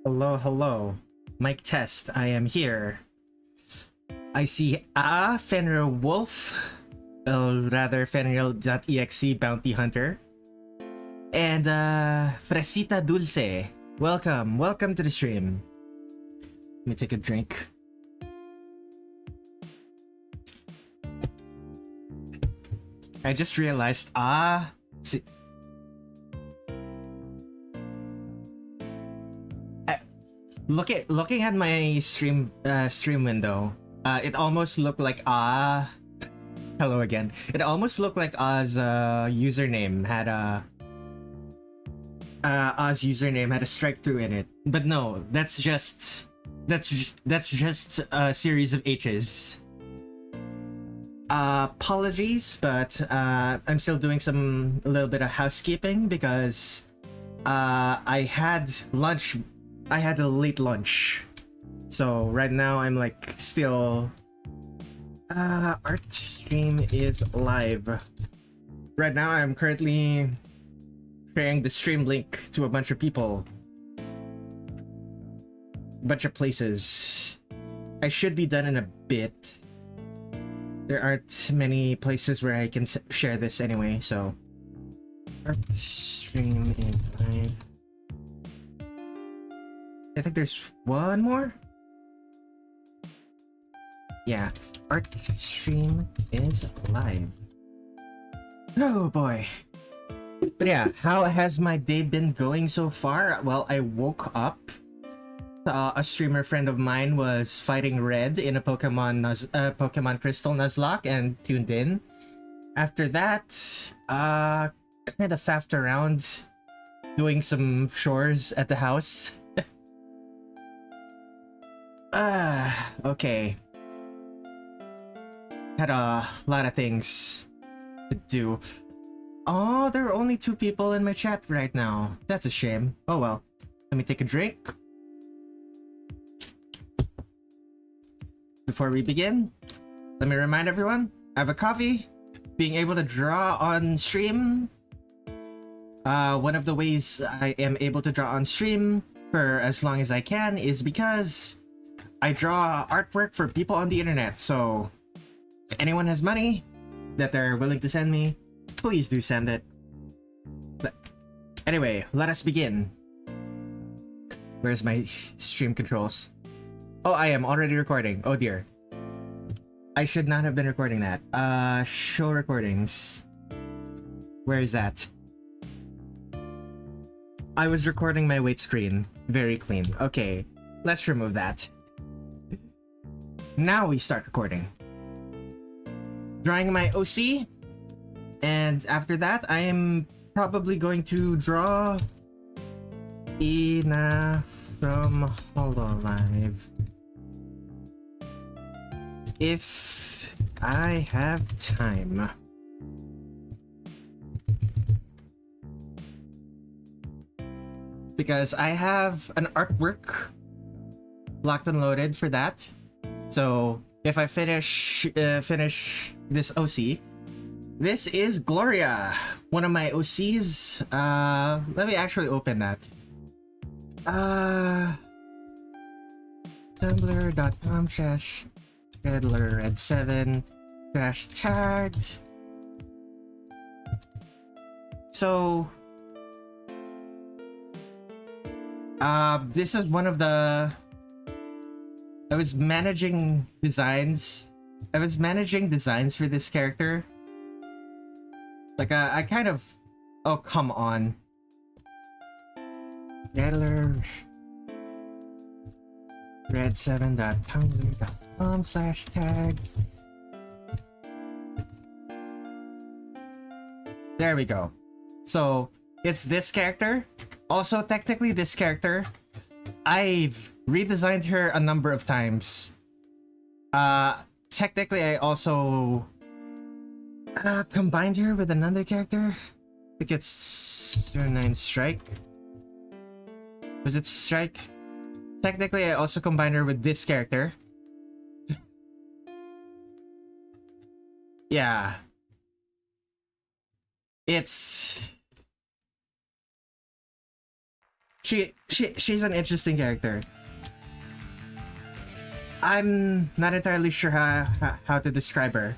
Hello, hello. Mic test, I am here. I see Fenrir Wolf, rather Fenrir.exe Bounty Hunter, and Fresita Dulce. Welcome to the stream. Let me take a drink. I just realized, see, looking at my stream window, it almost looked like hello again. It almost looked like username had a strike through in it. But no, that's just a series of H's. Apologies, but I'm still doing a little bit of housekeeping because I had lunch. I had a late lunch, so right now I'm like still. Art stream is live. Right now I'm currently sharing the stream link to a bunch of people, bunch of places. I should be done in a bit. There aren't many places where I can share this anyway, so. Art stream is live. I think there's one more. Yeah, art stream is live. Oh boy. But yeah, how has my day been going so far? Well, I woke up. A streamer friend of mine was fighting Red in a Pokemon Crystal Nuzlocke and tuned in. After that, kind of faffed around doing some chores at the house. Okay. Had a lot of things to do. Oh, there are only 2 people in my chat right now. That's a shame. Oh well. Let me take a drink. Before we begin, let me remind everyone, I have a coffee. Being able to draw on stream. One of the ways I am able to draw on stream for as long as I can is because I draw artwork for people on the internet. So if anyone has money that they're willing to send me, please do send it. But anyway, let us begin. Where's my stream controls? Oh, I am already recording. Oh dear. I should not have been recording that. Show recordings. Where is that? I was recording my weight screen. Very clean. Okay, let's remove that. Now we start recording. Drawing my OC. And after that, I am probably going to draw Ina from Hololive. If I have time. Because I have an artwork locked and loaded for that. So if I finish this OC, this is Gloria, one of my OCs. Let me actually open that. Tumblr.com/Redler Red7 /tagged. So this is one of the. I was managing designs for this character. Like I kind of. Oh come on. Redler Red7.tumblr.com/tag. There we go. So it's this character. Also, technically, this character, I've redesigned her a number of times. Technically, I also combined her with another character. I think it's 09 Strike. Was it Strike? Technically, I also combined her with this character. Yeah. It's She's an interesting character. I'm not entirely sure how to describe her.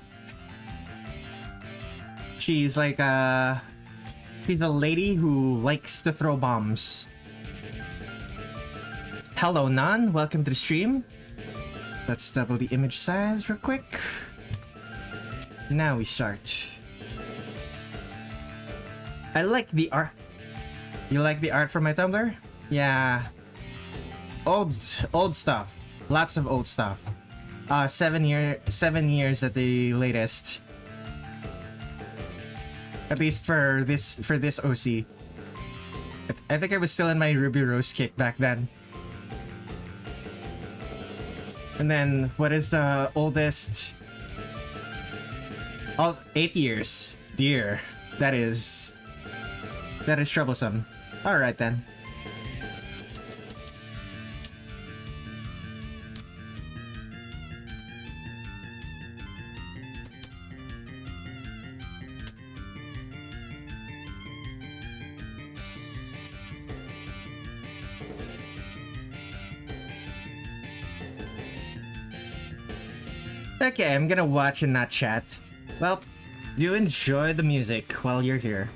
She's like she's a lady who likes to throw bombs. Hello, Nan. Welcome to the stream. Let's double the image size real quick. Now we start. I like the art. You like the art from my Tumblr? Yeah. Old stuff. Lots of old stuff. 7 years at the latest. At least for this OC. I think I was still in my Ruby Rose kit back then. And then what is the oldest? 8 years. Dear. That is troublesome. Alright then. Okay, I'm gonna watch and not chat. Well, do enjoy the music while you're here.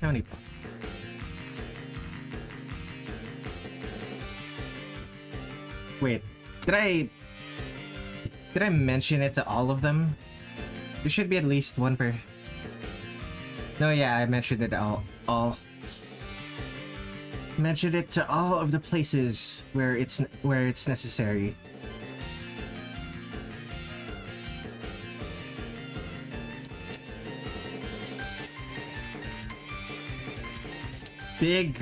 How many? Wait, did I mention it to all of them? There should be at least one per. No, yeah, I mentioned it all. Mentioned it to all of the places where it's necessary. Big,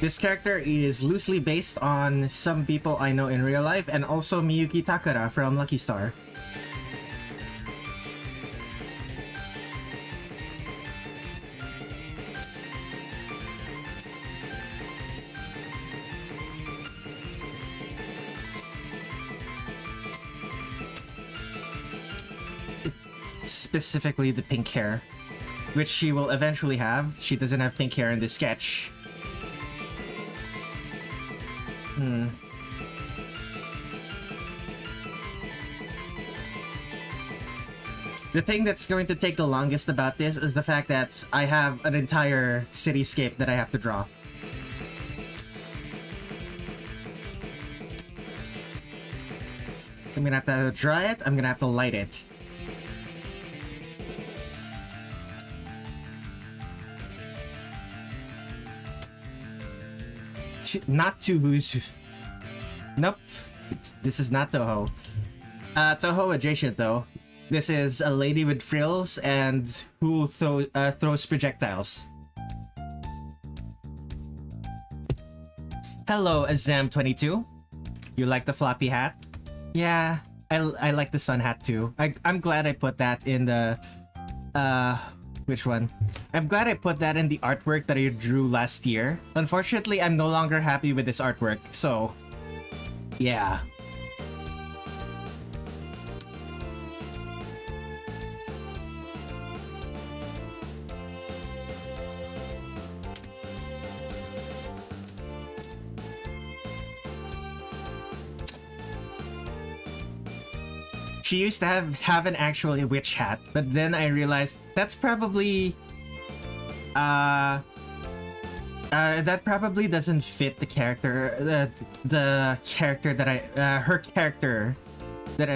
this character is loosely based on some people I know in real life and also Miyuki Takara from Lucky Star. Specifically the pink hair, which she will eventually have. She doesn't have pink hair in this sketch. The thing that's going to take the longest about this is the fact that I have an entire cityscape that I have to draw. I'm gonna have to draw it, I'm gonna have to light it. Not Tuhu's. Nope. This is not Toho. Toho adjacent though. This is a lady with frills and who throws projectiles. Hello, Azam22. You like the floppy hat? Yeah, I like the sun hat too. I'm glad I put that in the which one? I'm glad I put that in the artwork that I drew last year. Unfortunately, I'm no longer happy with this artwork, so yeah. She used to have an actual witch hat, but then I realized that's probably that probably doesn't fit the character, the character that her character that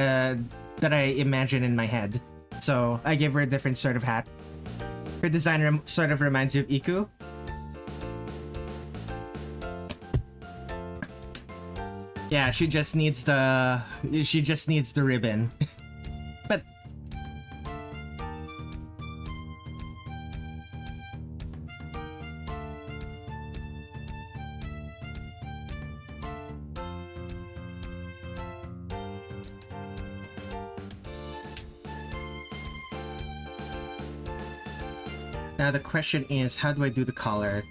I imagine in my head. So I gave her a different sort of hat. Her design sort of reminds you of Iku. Yeah, she just needs the ribbon. But now the question is, how do I do the collar?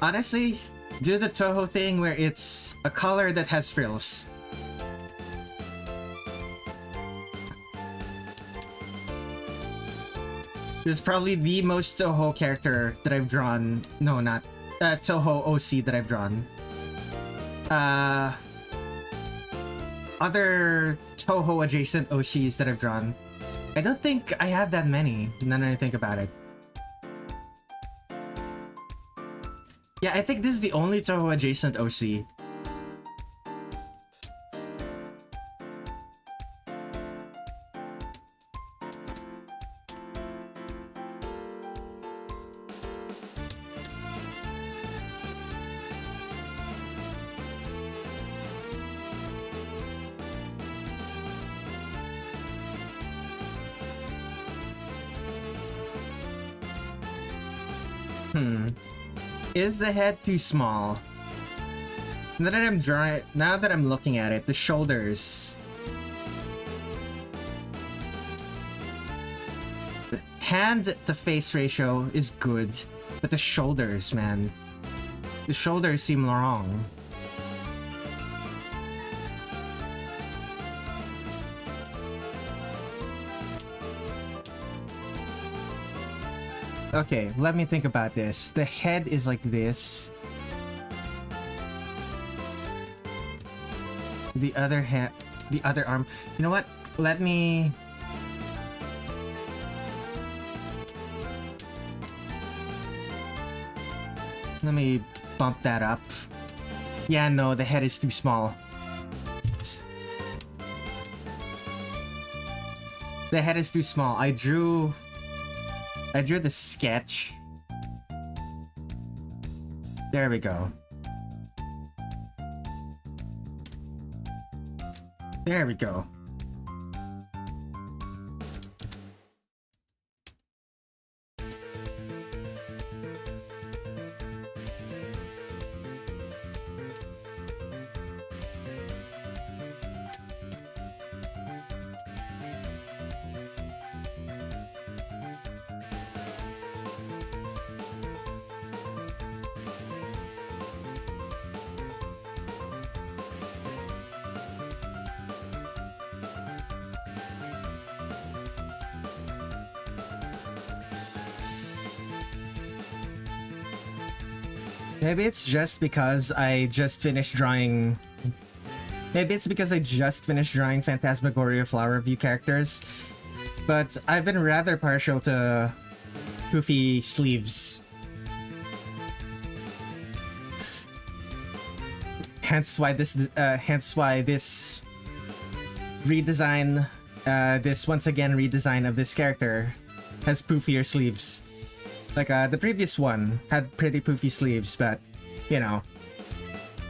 Honestly, do the Toho thing where it's a collar that has frills. This is probably the most Toho character that I've drawn. No, not Toho OC that I've drawn. Other Toho adjacent OCs that I've drawn. I don't think I have that many, now that I think about it. Yeah, I think this is the only Toho adjacent OC. Is the head too small? Now that I'm looking at it, the shoulders. The hand to face ratio is good, but the shoulders, man. The shoulders seem wrong. Okay, let me think about this. The head is like this. The other arm. You know what? Let me bump that up. Yeah, no, the head is too small. The head is too small. I drew the sketch. There we go. There we go. Maybe it's just because I just finished drawing... Maybe it's because I just finished drawing Phantasmagoria Flower View characters. But I've been rather partial to poofy sleeves. Hence why this redesign, this once again redesign of this character has poofier sleeves. Like, the previous one had pretty poofy sleeves, but, you know,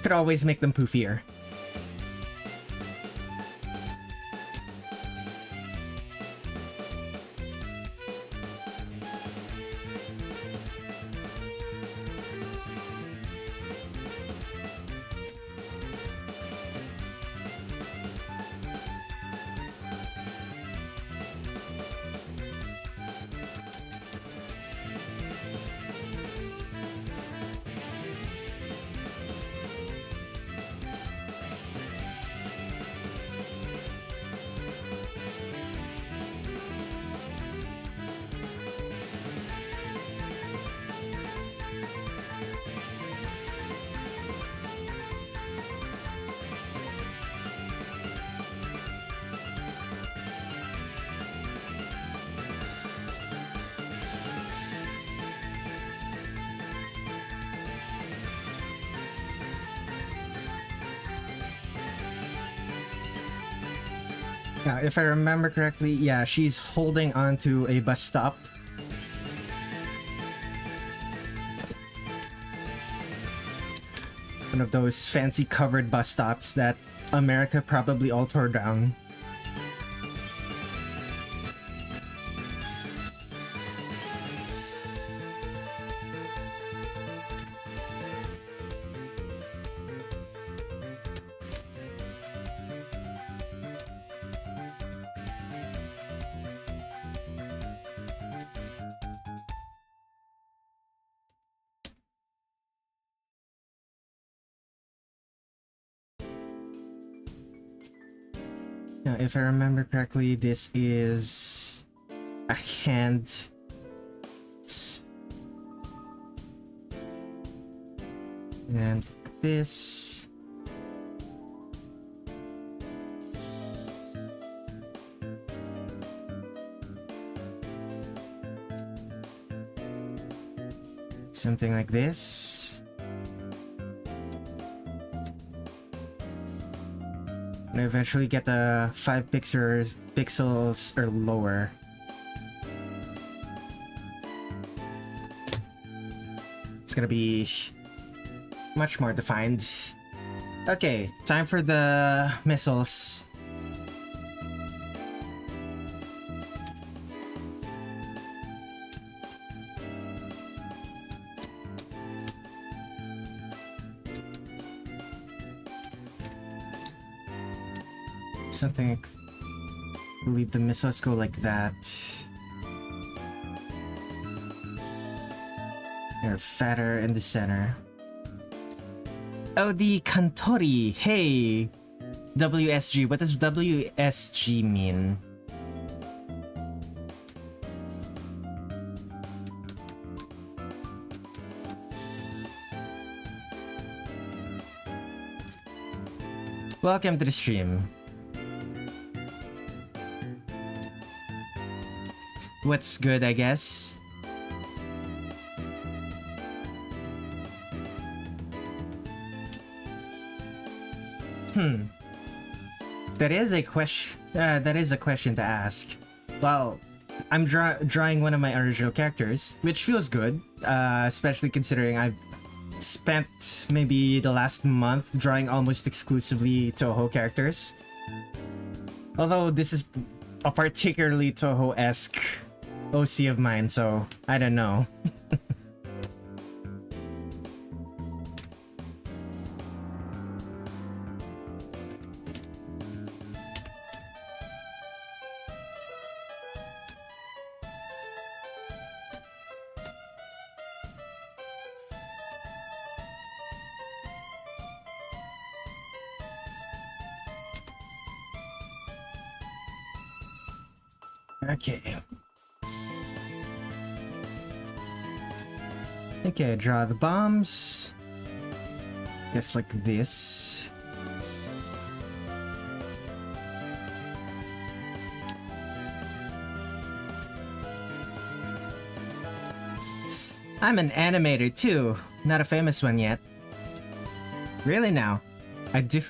could always make them poofier. Yeah, if I remember correctly, yeah, she's holding onto a bus stop. One of those fancy covered bus stops that America probably all tore down. Now, if I remember correctly, this is a hand And this. Something like this. And eventually get the 5 pixels or lower. It's gonna be much more defined. Okay, time for the missiles. Something, I believe the missiles go like that. They're fatter in the center. Oh, the Kantori. Hey, WSG. What does WSG mean? Welcome to the stream. What's good, I guess? That is a question. That is a question to ask. Well, I'm drawing one of my original characters, which feels good, especially considering I've spent maybe the last month drawing almost exclusively Toho characters. Although this is a particularly Toho-esque OC of mine, so I don't know. Okay. Okay, draw the bombs. Guess like this. I'm an animator too, not a famous one yet. Really now? I do.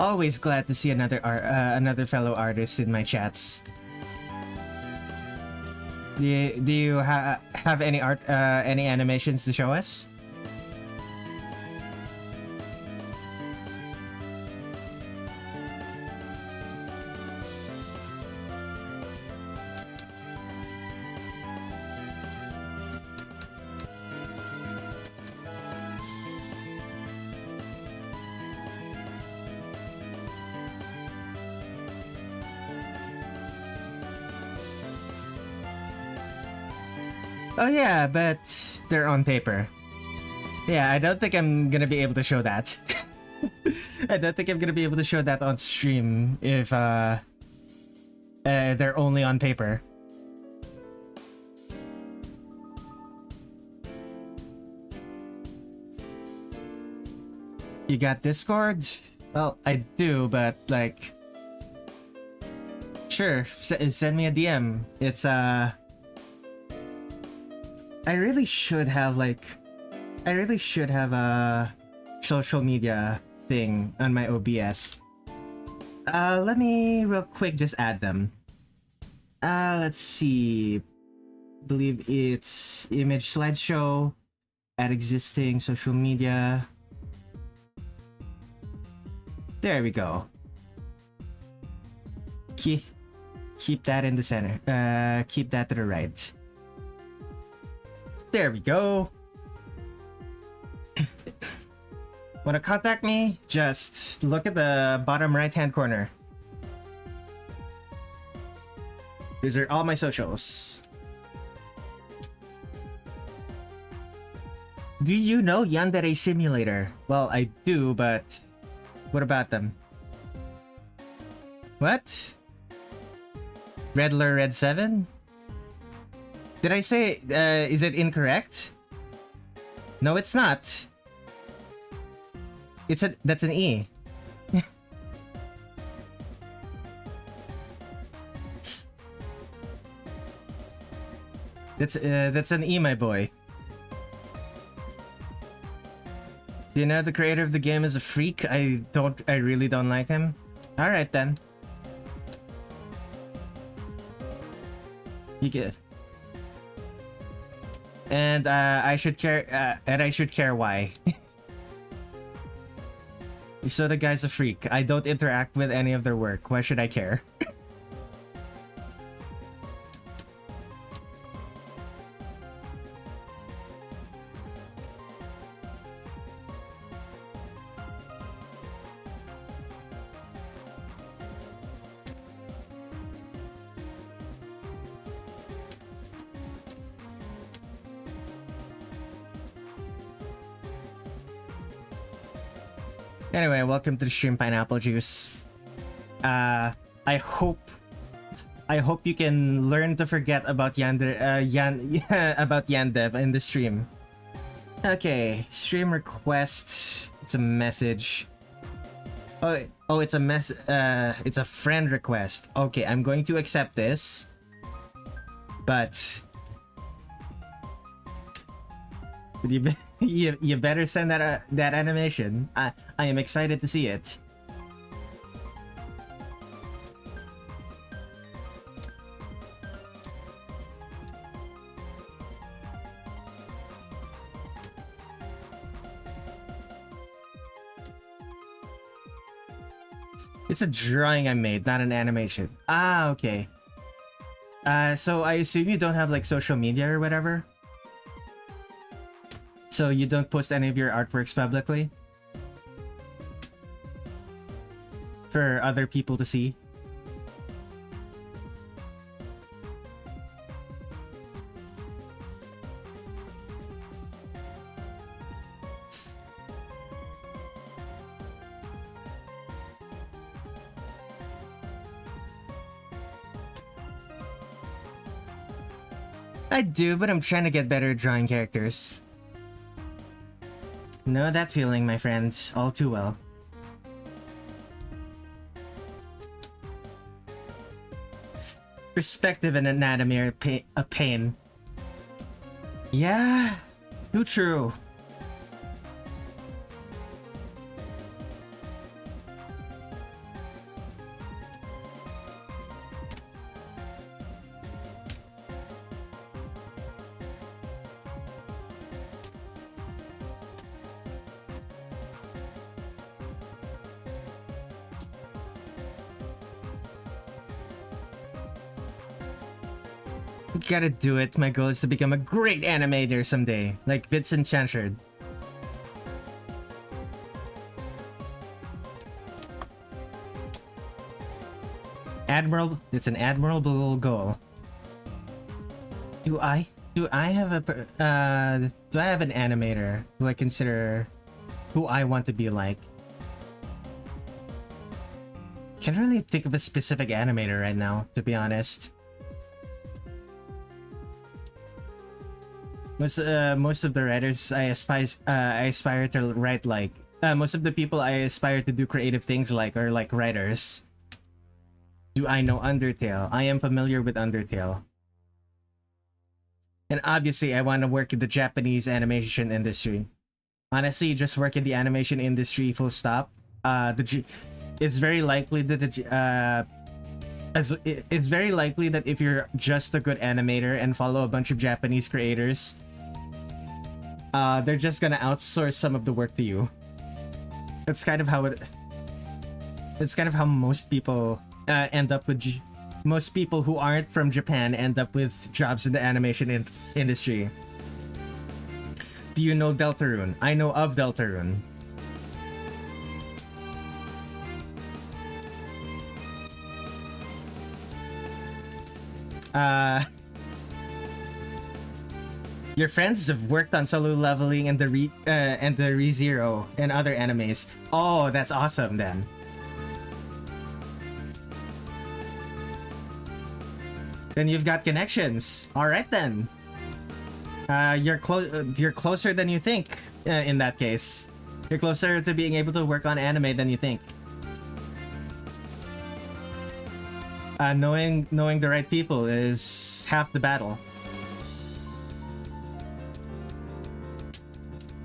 Always glad to see another another fellow artist in my chats. Do you have any any animations to show us? Oh yeah, but they're on paper. Yeah, I don't think I'm gonna be able to show that. I don't think I'm gonna be able to show that on stream if they're only on paper. You got Discord? Well, I do, but like, sure, send me a DM. It's I really should have a social media thing on my OBS. Let me real quick just add them. Let's see. I believe it's image slideshow, add existing social media. There we go. Keep that in the center. Keep that to the right. There we go. Want to contact me? Just look at the bottom right-hand corner. These are all my socials. Do you know Yandere Simulator? Well, I do, but what about them? What? Redler Red7? Did I say, is it incorrect? No, it's not. That's an E. That's an E, my boy. Do you know the creator of the game is a freak? I really don't like him. All right then. You get. And I should care. And I should care why. So the guy's a freak. I don't interact with any of their work. Why should I care? Anyway, welcome to the stream, Pineapple Juice. I hope you can learn to forget about about Yandev in the stream. Okay, stream request. It's a message. Oh, it's a it's a friend request. Okay, I'm going to accept this. But you better send that animation. I am excited to see it. It's a drawing I made, not an animation. Ah, okay. So I assume you don't have like social media or whatever? So you don't post any of your artworks publicly? For other people to see? I do, but I'm trying to get better at drawing characters. Know that feeling, my friends, all too well. Perspective and anatomy are a pain. Yeah, too true. Gotta do it. My goal is to become a great animator someday, like Vincent Chanchard. It's an admirable goal. Do I have an animator who I consider who I want to be like? Can't really think of a specific animator right now, to be honest. Most of the writers I aspire to write like. Most of the people I aspire to do creative things like are like writers. Do I know Undertale? I am familiar with Undertale. And obviously I want to work in the Japanese animation industry. Honestly, just work in the animation industry full stop. It's very likely that it's very likely that if you're just a good animator and follow a bunch of Japanese creators, they're just gonna outsource some of the work to you. That's kind of how most people end up with. Most people who aren't from Japan end up with jobs in the animation industry. Do you know Deltarune? I know of Deltarune. Your friends have worked on Solo Leveling and the ReZero and other animes. Oh, that's awesome then. Then you've got connections. All right then. You're closer than you think. In that case, you're closer to being able to work on anime than you think. Knowing the right people is half the battle.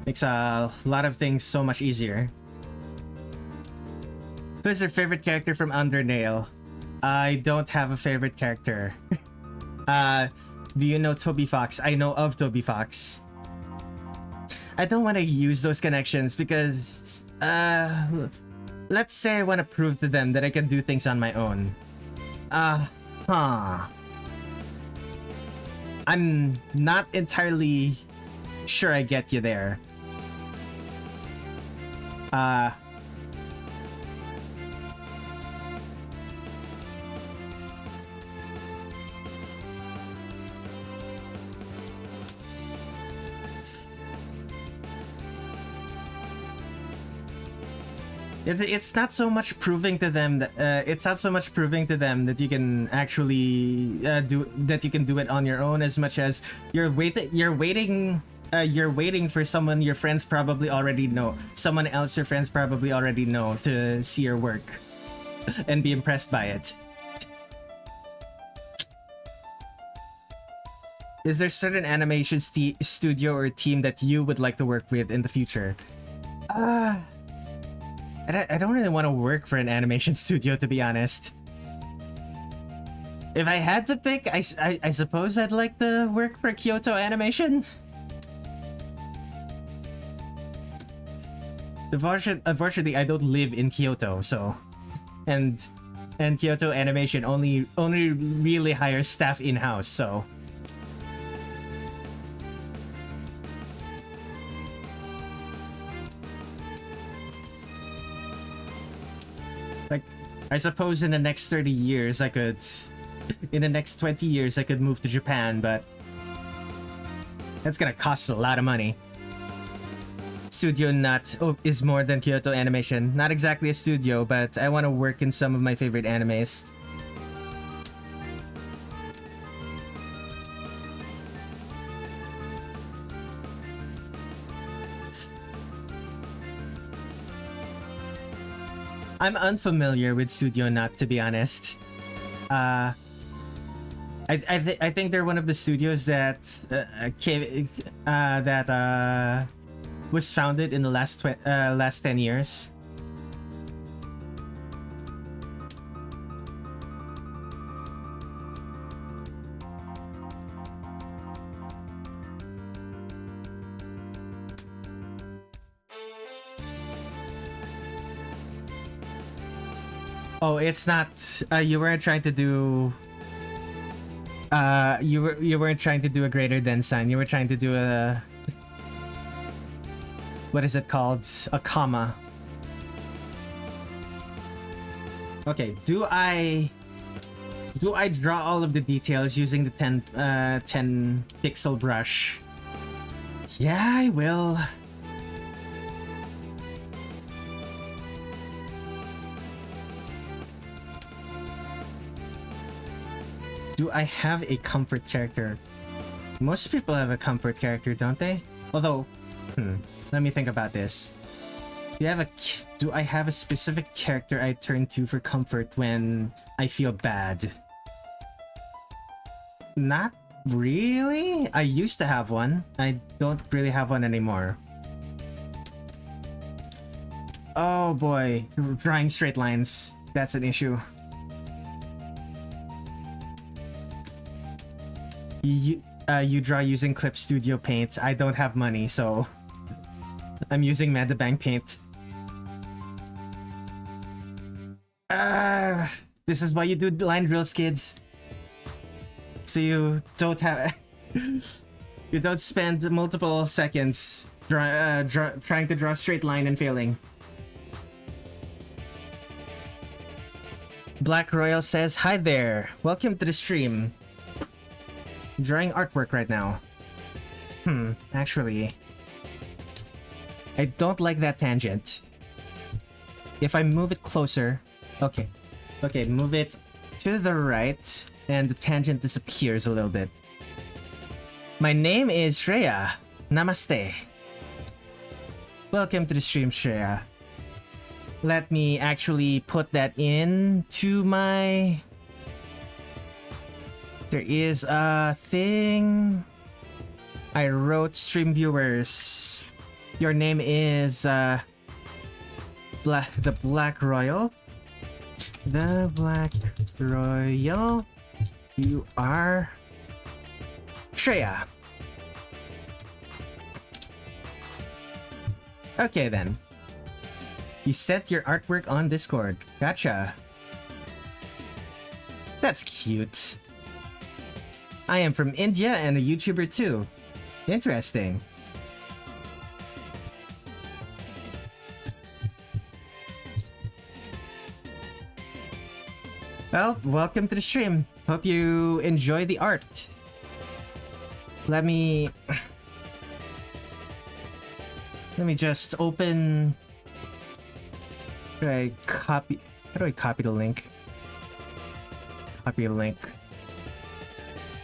Makes a lot of things so much easier. Who's your favorite character from Undertale? I don't have a favorite character. Do you know Toby Fox? I know of Toby Fox. I don't want to use those connections because, let's say I want to prove to them that I can do things on my own. I'm not entirely sure I get you there. It's not so much proving to them that that you can actually do it on your own, as much as you're waiting for someone your friends probably already know, someone else your friends probably already know, to see your work and be impressed by it. Is there certain animation studio or team that you would like to work with in the future? I don't really want to work for an animation studio, to be honest. If I had to pick, I suppose I'd like to work for Kyoto Animation. Unfortunately, I don't live in Kyoto, so... And Kyoto Animation only really hires staff in-house, so... Like, I suppose in the next 30 years I could... In the next 20 years I could move to Japan, but... That's gonna cost a lot of money. Studio Nut is more than Kyoto Animation. Not exactly a studio, but I want to work in some of my favorite animes. I'm unfamiliar with Studio Nut, to be honest. I think they're one of the studios that was founded in the last 10 years. Oh, it's not. You weren't trying to do. You weren't trying to do a greater than sign. You were trying to do a. What is it called? A comma. Okay. Do I draw all of the details using the 10 pixel brush? Yeah, I will. Do I have a comfort character? Most people have a comfort character, don't they? Although, let me think about this. Do I have a specific character I turn to for comfort when I feel bad? Not really. I used to have one. I don't really have one anymore. Oh boy, drawing straight lines. That's an issue. You draw using Clip Studio Paint. I don't have money, so I'm using Metabank Paint. This is why you do line drills, kids. So you don't have you don't spend multiple seconds trying to draw a straight line and failing. Black Royal says, "Hi there. Welcome to the stream. Drawing artwork right now." Actually, I don't like that tangent. If I move it closer... Okay, move it to the right, and the tangent disappears a little bit. My name is Shreya. Namaste. Welcome to the stream, Shreya. Let me actually put that in to my... There is a thing. I wrote stream viewers. Your name is the Black Royal. The Black Royal. You are Shreya. Okay then. You set your artwork on Discord. Gotcha. That's cute. I am from India and a YouTuber too. Interesting. Well, welcome to the stream. Hope you enjoy the art. Let me just open... How do I copy the link? Copy a link.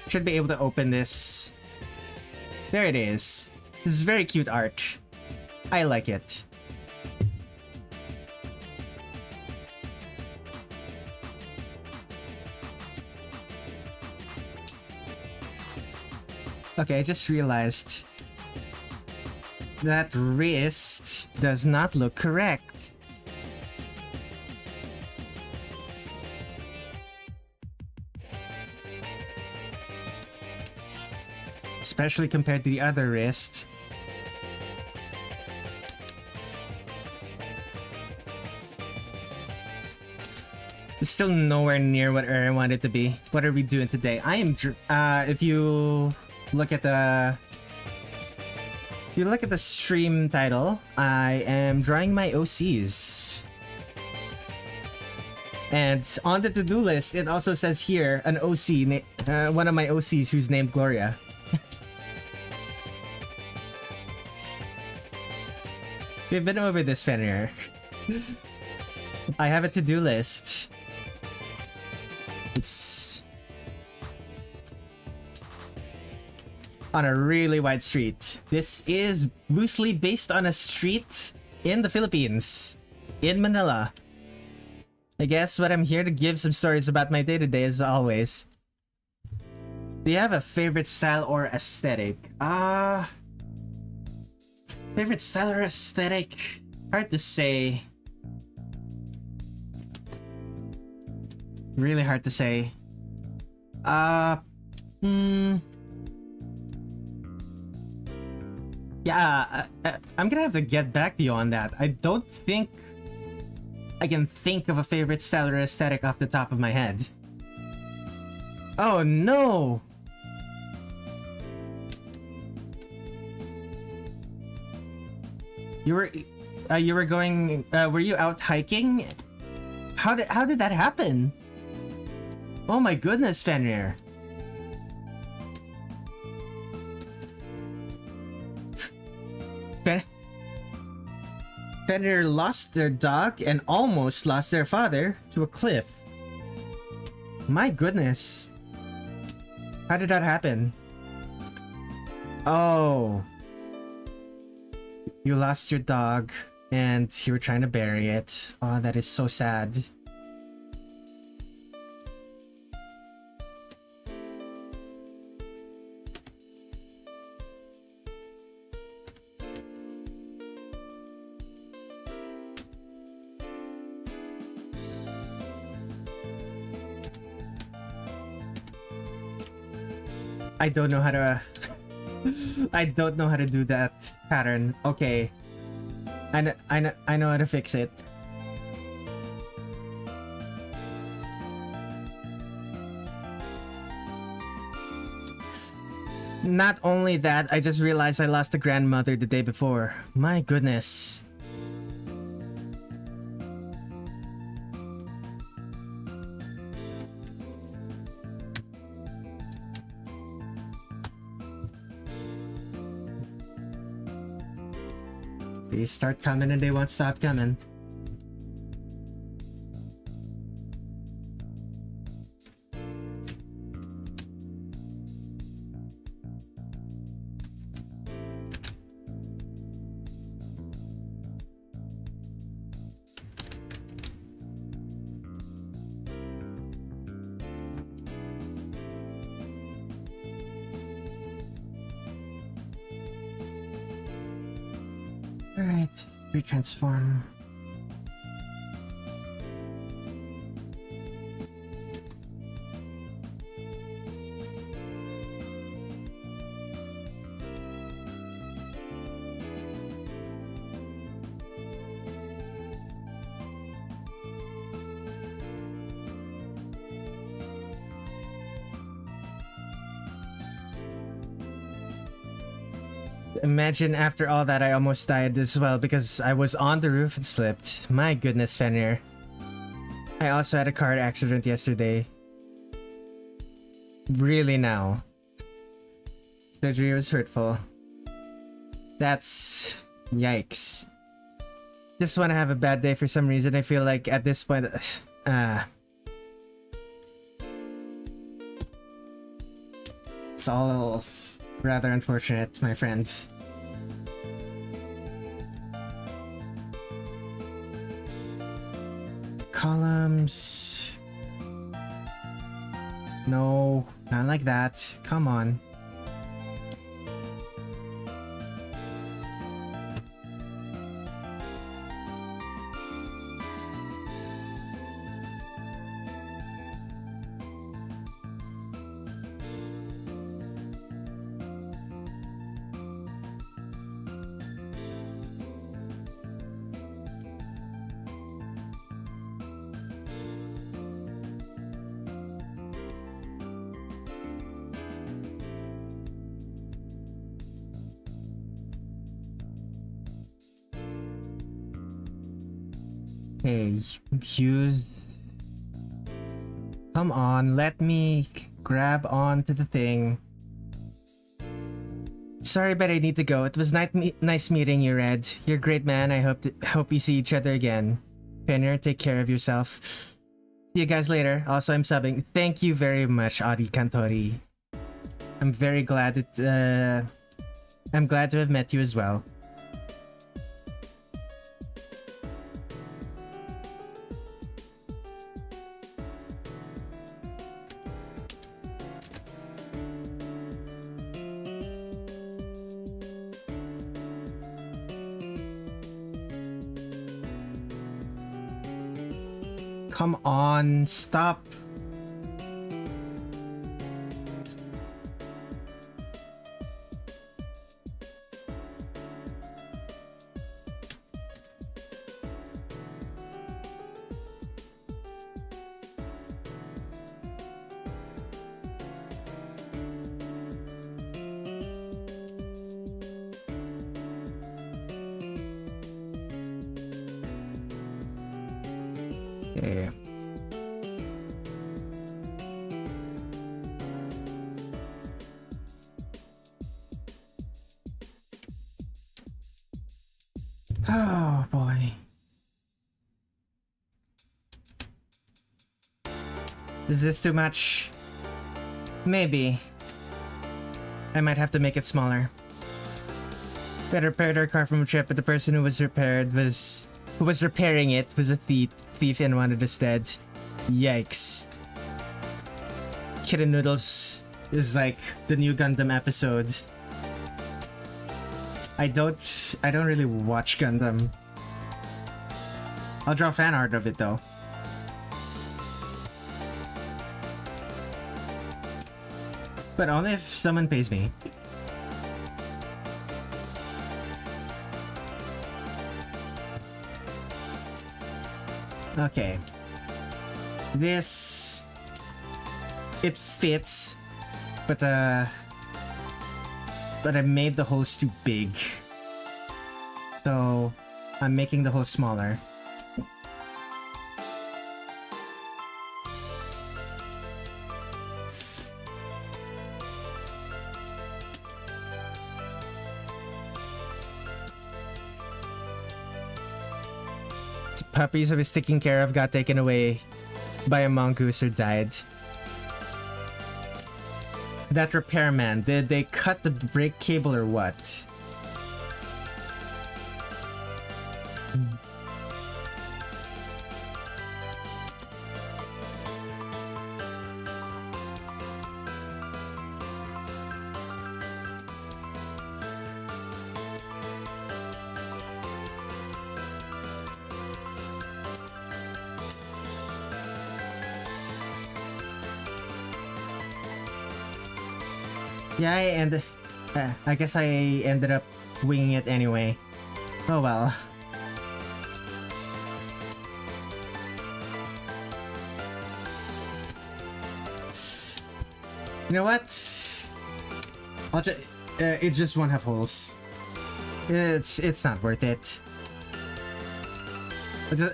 Should be able to open this. There it is. This is very cute art. I like it. Okay, I just realized that wrist does not look correct. Especially compared to the other wrist. It's still nowhere near what I want it to be. What are we doing today? I am if you look at the stream title, I am drawing my OCs. And on the to-do list, it also says here an OC, one of my OCs who's named Gloria. We've been over this, Fenrir. I have a to-do list. It's on a really wide street. This is loosely based on a street in the Philippines, in Manila. I guess what I'm here to give some stories about my day-to-day as always. Do you have a favorite style or aesthetic? Favorite style or aesthetic? Hard to say. Really hard to say. Yeah, I'm gonna have to get back to you on that. I don't think I can think of a favorite style or aesthetic off the top of my head. Oh no! You were going, were you out hiking? How did that happen? Oh my goodness, Fenrir. Fenrir lost their dog and almost lost their father to a cliff. My goodness. How did that happen? Oh. You lost your dog and you were trying to bury it. Oh, that is so sad. I don't know how to... I don't know how to do that pattern. Okay. I know how to fix it. Not only that, I just realized I lost a grandmother the day before. My goodness. They start coming and they won't stop coming. Alright, retransform. Imagine after all that I almost died as well because I was on the roof and slipped. My goodness, Fenrir. I also had a car accident yesterday. Really now. Surgery was hurtful. That's... yikes. Just want to have a bad day for some reason. I feel like at this point... it's all rather unfortunate, my friends. Columns... No, not like that. Come on. Hey, use... Come on, let me grab onto the thing. Sorry, but I need to go. It was nice meeting you, Red. You're a great man. I hope we see each other again. Fenrir, take care of yourself. See you guys later. Also, I'm subbing. Thank you very much, Adi Kantori. I'm very glad that, I'm glad to have met you as well. Come on, stop. Okay. Oh boy. Is this too much? Maybe. I might have to make it smaller. We had repaired our car from a trip, but the person who was repairing it was a thief and wanted us dead. Yikes. Kitten Noodles is like the new Gundam episode. I don't really watch Gundam. I'll draw fan art of it though. But only if someone pays me. Okay. This... it fits, but I made the holes too big. So, I'm making the holes smaller. Puppies I was taking care of got taken away by a mongoose or died. That repairman, did they cut the brake cable or what? Yeah, I guess I ended up winging it anyway. Oh well. You know what? It's just one half holes. It's not worth it.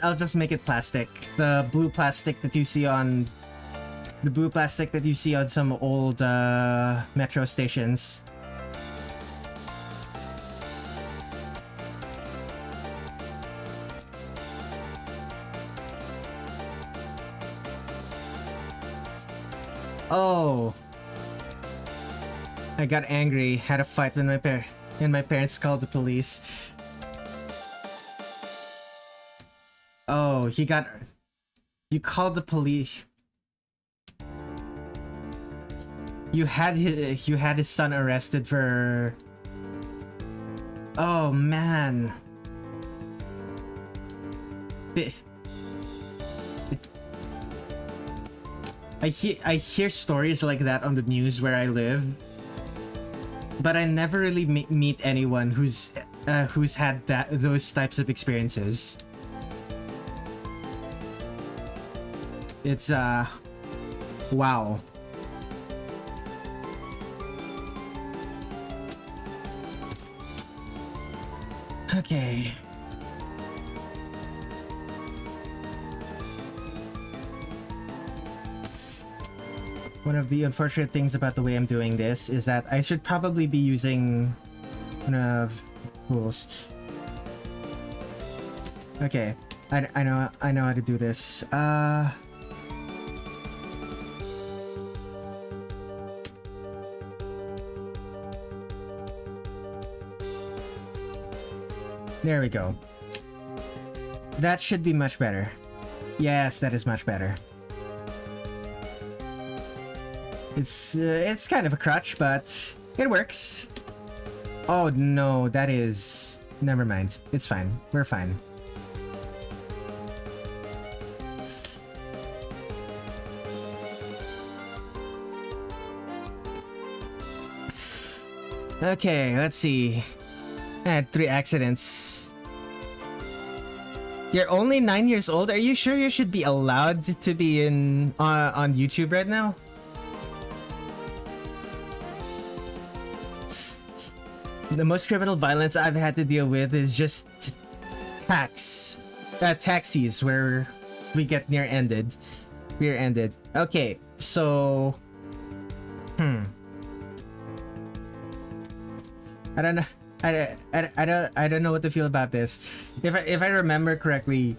I'll just make it plastic. The blue plastic that you see on some old metro stations. Oh, I got angry, had a fight with my parents called the police. Oh, you called the police. You had his son arrested for. Oh man. I hear stories like that on the news where I live, but I never really meet anyone who's had those types of experiences. It's wow. Okay. One of the unfortunate things about the way I'm doing this is that I should probably be using one of tools. Okay, I know how to do this. There we go. That should be much better. Yes, that is much better. It's kind of a crutch, but it works. Oh no, that is... Never mind. It's fine. We're fine. Okay, let's see. I had 3 accidents. You're only 9 years old? Are you sure you should be allowed to be on YouTube right now? The most criminal violence I've had to deal with is just taxis where we get rear-ended. Okay, so I don't know. I don't know what to feel about this. If I remember correctly,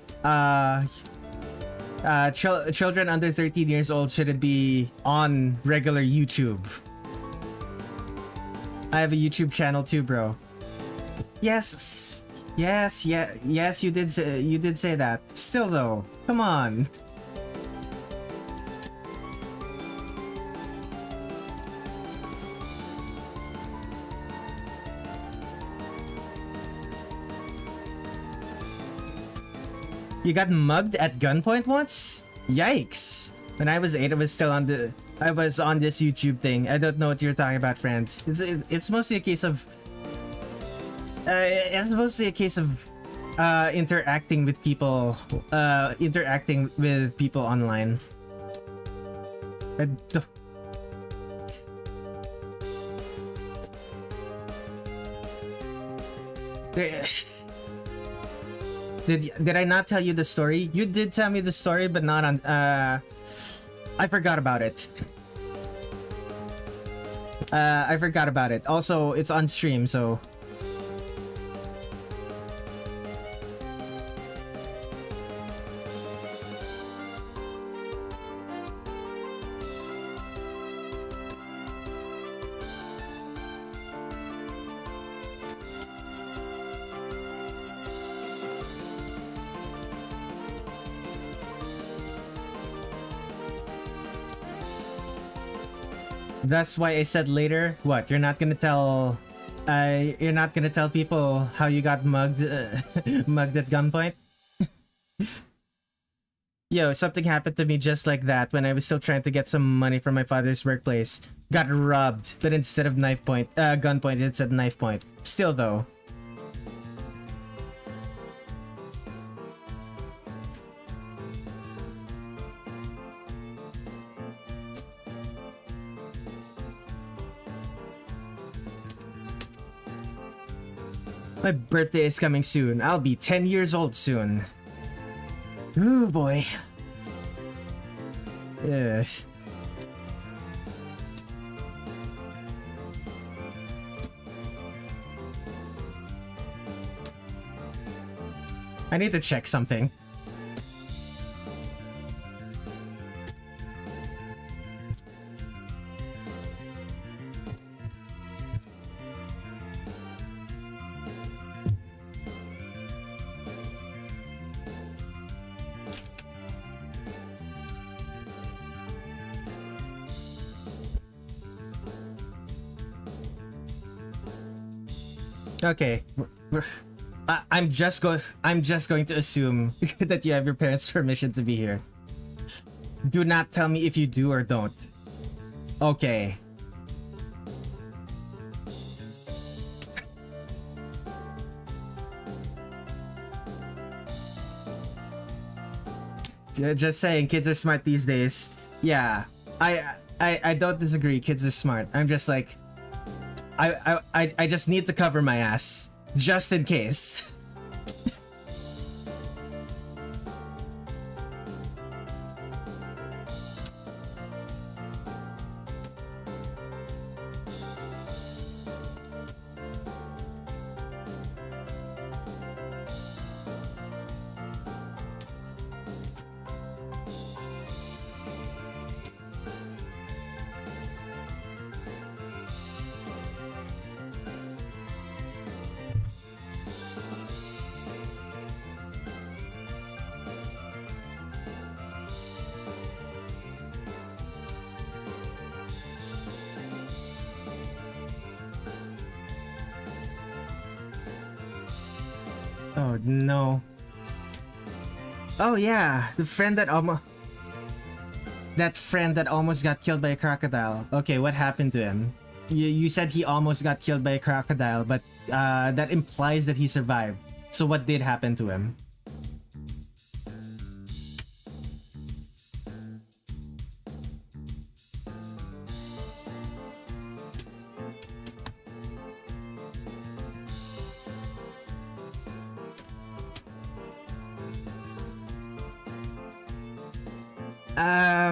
children under 13 years old shouldn't be on regular YouTube. I have a YouTube channel too, bro. Yes, you did say that. Still though, come on. You got mugged at gunpoint once? Yikes! When I was 8, I was on this YouTube thing. I don't know what you're talking about, friend. It's mostly a case of interacting with people online. Did I not tell you the story? You did tell me the story, but not on I forgot about it. I forgot about it. Also, it's on stream, so... That's why I said later. What? You're not gonna tell people how you got mugged mugged at gunpoint? Yo, something happened to me just like that when I was still trying to get some money from my father's workplace. Got robbed, but instead of gunpoint, it said knife point. Still though. My birthday is coming soon. I'll be 10 years old soon. Ooh boy. Yeah. I need to check something. Okay, I'm just going to assume that you have your parents' permission to be here. Do not tell me if you do or don't. Okay. Just saying, kids are smart these days. Yeah, I don't disagree. Kids are smart. I'm just like, I just need to cover my ass just in case. Oh no. Oh yeah, the friend that almost got killed by a crocodile. Okay, what happened to him? You said he almost got killed by a crocodile, but that implies that he survived. So what did happen to him?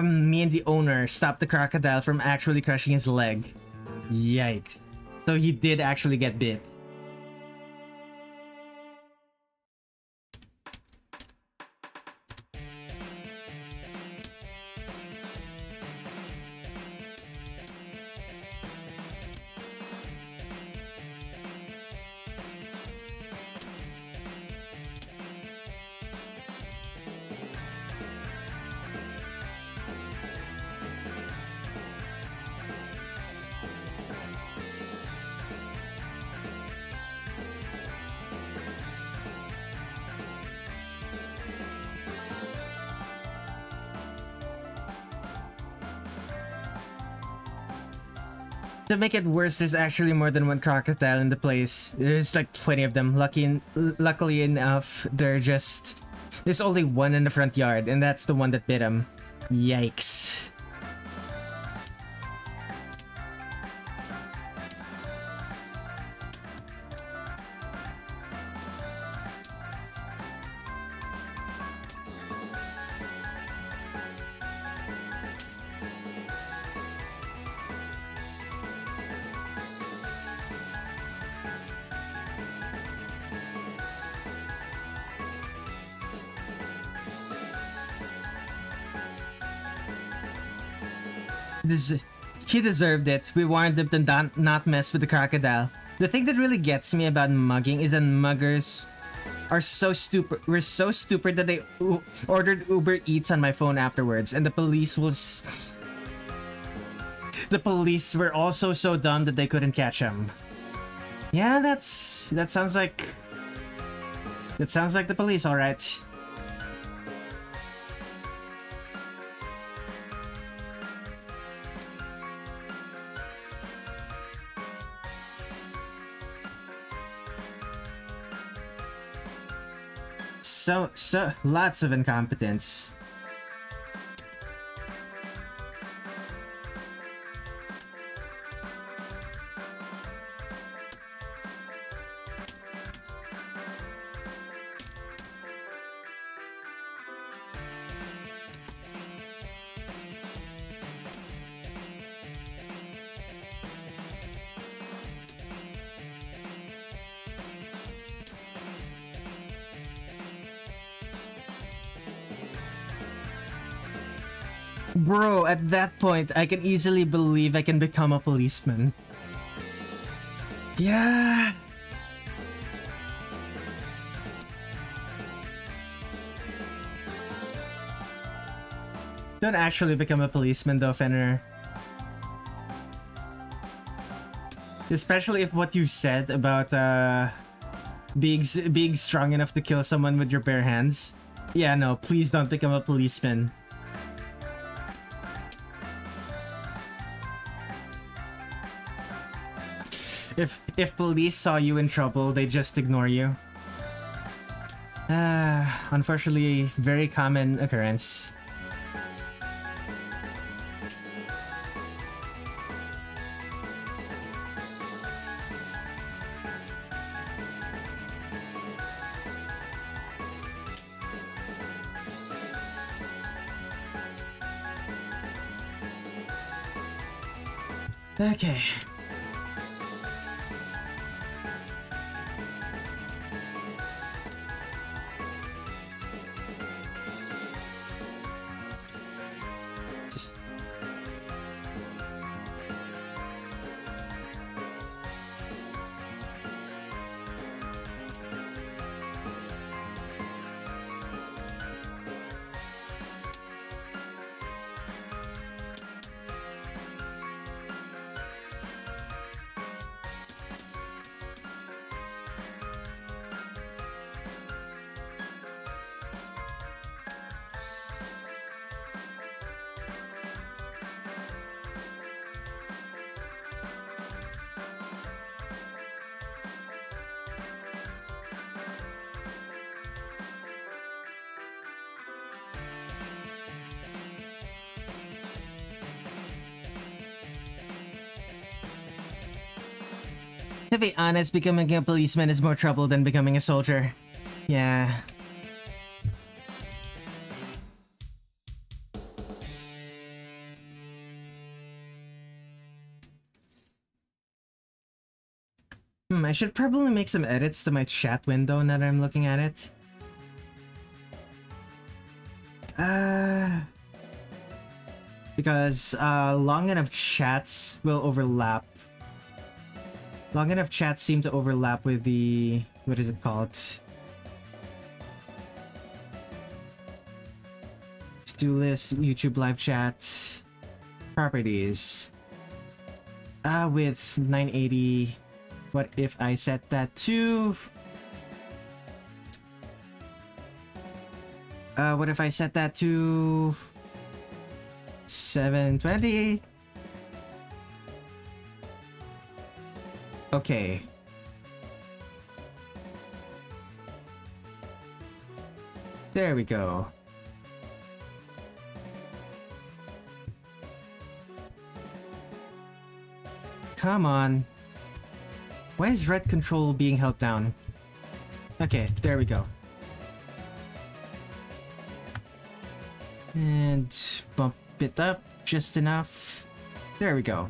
Me and the owner stopped the crocodile from actually crushing his leg. Yikes. So he did actually get bit. To make it worse, there's actually more than one crocodile in the place. There's like 20 of them. Luckily enough, there's only one in the front yard, and that's the one that bit him. Yikes. He deserved it. We warned him to not mess with the crocodile. The thing that really gets me about mugging is that muggers are so stupid. We're so stupid that they ordered Uber Eats on my phone afterwards, and the police were also so dumb that they couldn't catch him. Yeah, that sounds like the police, all right. So lots of incompetence. Bro, at that point, I can easily believe I can become a policeman. Yeah. Don't actually become a policeman though, Fenrir. Especially if what you said about being strong enough to kill someone with your bare hands. Yeah, no, please don't become a policeman. If police saw you in trouble, they just ignore you. Unfortunately, very common occurrence. Okay. To be honest, becoming a policeman is more trouble than becoming a soldier. Yeah. I should probably make some edits to my chat window now that I'm looking at it. Because long enough chats will overlap. Long enough chats seem to overlap with the... what is it called? To-do list, YouTube live chat, properties. With 980, what if I set that to... what if I set that to... 720? Okay. There we go. Come on. Why is red control being held down? Okay, there we go. And bump it up just enough. There we go.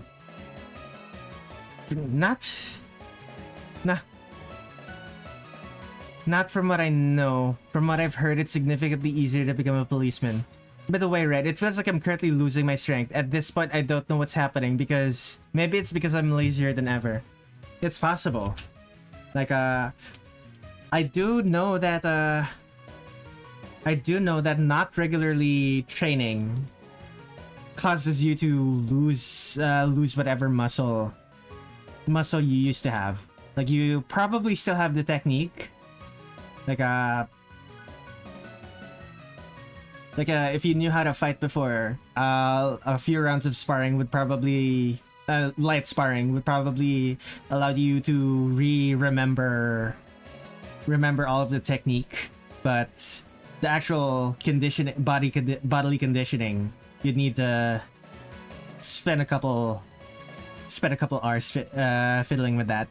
Not from what I know. From what I've heard, it's significantly easier to become a policeman. By the way, Red, it feels like I'm currently losing my strength. At this point, I don't know what's happening because... maybe it's because I'm lazier than ever. It's possible. Like, I do know that, not regularly training causes you to lose whatever muscle you used to have. Like, you probably still have the technique. If you knew how to fight before, a few rounds of sparring would probably... light sparring would probably allow you to remember all of the technique. but the actual bodily conditioning, you'd need to spend a couple hours fiddling with that.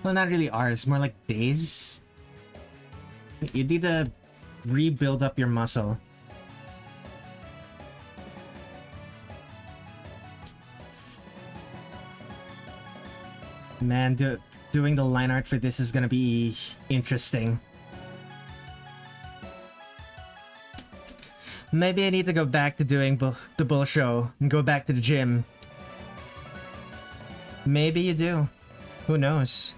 Well, not really hours, more like days. You need to rebuild up your muscle. Man, doing the line art for this is gonna be interesting. Maybe I need to go back to doing the bull show and go back to the gym. Maybe you do. Who knows?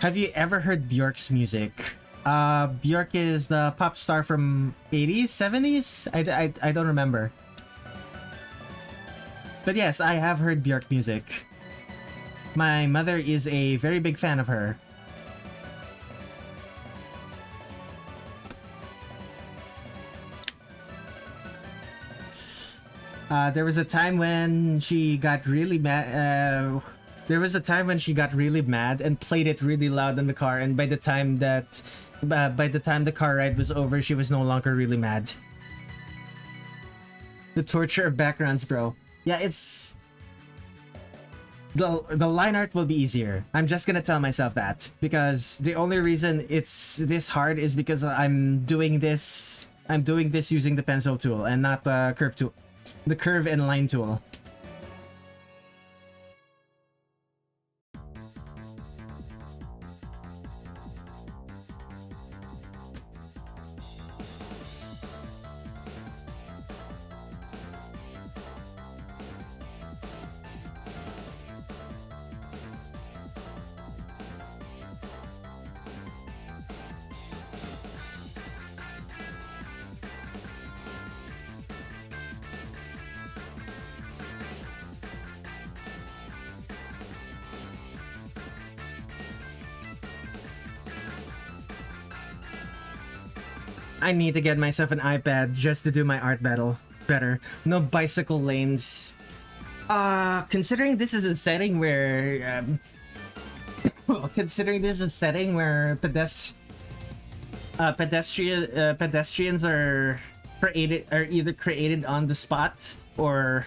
Have you ever heard Björk's music? Björk is the pop star from 80s, 70s? I don't remember. But yes, I have heard Björk music. My mother is a very big fan of her. There was a time when she got really mad. There was a time when she got really mad and played it really loud in the car, and by the time the car ride was over, she was no longer really mad. The torture of backgrounds, bro. Yeah, it's the line art will be easier. I'm just gonna tell myself that, because the only reason it's this hard is because I'm doing this using the pencil tool and not the curve tool, the curve and line tool. I need to get myself an iPad just to do my art battle better. No bicycle lanes. Considering this is a setting where pedestrians are either created on the spot or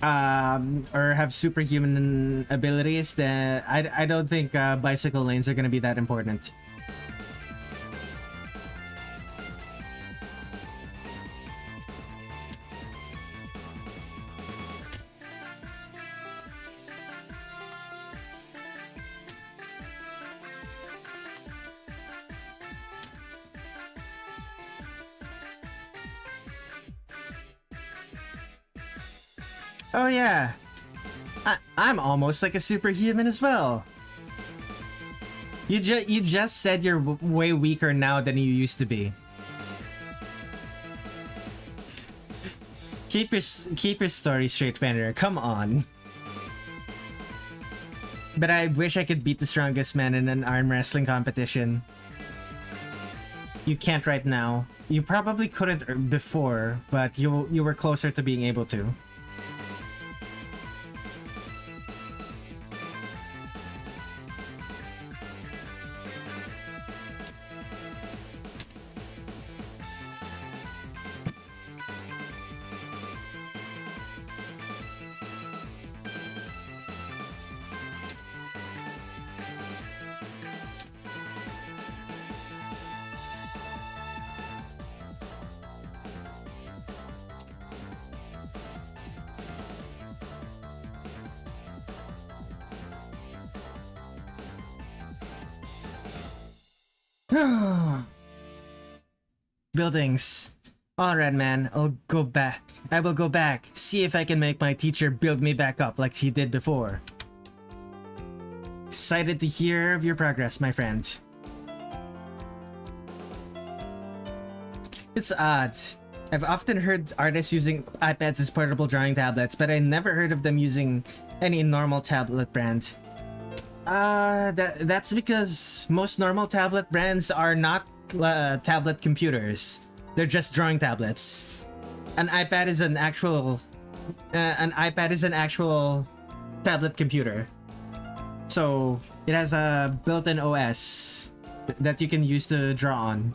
have superhuman abilities, then I don't think bicycle lanes are gonna be that important. Oh yeah, I'm almost like a superhuman as well. You just said you're way weaker now than you used to be. Keep your story straight, Fender. Come on. But I wish I could beat the strongest man in an arm wrestling competition. You can't right now. You probably couldn't before, but you were closer to being able to. Buildings. Alright, man. I'll go back. I will go back. See if I can make my teacher build me back up like she did before. Excited to hear of your progress, my friend. It's odd. I've often heard artists using iPads as portable drawing tablets, but I never heard of them using any normal tablet brand. That's because most normal tablet brands are not tablet computers. They're just drawing tablets. An iPad is an actual tablet computer. So it has a built-in OS that you can use to draw on.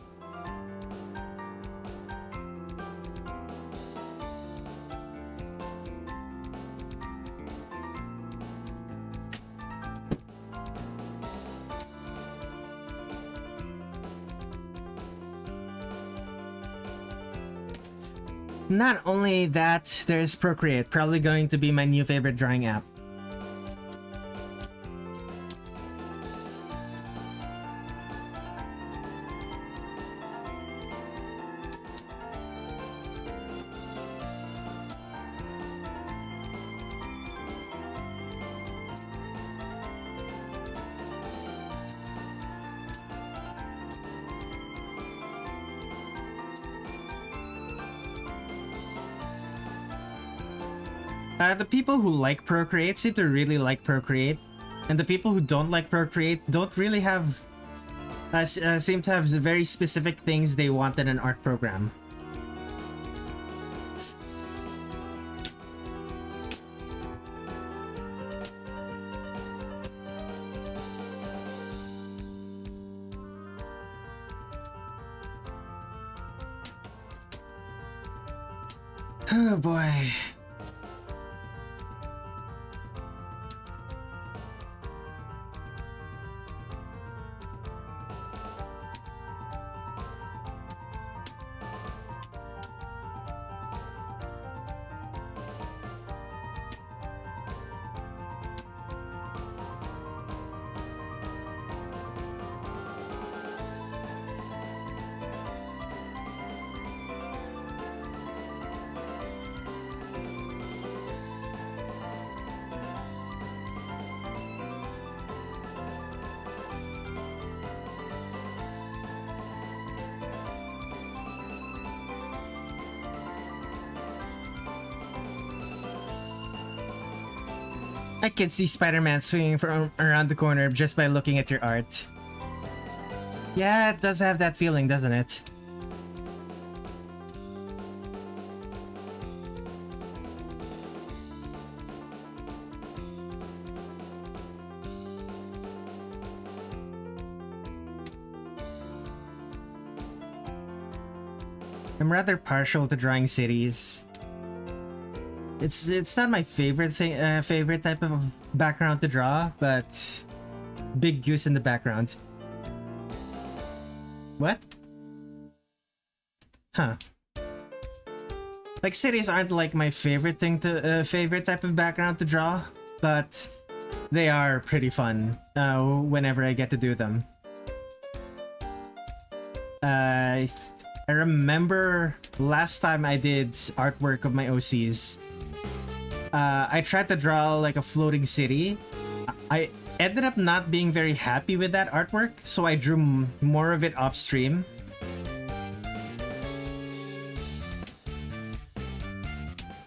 Not only that, there's Procreate, probably going to be my new favorite drawing app. The people who like Procreate seem to really like Procreate, and the people who don't like Procreate don't really have seem to have very specific things they want in an art program. Oh boy. I can see Spider-Man swinging from around the corner just by looking at your art. Yeah, it does have that feeling, doesn't it? I'm rather partial to drawing cities. It's not my favorite type of background to draw, but big goose in the background. What? Huh. Like, cities aren't like my favorite favorite type of background to draw, but they are pretty fun whenever I get to do them. I remember last time I did artwork of my OCs. I tried to draw like a floating city. I ended up not being very happy with that artwork, so I drew more of it off stream.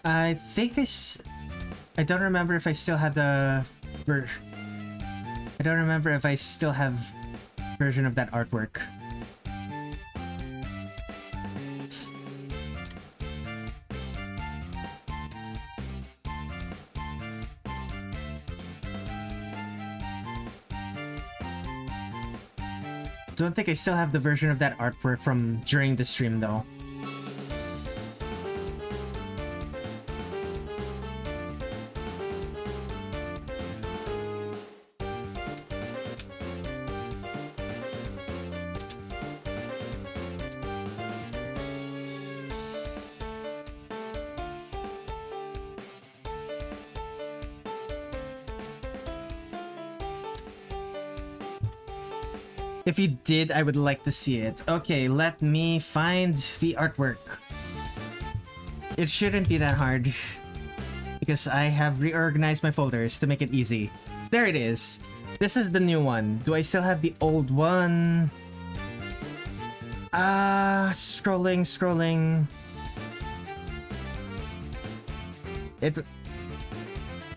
I think I don't remember if I still have the I don't remember if I still have version of that artwork. Don't think I still have the version of that artwork from during the stream though. If you did, I would like to see it. Okay, let me find the artwork. It shouldn't be that hard, because I have reorganized my folders to make it easy. There it is. This is the new one. Do I still have the old one? Scrolling.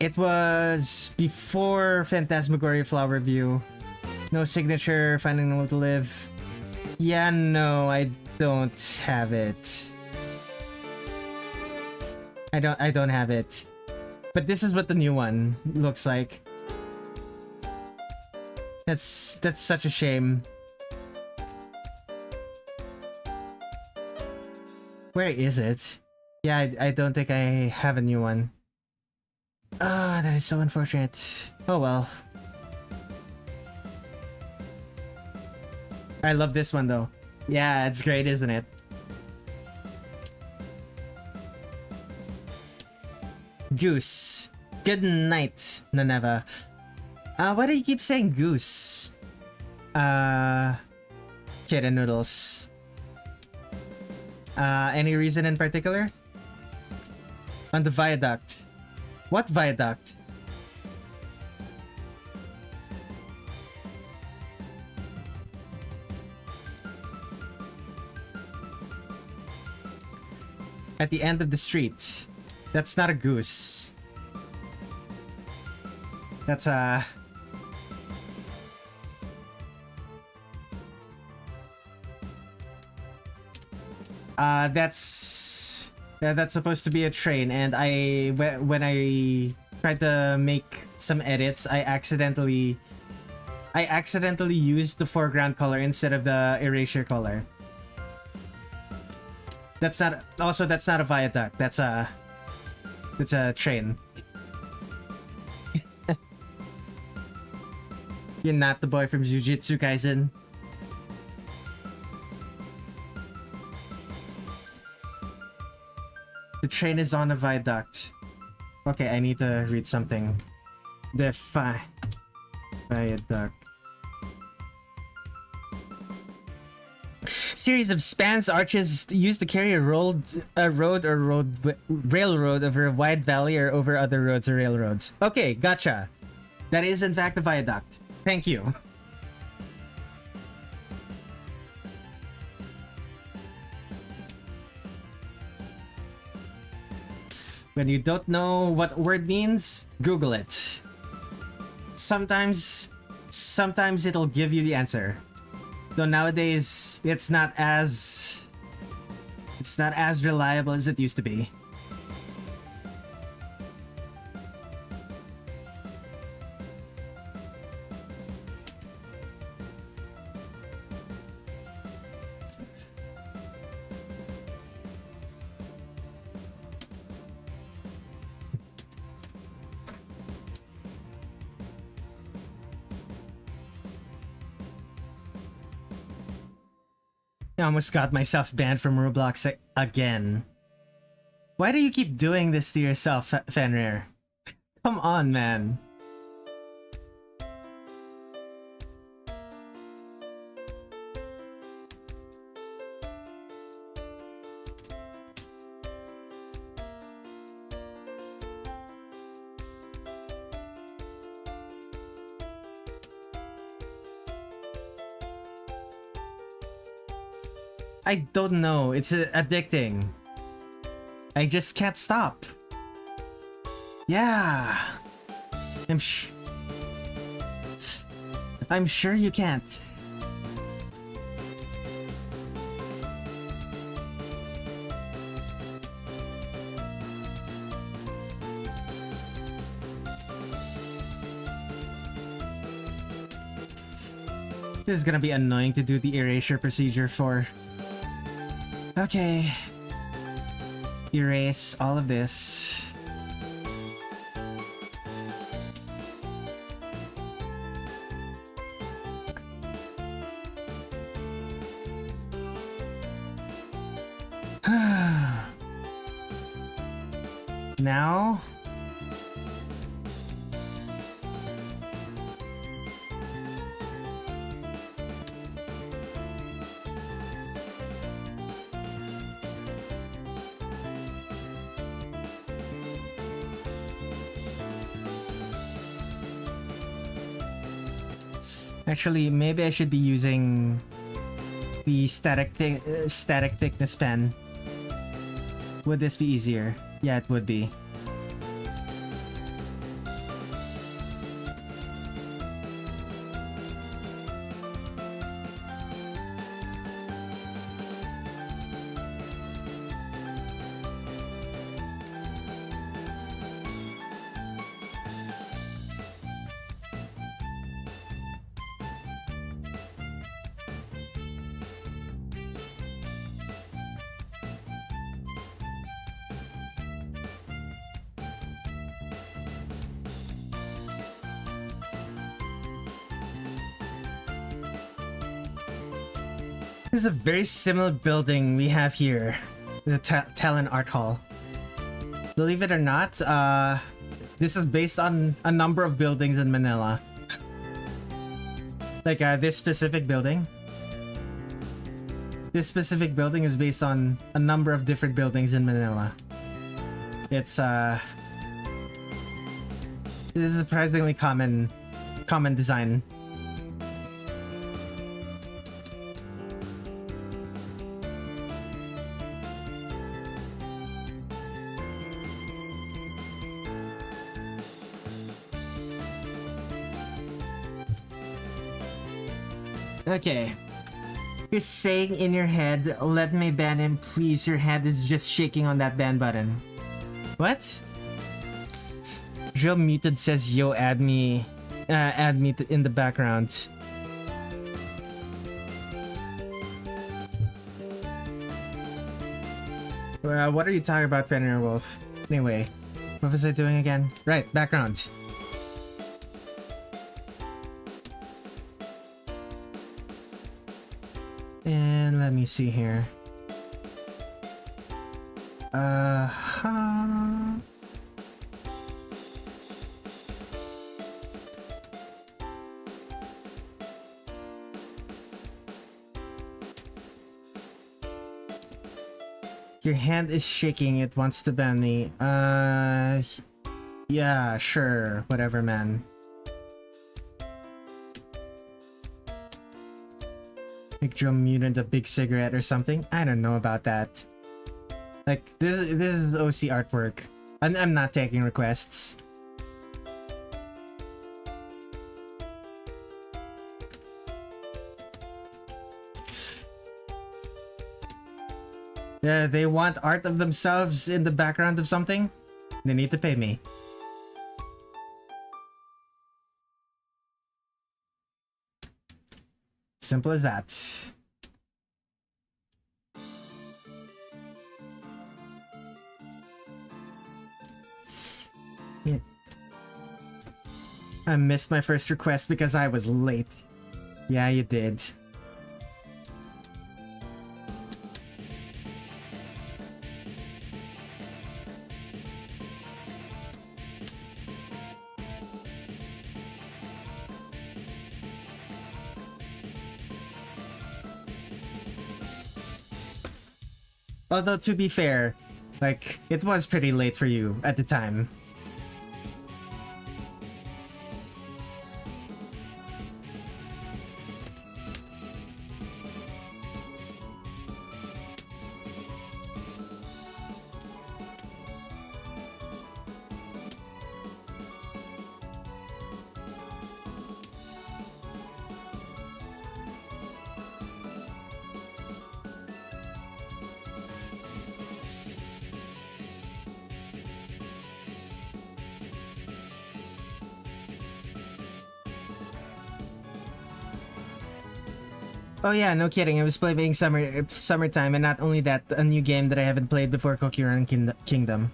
It was before Phantasmagoria Flower View. No signature, finding no will to live. Yeah, no, I don't have it. I don't have it. But this is what the new one looks like. That's such a shame. Where is it? Yeah, I don't think I have a new one. Ah, that is so unfortunate. Oh well. I love this one though. Yeah, it's great, isn't it? Goose. Good night, Naneva. Why do you keep saying goose? Kitten noodles. Any reason in particular? On the viaduct. What viaduct? At the end of the street. That's not a goose. That's that's supposed to be a train, and when I tried to make some edits, I accidentally used the foreground color instead of the erasure color. That's not a viaduct. That's a train. You're not the boy from Jujutsu Kaisen. The train is on a viaduct. Okay, I need to read something. The viaduct. Series of spans, arches used to carry a railroad over a wide valley or over other roads or railroads. Okay, gotcha. That is in fact a viaduct. Thank you. When you don't know what a word means, Google it. Sometimes it'll give you the answer. Though nowadays it's not as reliable as it used to be. I almost got myself banned from Roblox again. Why do you keep doing this to yourself, Fenrir? Come on, man. I don't know. It's addicting. I just can't stop. Yeah. I'm sure you can't. This is gonna be annoying to do the erasure procedure for. Okay. Erase all of this. Now... Actually, maybe I should be using the static thickness pen. Would this be easier? Yeah, it would be. This is a very similar building we have here, the Talon Art Hall. Believe it or not, this is based on a number of buildings in Manila. Like this specific building. This specific building is based on a number of different buildings in Manila. It's this is a surprisingly common design. Okay. You're saying in your head, let me ban him, please. Your head is just shaking on that ban button. What? Drill Muted says, yo, add me in the background. What are you talking about, Fenrir Wolf? Anyway, what was I doing again? Right, background. And let me see here. Your hand is shaking, it wants to ban me. Yeah, sure, whatever, man. Make Drum Mutant a big cigarette or something? I don't know about that. Like, this is OC artwork. I'm not taking requests. Yeah, they want art of themselves in the background of something? They need to pay me. Simple as that. Yeah. I missed my first request because I was late. Yeah, you did. Although, to be fair, like, it was pretty late for you at the time. Oh yeah, no kidding. I was playing summertime, and not only that, a new game that I haven't played before, Kokuran Kingdom.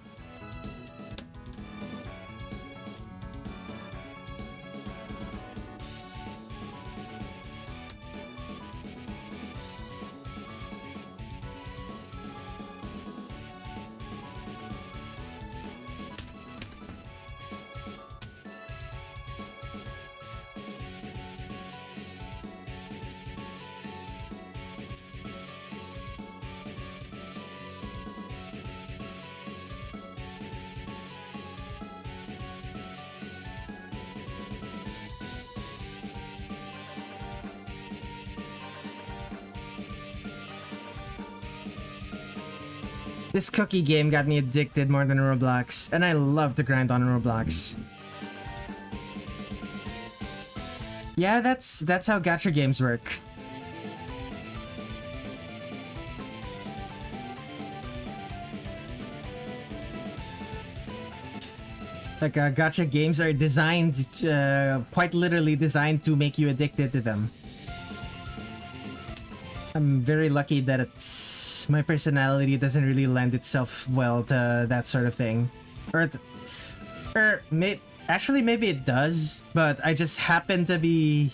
This cookie game got me addicted more than Roblox, and I love to grind on Roblox. Yeah, that's how gacha games work. Like, gacha games are designed, quite literally designed to make you addicted to them. I'm very lucky that my personality doesn't really lend itself well to that sort of thing. Actually maybe it does, but I just happen to be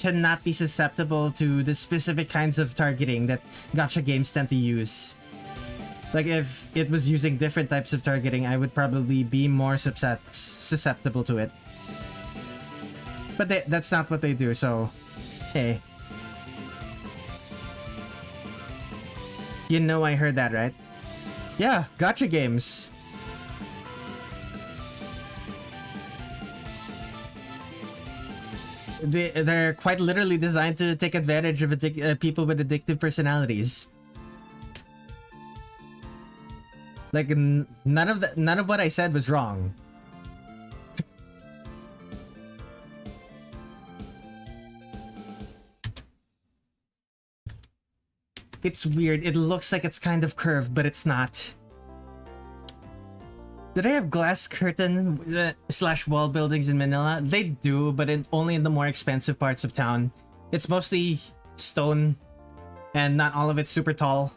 to not be susceptible to the specific kinds of targeting that gacha games tend to use. Like, if it was using different types of targeting, I would probably be more susceptible to it. But that's not what they do, so... Hey. You know I heard that, right? Yeah, gacha games. They're quite literally designed to take advantage of people with addictive personalities. Like, none of what I said was wrong. It's weird. It looks like it's kind of curved, but it's not. Did I have glass curtain slash wall buildings in Manila? They do, but only in the more expensive parts of town. It's mostly stone, and not all of it's super tall.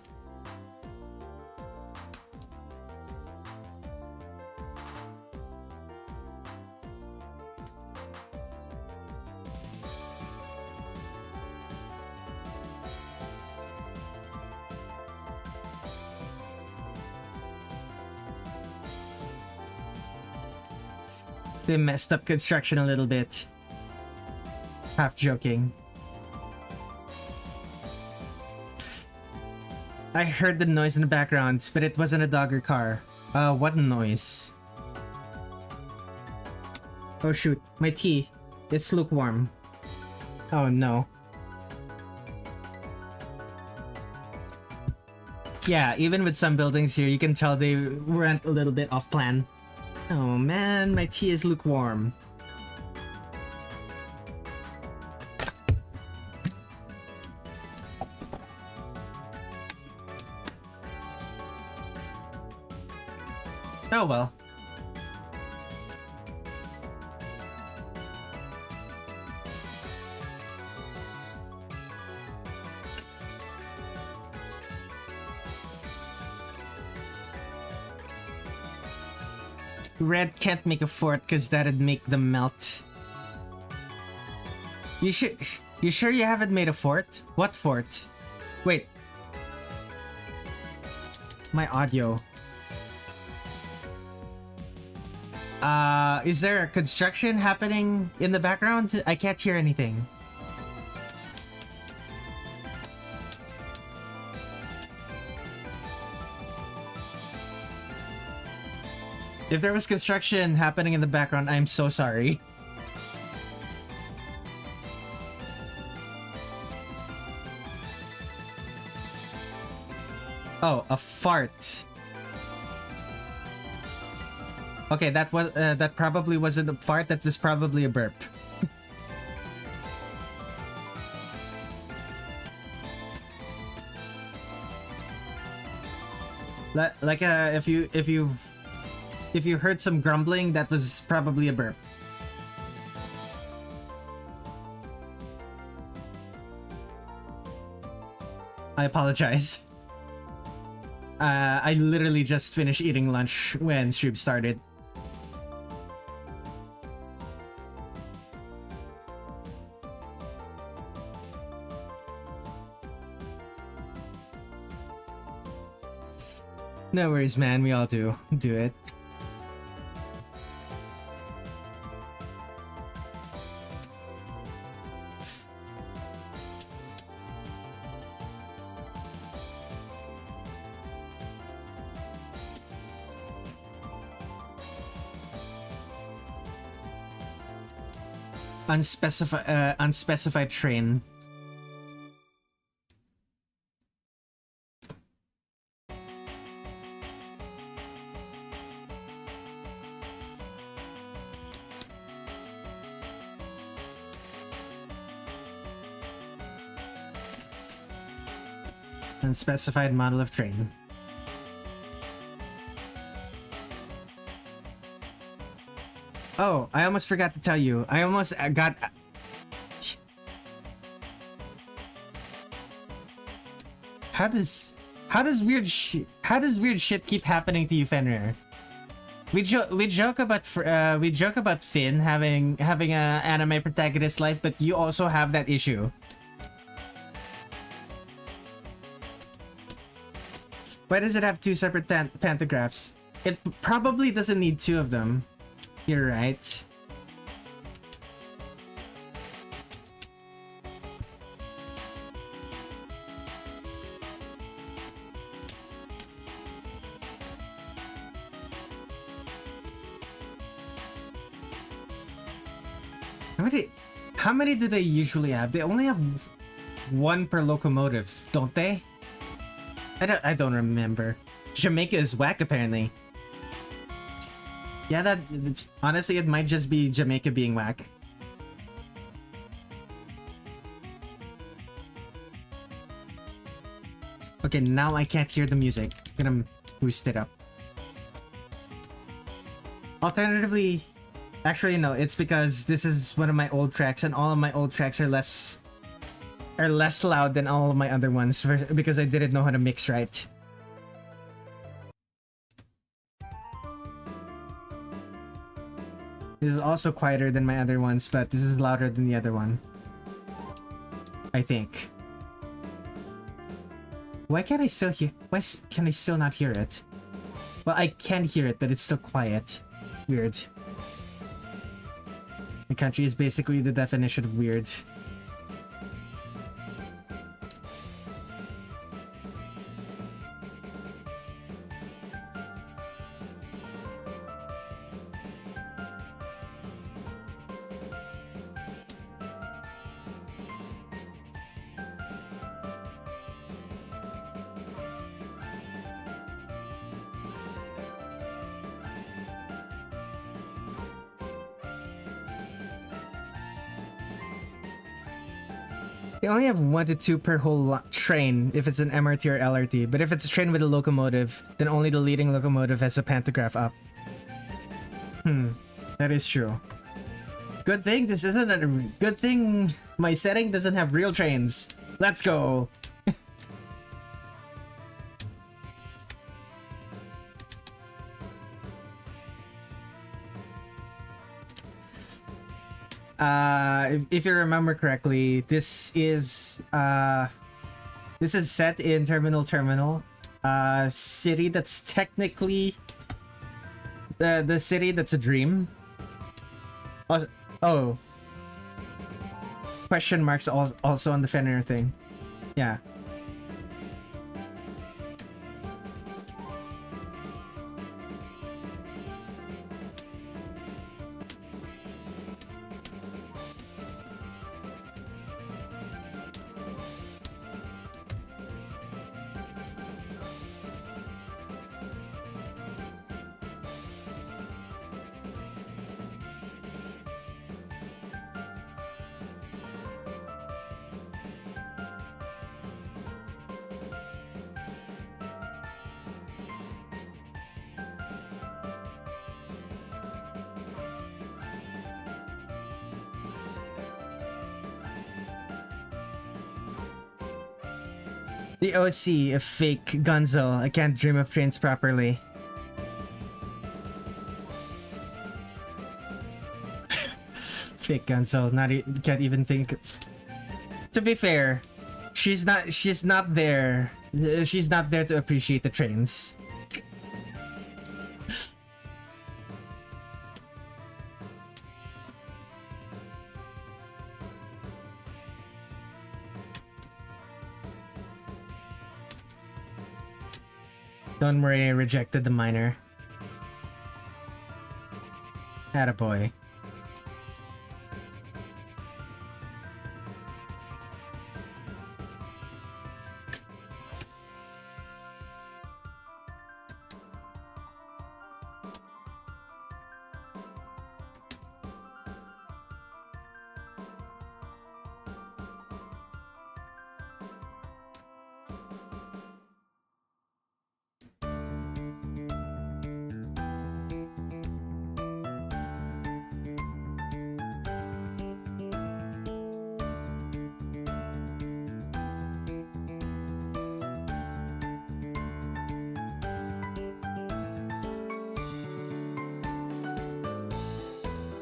They messed up construction a little bit. Half joking. I heard the noise in the background, but it wasn't a dog or car. What noise? Oh shoot, my tea. It's lukewarm. Oh no. Yeah, even with some buildings here, you can tell they went a little bit off plan. Oh man, my tea is lukewarm. Oh well. Red can't make a fort because that'd make them melt. You sure you haven't made a fort? What fort? Wait. My audio. Is there construction happening in the background? I can't hear anything. If there was construction happening in the background, I'm so sorry. Oh, a fart. Okay, that probably wasn't a fart, that was probably a burp. Like if you heard some grumbling, that was probably a burp. I apologize. I literally just finished eating lunch when stream started. No worries, man. We all do it. Unspecified train. Unspecified model of train. Oh, I almost forgot to tell you. I almost got... How does weird shit keep happening to you, Fenrir? we joke about Finn having a anime protagonist life, but you also have that issue. Why does it have two separate pantographs? It probably doesn't need two of them. You're right. How many do they usually have? They only have one per locomotive, don't they? I don't remember. Jamaica is whack apparently. Yeah, that honestly it might just be Jamaica being whack. Okay, now I can't hear the music. I'm gonna boost it up. Alternatively, actually no, it's because this is one of my old tracks and all of my old tracks are less loud than all of my other ones because I didn't know how to mix right. This is also quieter than my other ones, but this is louder than the other one. I think. Why can't I still hear? Why can I still not hear it? Well, I can hear it, but it's still quiet. Weird. My country is basically the definition of weird. They only have 1 to 2 per whole train if it's an MRT or LRT, but if it's a train with a locomotive, then only the leading locomotive has a pantograph up. That is true. Good thing this isn't a good thing my setting doesn't have real trains. Let's go! If you remember correctly, this is set in Terminal, city that's technically the city that's a dream. Oh, question marks also on the Fenrir thing. Yeah. The OC, a fake Gunzo. I can't dream of trains properly. Fake Gunzo. Can't even think. To be fair, she's not there. She's not there to appreciate the trains. Don't worry, I rejected the minor. Attaboy.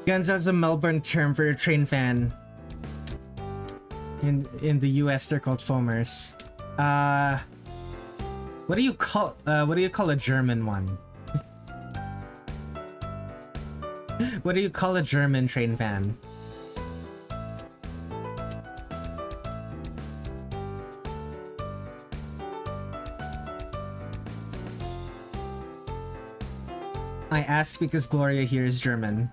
Guns as a Melbourne term for a train fan. In the US, they're called foamers. What do you call a German one? What do you call a German train fan? I ask because Gloria here is German.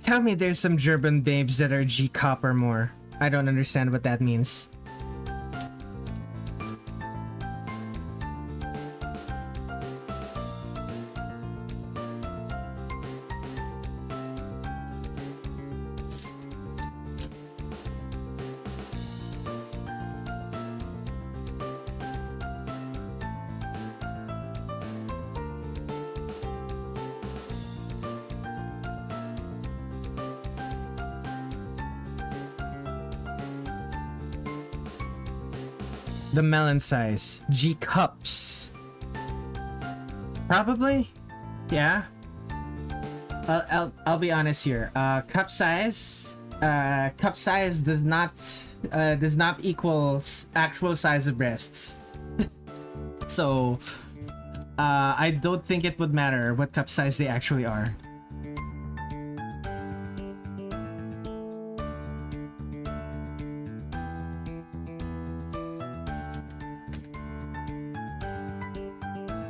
Tell me there's some German babes that are G-cop or more. I don't understand what that means. The melon size. G cups. Probably? Yeah. I'll be honest here. Cup size does not equal actual size of breasts. So I don't think it would matter what cup size they actually are.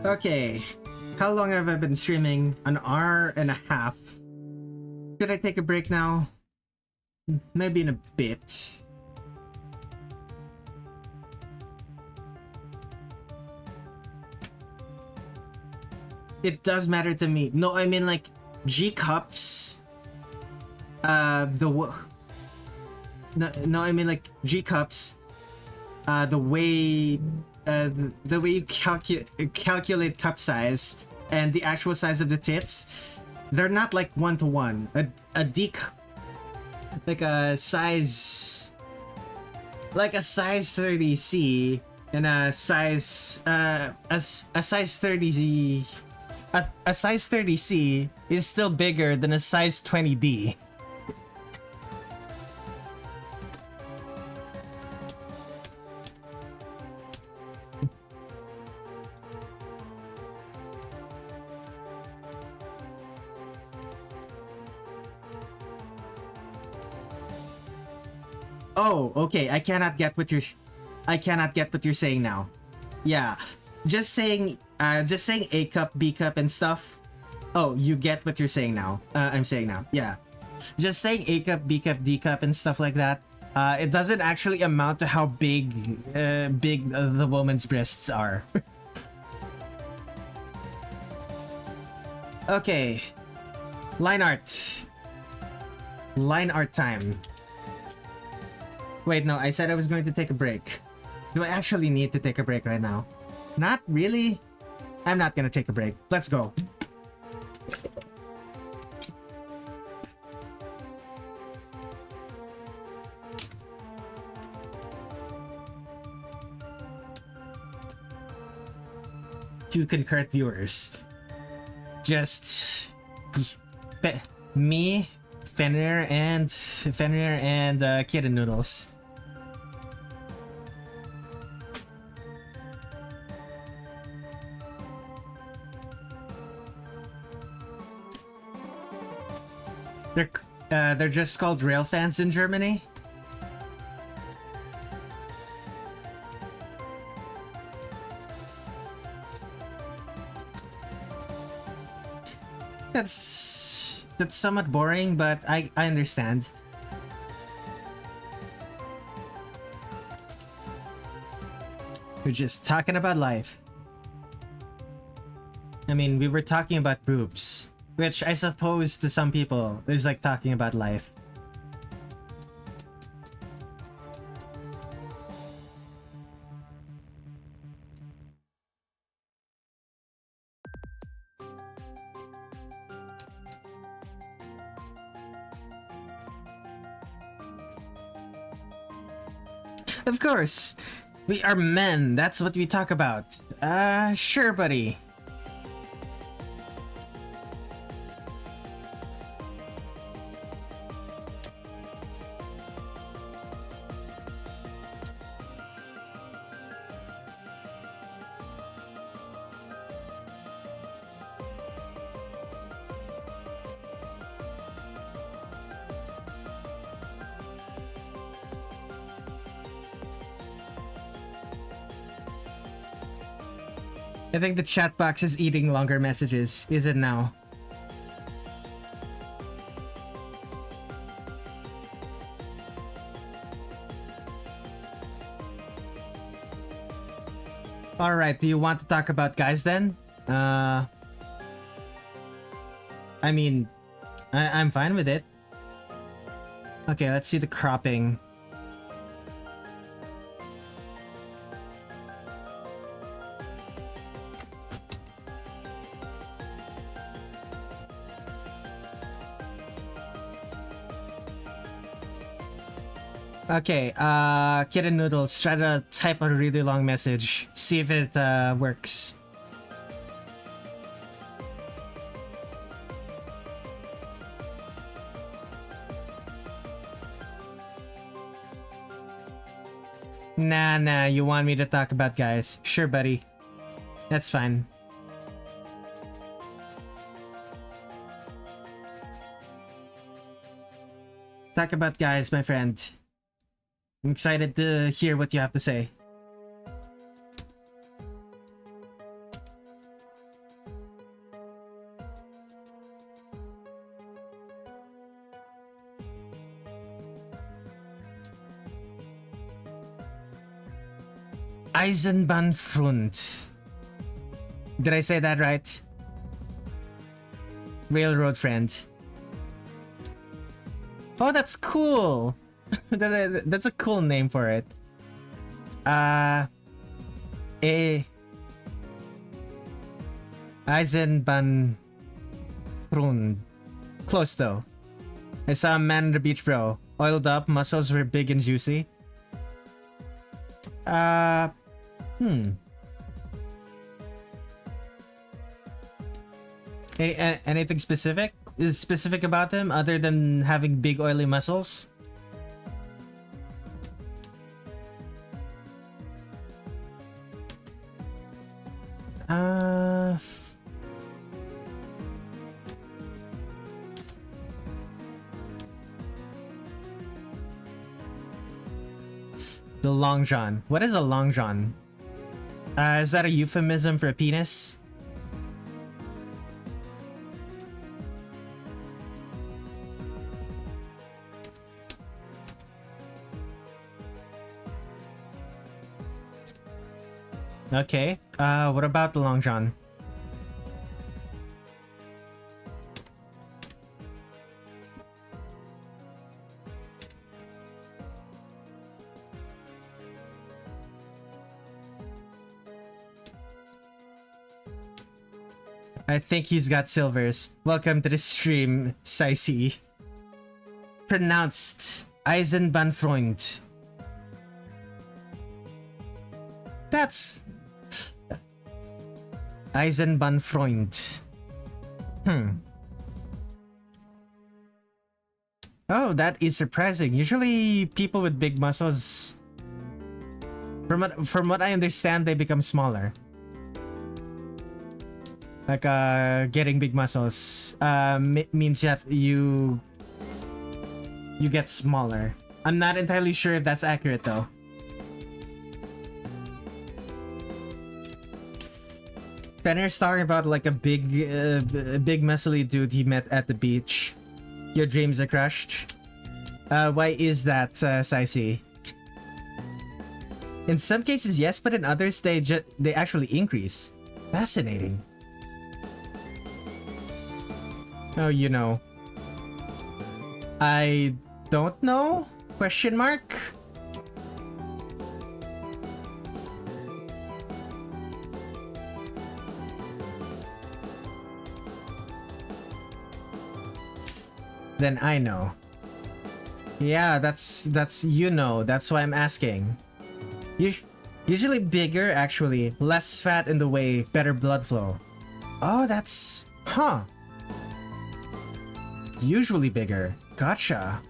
Okay, how long have I been streaming? An hour and a half. Should I take a break now? Maybe in a bit. It does matter to me. No, I mean like G cups. No, I mean like G cups. The way you calculate cup size and the actual size of the tits, they're not like 1-to-1. A D cup, like a size 30C and a size 30Z. A size 30C is still bigger than a size 20D. Oh, okay. I cannot get what you're saying now. Yeah, just saying A cup, B cup, and stuff. Oh, you get what you're saying now. I'm saying now. Yeah, just saying A cup, B cup, D cup, and stuff like that. It doesn't actually amount to how big the woman's breasts are. Okay, line art time. Wait, no, I said I was going to take a break. Do I actually need to take a break right now? Not really. I'm not gonna take a break. Let's go. Two concurrent viewers. Just me, Fenrir, and Kitten Noodles. They're just called rail fans in Germany. that's somewhat boring, but I understand. We're just talking about life. I mean, we were talking about boobs, which I suppose to some people is like talking about life. Of course! We are men, that's what we talk about. Sure, buddy. I think the chat box is eating longer messages, is it now? Alright, do you want to talk about guys then? I mean, I'm fine with it. Okay, let's see the cropping. Okay, Kitten Noodles, try to type a really long message. See if it works. Nah, you want me to talk about guys. Sure, buddy. That's fine. Talk about guys, my friend. I'm excited to hear what you have to say. Eisenbahnfront. Did I say that right? Railroad friend. Oh, that's cool! That's a cool name for it. Eisenbahnfront. Close though. I saw a man on the beach, bro. Oiled up, muscles were big and juicy. Anything specific? Is specific about them other than having big oily muscles? The long john. What is a long john? Is that a euphemism for a penis? Okay. What about the long john? I think he's got silvers. Welcome to the stream, Sicey. Pronounced Eisenbahnfreund. That's Eisenbahnfreund. Oh, that is surprising. Usually people with big muscles, from what I understand, they become smaller. Like getting big muscles means you get smaller. I'm not entirely sure if that's accurate though. Fenrir's talking about like a big muscly dude he met at the beach. Your dreams are crushed. Why is that, Saisi? In some cases, yes, but in others, they actually increase. Fascinating. Oh, you know. I don't know? Question mark? Then I know. Yeah, that's you know. That's why I'm asking. Usually bigger, actually. Less fat in the way, better blood flow. Oh, that's... Huh. Usually bigger. Gotcha.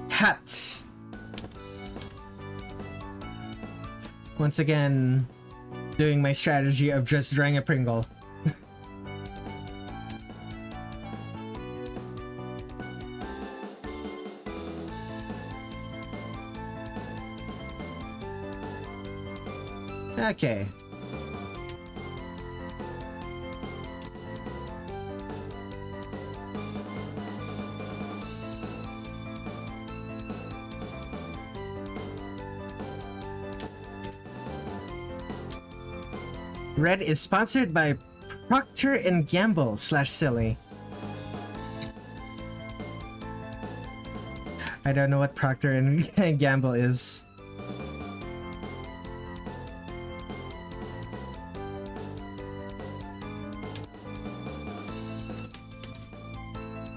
Hat. Once again, doing my strategy of just drawing a Pringle. Okay. Red is sponsored by Procter & Gamble /Silly. I don't know what Procter & Gamble is.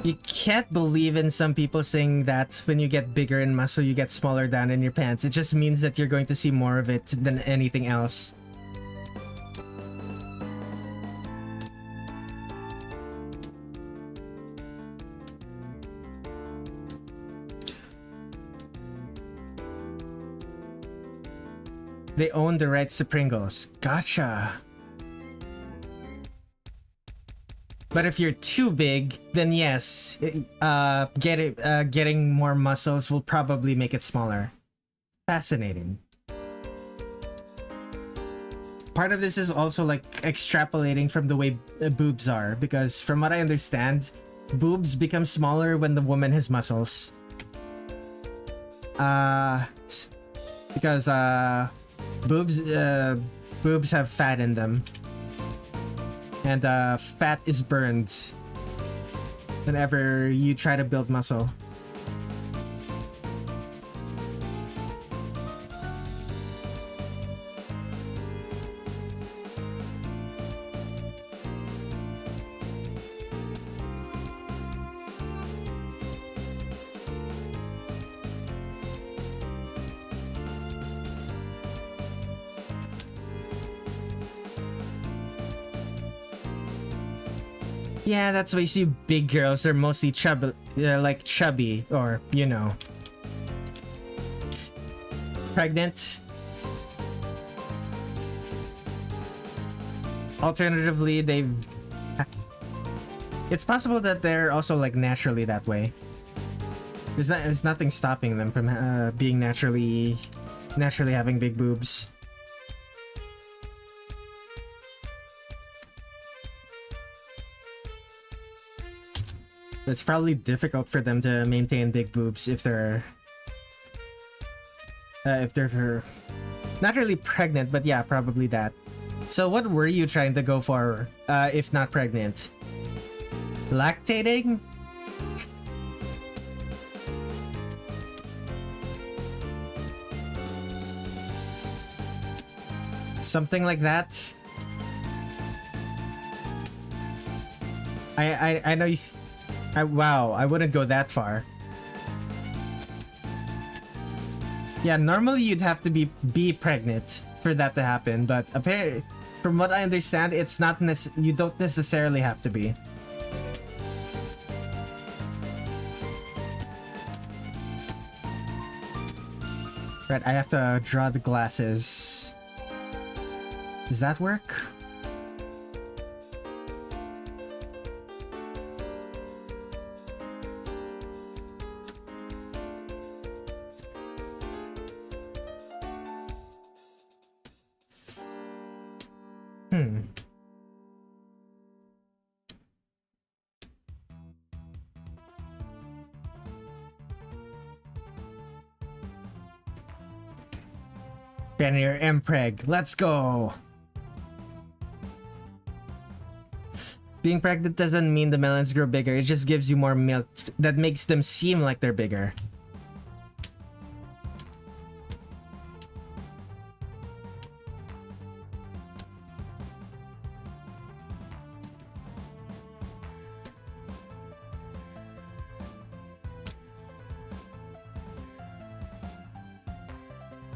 You can't believe in some people saying that when you get bigger in muscle, you get smaller down in your pants. It just means that you're going to see more of it than anything else. They own the rights to Pringles. Gotcha. But if you're too big, then yes, getting more muscles will probably make it smaller. Fascinating. Part of this is also like extrapolating from the way boobs are, because from what I understand, boobs become smaller when the woman has muscles. Because boobs have fat in them. And fat is burned whenever you try to build muscle. Yeah, that's why you see big girls. They're mostly chubby, like chubby, or you know, pregnant. Alternatively, it's possible that they're also like naturally that way. There's nothing stopping them from being naturally having big boobs. It's probably difficult for them to maintain big boobs if they're not really pregnant, but yeah, probably that. So what were you trying to go for if not pregnant? Lactating? Something like that? I know you... wow, I wouldn't go that far. Yeah, normally you'd have to be pregnant for that to happen, but apparently, from what I understand, it's not you don't necessarily have to be. Right, I have to draw the glasses. Does that work? Banner Mpreg, let's go! Being pregnant doesn't mean the melons grow bigger, it just gives you more milk that makes them seem like they're bigger.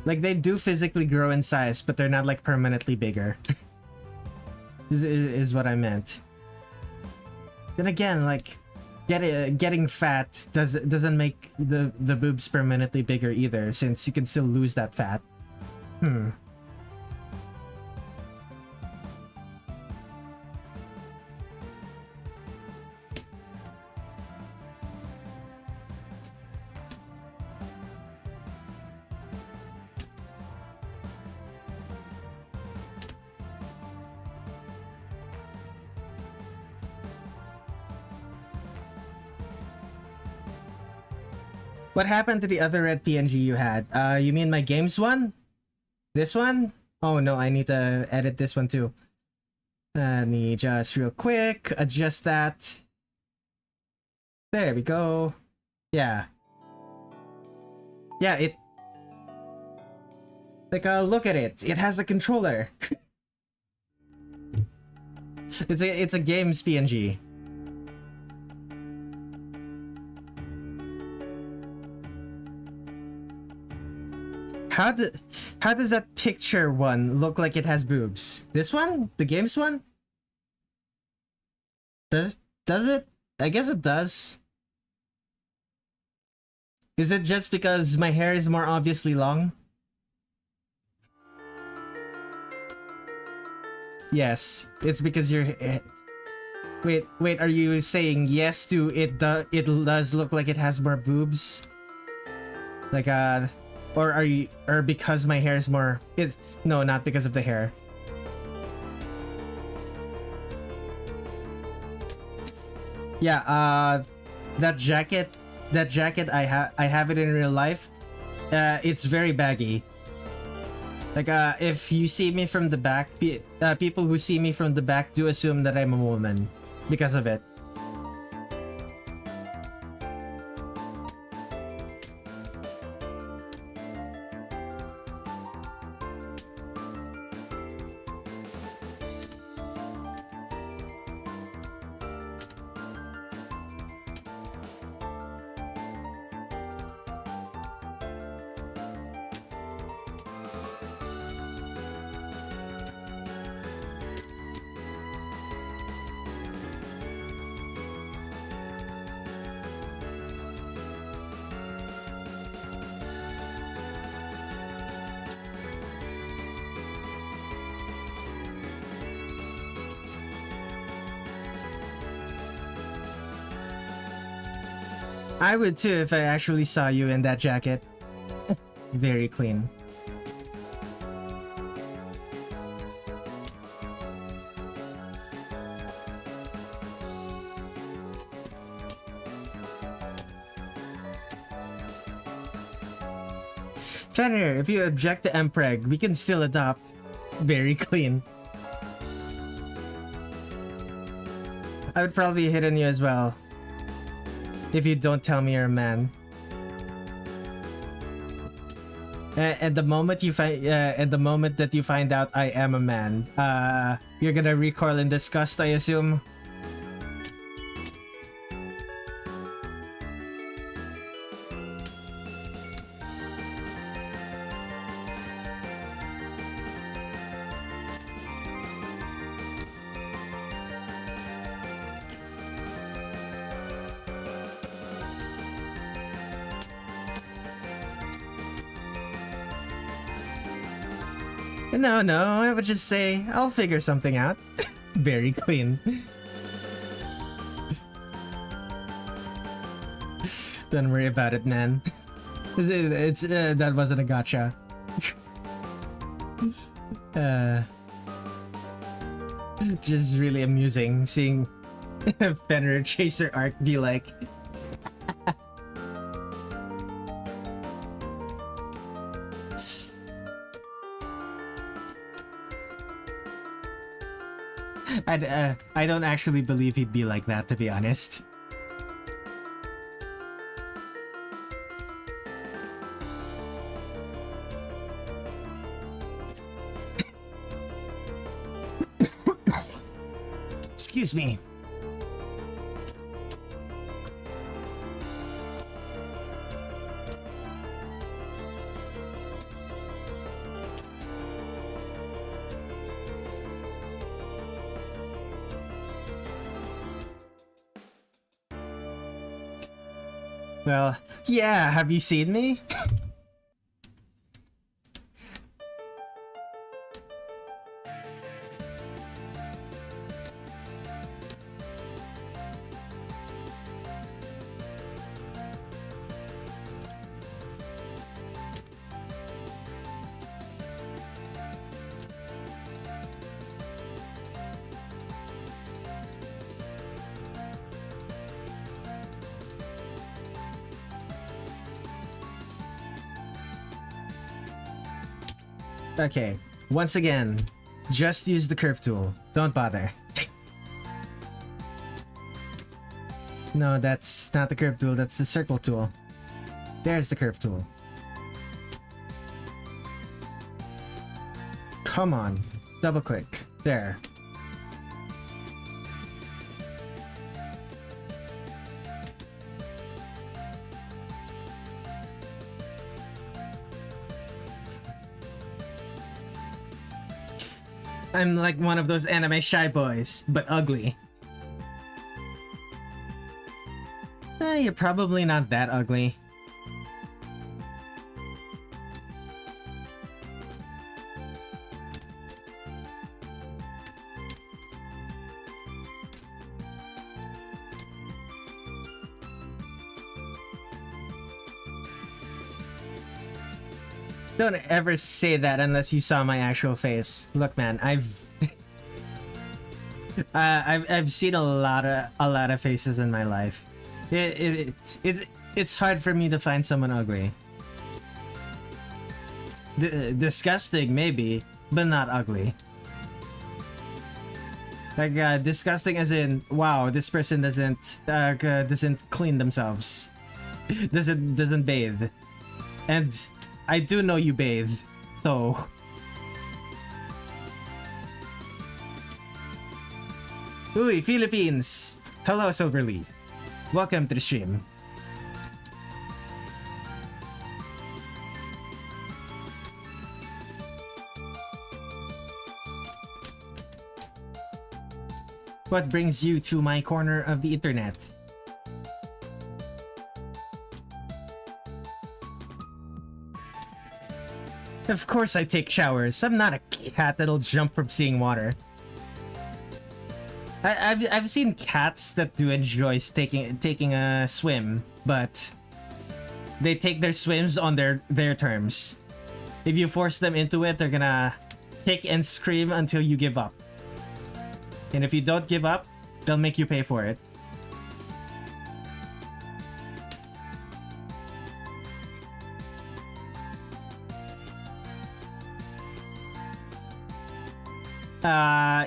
Like, they do physically grow in size, but they're not like permanently bigger. is what I meant. Then again, like, getting fat doesn't make the boobs permanently bigger either, since you can still lose that fat. What happened to the other red PNG you had? You mean my games one? This one? Oh no, I need to edit this one too. Let me just real quick adjust that. There we go. Yeah. Yeah, it... Like, look at it. It has a controller. It's a games PNG. How does that picture one look like it has boobs? This one? The games one? Does it? I guess it does. Is it just because my hair is more obviously long? Yes, it's because you're... Wait, are you saying yes to it does look like it has more boobs? Like, or because my hair is more... No, not because of the hair. Yeah, that jacket I have it in real life. It's very baggy. Like, if you see me from the back, people who see me from the back do assume that I'm a woman because of it. I would too if I actually saw you in that jacket. Very clean. Fenrir, if you object to Mpreg, we can still adopt. Very clean. I would probably hit on you as well. If you don't tell me you're a man. At the moment that you find out I am a man, you're gonna recoil in disgust, I assume. No, no, I would just say, I'll figure something out. Very clean. Don't worry about it, man. It's that wasn't a gotcha. Just really amusing seeing Fenrir Chaser Arc be like, I don't actually believe he'd be like that, to be honest. Excuse me. Well, yeah, have you seen me? Okay, once again, just use the curve tool. Don't bother. No, that's not the curve tool, that's the circle tool. There's the curve tool. Come on, double click. There. I'm like one of those anime shy boys, but ugly. You're probably not that ugly. Don't ever say that unless you saw my actual face. Look, man, I've seen a lot of faces in my life. It's hard for me to find someone ugly. Disgusting, maybe, but not ugly. Like disgusting as in, wow, this person doesn't clean themselves, doesn't bathe, and I do know you bathe, so. Uy, Philippines! Hello, Silverleaf. Welcome to the stream. What brings you to my corner of the internet? Of course I take showers. I'm not a cat that'll jump from seeing water. I've seen cats that do enjoy taking a swim, but they take their swims on their terms. If you force them into it, they're gonna kick and scream until you give up. And if you don't give up, they'll make you pay for it.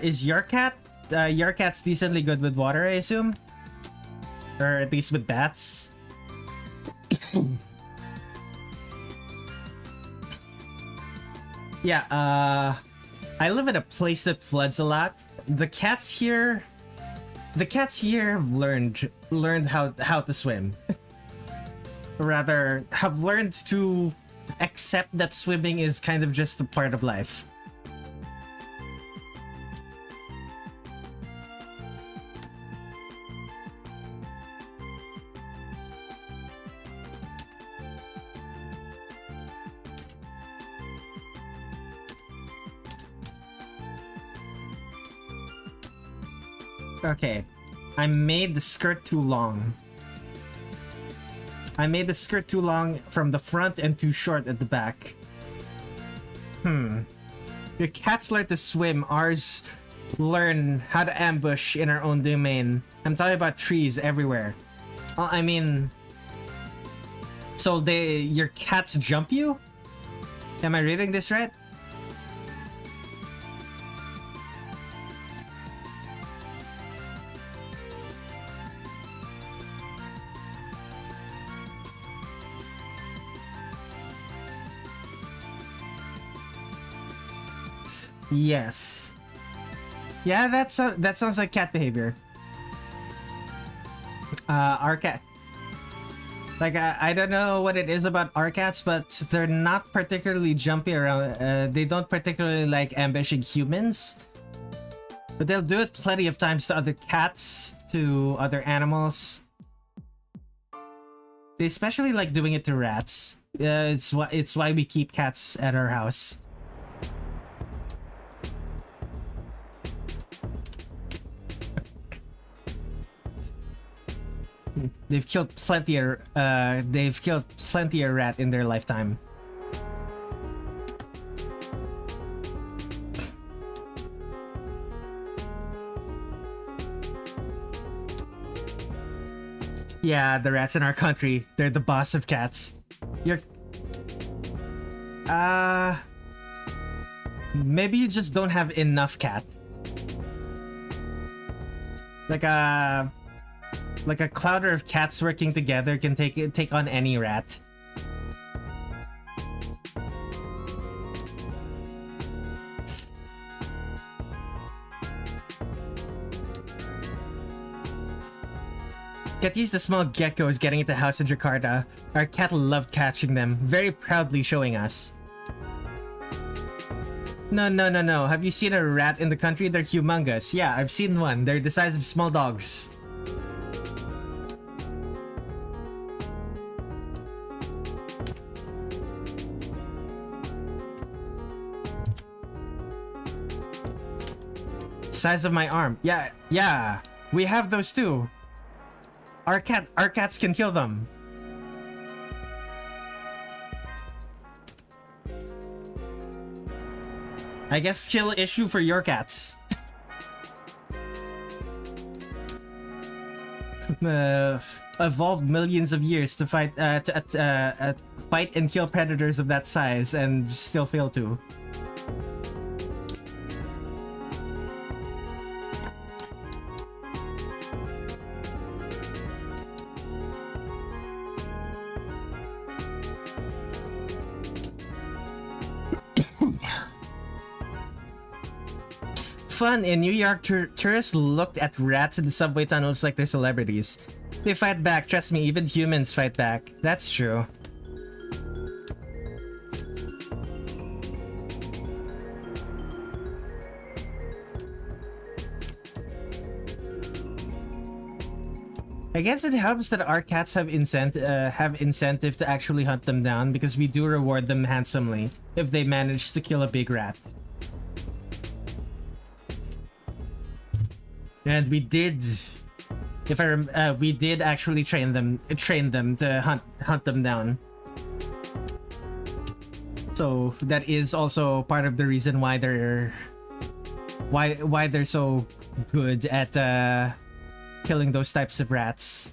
Is your cat's decently good with water, I assume? Or at least with baths? Yeah, I live in a place that floods a lot. The cats here learned how to swim. Rather, have learned to accept that swimming is kind of just a part of life. Okay. I made the skirt too long. I made the skirt too long from the front and too short at the back. Your cats learn to swim, ours learn how to ambush in our own domain. I'm talking about trees everywhere. I mean... So your cats jump you? Am I reading this right? Yes. Yeah, that sounds like cat behavior. Our cat. Like, I don't know what it is about our cats, but they're not particularly jumpy around. They don't particularly like ambushing humans. But they'll do it plenty of times to other cats, to other animals. They especially like doing it to rats. It's why we keep cats at our house. They've killed plenty of rat in their lifetime. Yeah, the rats in our country, they're the boss of cats. Maybe you just don't have enough cats. Like a clouder of cats working together can take on any rat. Get used to small geckos getting into house in Jakarta. Our cat loved catching them, very proudly showing us. No. Have you seen a rat in the country? They're humongous. Yeah, I've seen one. They're the size of small dogs. Size of my arm. Yeah. We have those too. Our cats can kill them. I guess skill issue for your cats. Evolved millions of years to fight fight and kill predators of that size and still fail to. Fun in New York, tourists looked at rats in the subway tunnels like they're celebrities. They fight back, trust me, even humans fight back. That's true. I guess it helps that our cats have incentive to actually hunt them down because we do reward them handsomely if they manage to kill a big rat. And we did, we did actually train them to hunt them down. So that is also part of the reason why they're so good at killing those types of rats.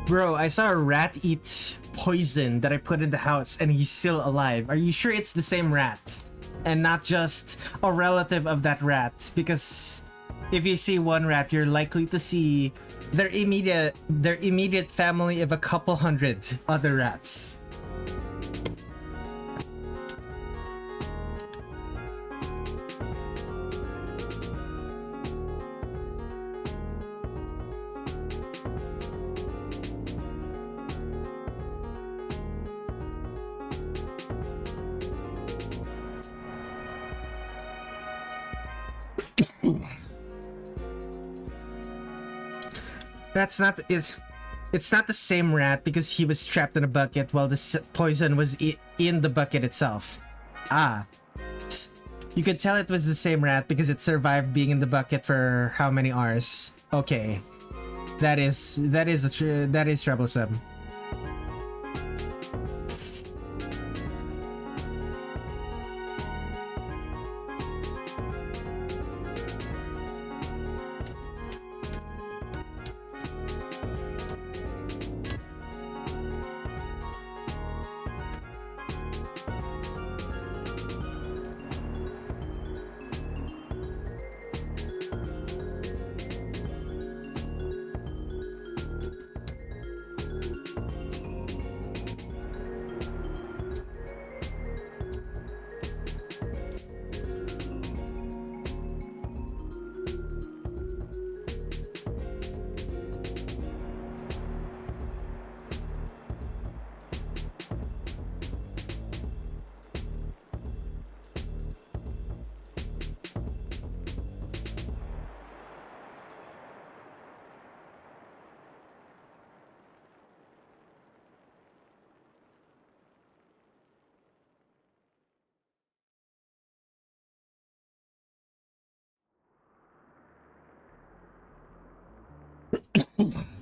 Bro, I saw a rat eat poison that I put in the house and he's still alive. Are you sure it's the same rat? And not just a relative of that rat? Because if you see one rat, you're likely to see their immediate family of a couple hundred other rats. That's not it. It's not the same rat because he was trapped in a bucket while the poison was in the bucket itself. Ah. You could tell it was the same rat because it survived being in the bucket for how many hours? Okay. That is troublesome.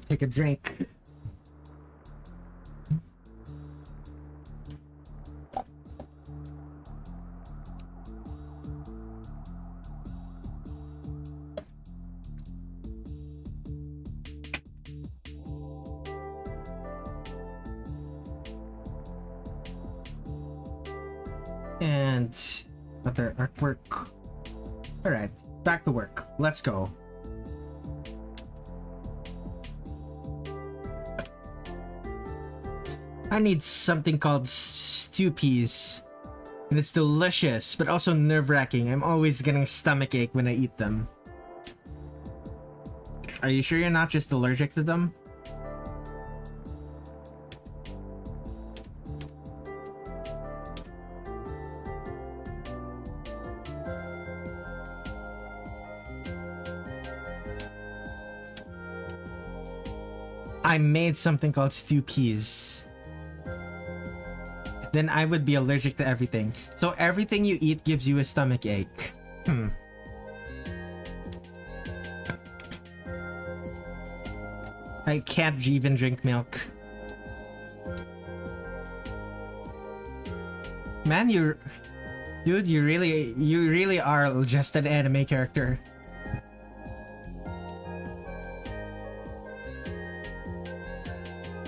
Take a drink. And other artwork. Alright, back to work. Let's go. I need something called stew peas. And it's delicious, but also nerve-wracking. I'm always getting a stomach ache when I eat them. Are you sure you're not just allergic to them? I made something called stew peas. Then I would be allergic to everything. So everything you eat gives you a stomach ache. I can't even drink milk. Man, dude, you really are just an anime character.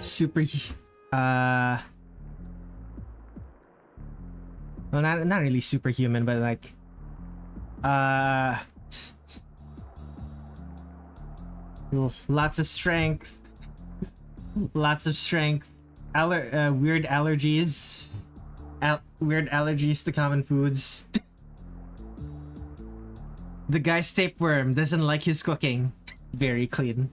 Super, well, not really superhuman, but like, lots of strength, lots of strength, weird allergies, weird allergies to common foods. The guy's tapeworm doesn't like his cooking. Very clean.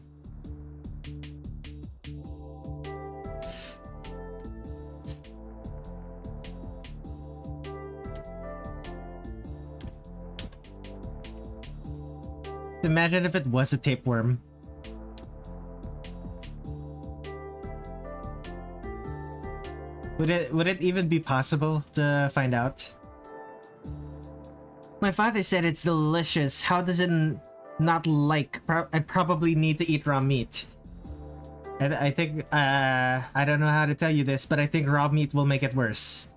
Imagine if it was a tapeworm. Would it even be possible to find out? My father said it's delicious. How does it not like? I probably need to eat raw meat. I think I don't know how to tell you this, but I think raw meat will make it worse.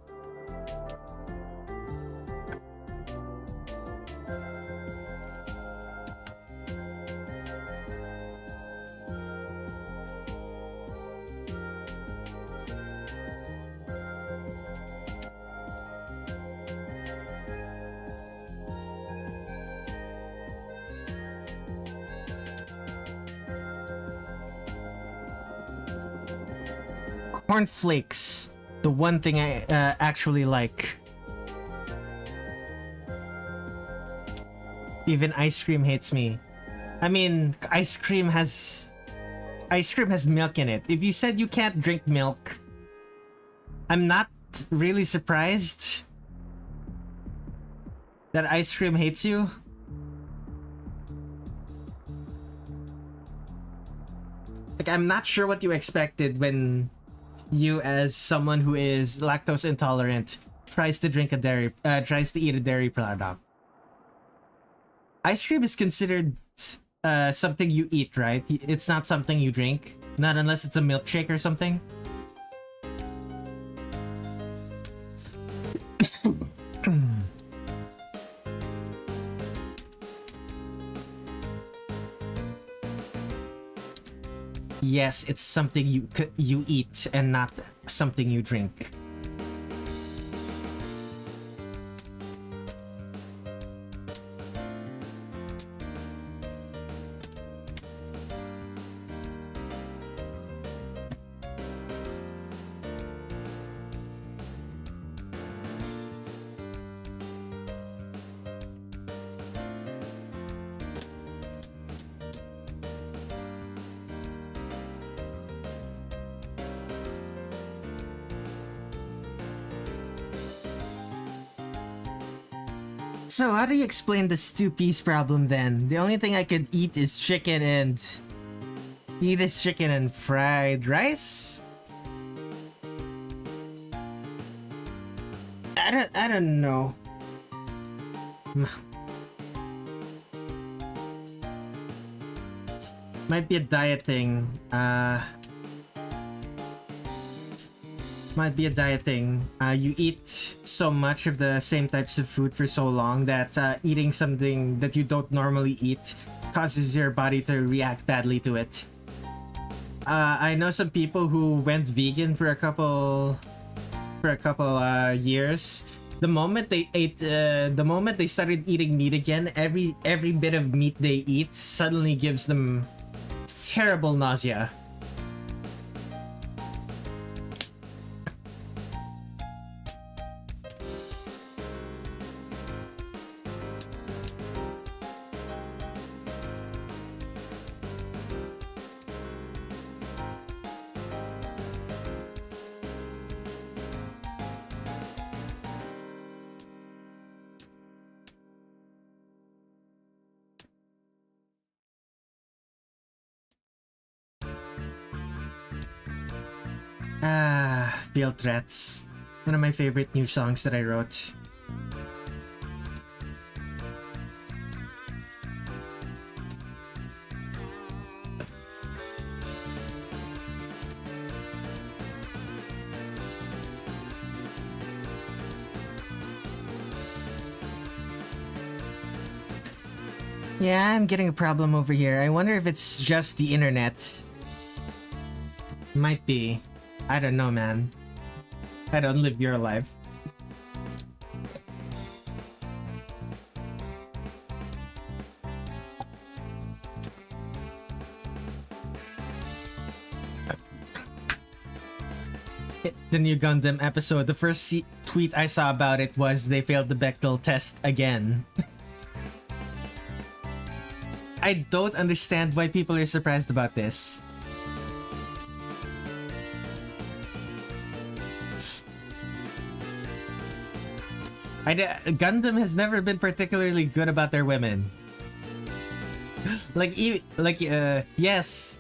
Cornflakes, the one thing I actually like. Even ice cream hates me. I mean, ice cream has milk in it. If you said you can't drink milk, I'm not really surprised that ice cream hates you. Like, I'm not sure what you expected when you, as someone who is lactose intolerant, tries to eat a dairy product. Ice cream is considered something you eat, right? It's not something you drink. Not unless it's a milkshake or something. Yes, it's something you eat and not something you drink. So how do you explain the stew-piece problem then? The only thing I could eat is chicken and fried rice? I don't know. Might be a diet thing. Might be a diet thing. You eat so much of the same types of food for so long that eating something that you don't normally eat causes your body to react badly to it. I know some people who went vegan for a couple years. The moment they started eating meat again, every bit of meat they eat suddenly gives them terrible nausea. Field Threats. One of my favorite new songs that I wrote. Yeah, I'm getting a problem over here. I wonder if it's just the internet. Might be. I don't know, man. I don't live your life. The new Gundam episode, the first tweet I saw about it was they failed the Bechdel test again. I don't understand why people are surprised about this. Gundam has never been particularly good about their women. Yes,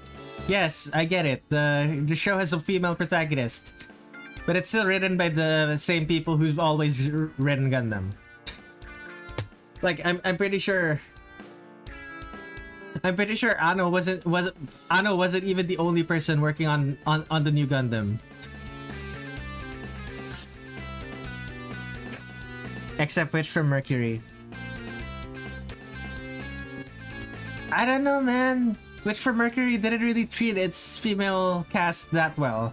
I get it. The show has a female protagonist, but it's still written by the same people who've always written Gundam. Like I'm pretty sure Anno wasn't even the only person working on the new Gundam. Except Witch from Mercury. I don't know, man. Witch from Mercury didn't really treat its female cast that well.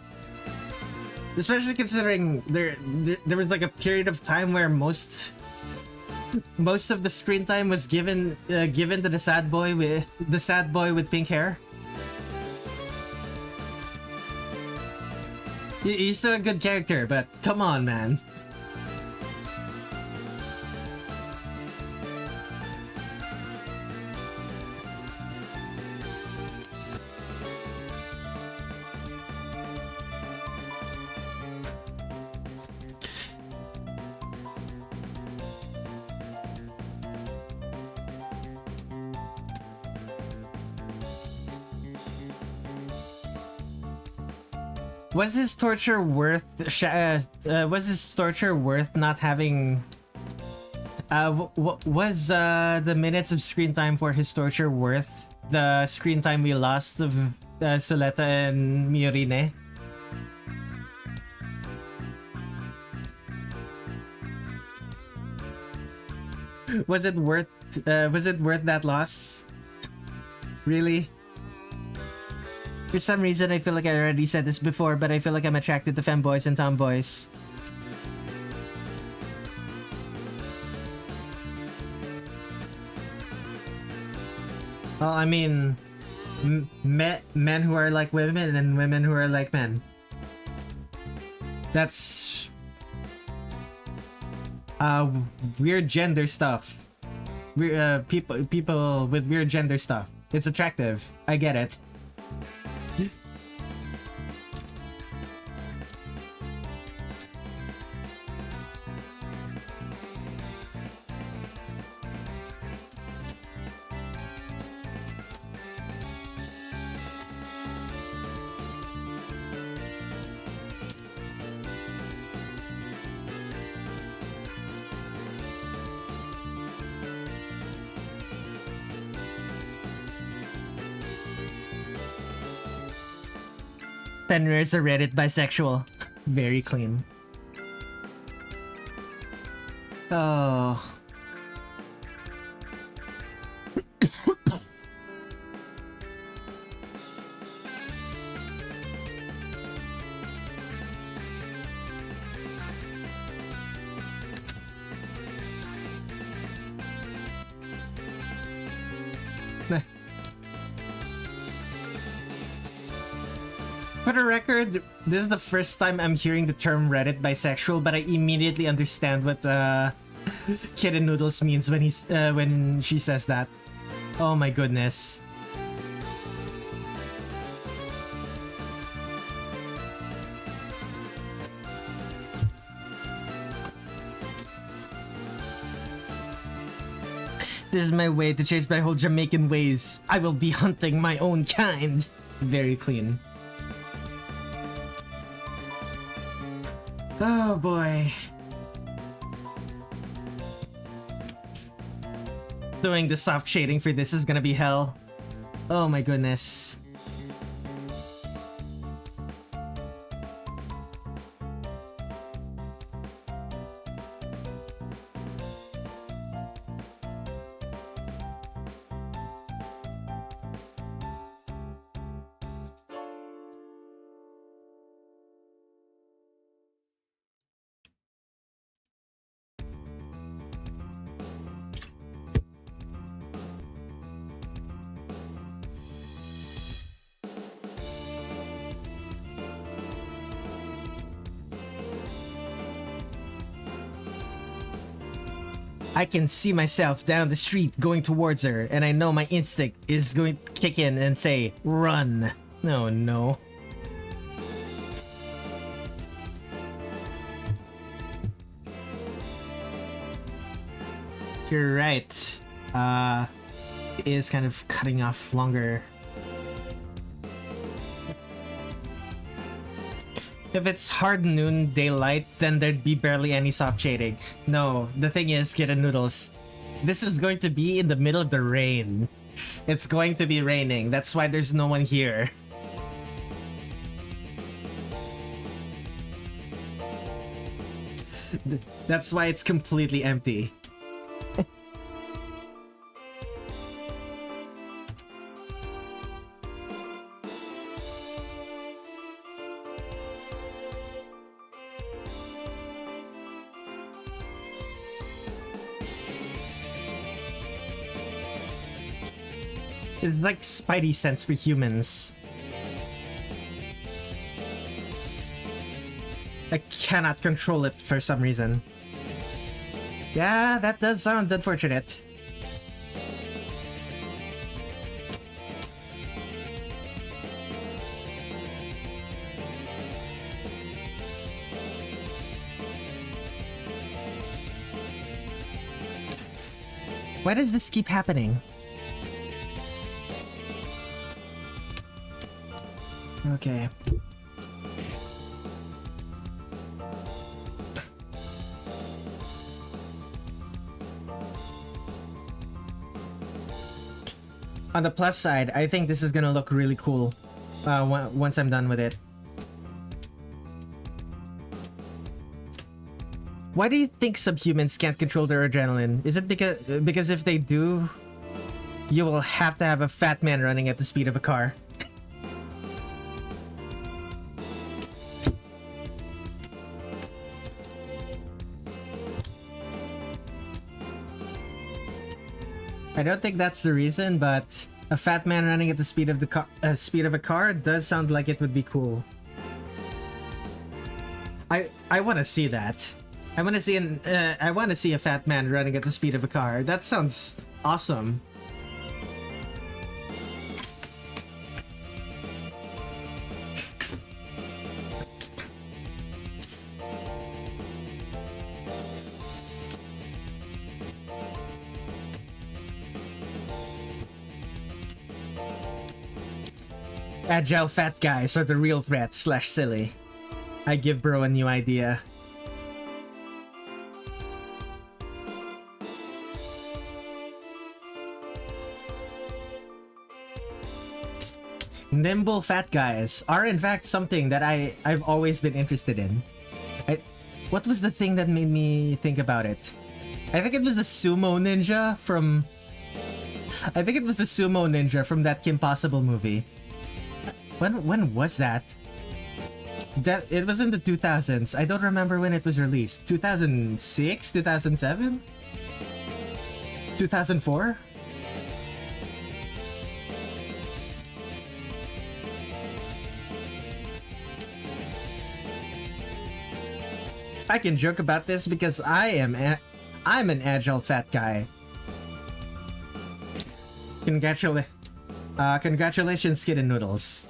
Especially considering there was like a period of time where most of the screen time was given to the sad boy with pink hair. He's still a good character, but come on, man. Was his torture worth? Was his torture worth not having? Was the minutes of screen time for his torture worth the screen time we lost of Soleta and Miorine? Was it worth? Was it worth that loss? Really? For some reason, I feel like I already said this before, but I feel like I'm attracted to femboys and tomboys. Well, I mean, men who are like women and women who are like men. That's weird gender stuff. People with weird gender stuff. It's attractive. I get it. Fenrir is a Reddit bisexual. Very clean. Oh. For the record, this is the first time I'm hearing the term Reddit bisexual, but I immediately understand what Kitten Noodles means when she says that. Oh my goodness. This is my way to change my whole Jamaican ways. I will be hunting my own kind. Very clean. Oh boy. Doing the soft shading for this is gonna be hell. Oh my goodness. I can see myself down the street going towards her, and I know my instinct is going to kick in and say, run. Oh no. You're right. It is kind of cutting off longer. If it's hard noon daylight, then there'd be barely any soft shading. No, the thing is, Kitten Noodles, this is going to be in the middle of the rain. It's going to be raining. That's why there's no one here. That's why it's completely empty. It's like Spidey sense for humans. I cannot control it for some reason. Yeah, that does sound unfortunate. Why does this keep happening? Okay. on the plus side, I think this is gonna look really cool once I'm done with it. Why do you think subhumans can't control their adrenaline? Is it because if they do, you will have to have a fat man running at the speed of a car? I don't think that's the reason, but a fat man running at the speed of a car does sound like it would be cool. I want to see that. I want to see a fat man running at the speed of a car. That sounds awesome. Agile fat guys are the real threat / silly. I give bro a new idea. Nimble fat guys are in fact something that I've always been interested in. What was the thing that made me think about it? I think it was the sumo ninja from... I think it was the sumo ninja from that Kim Possible movie. When was that? It was in the 2000s. I don't remember when it was released. 2006? 2007? 2004? I can joke about this because I'm an agile fat guy. Congratulations, Kid and Noodles.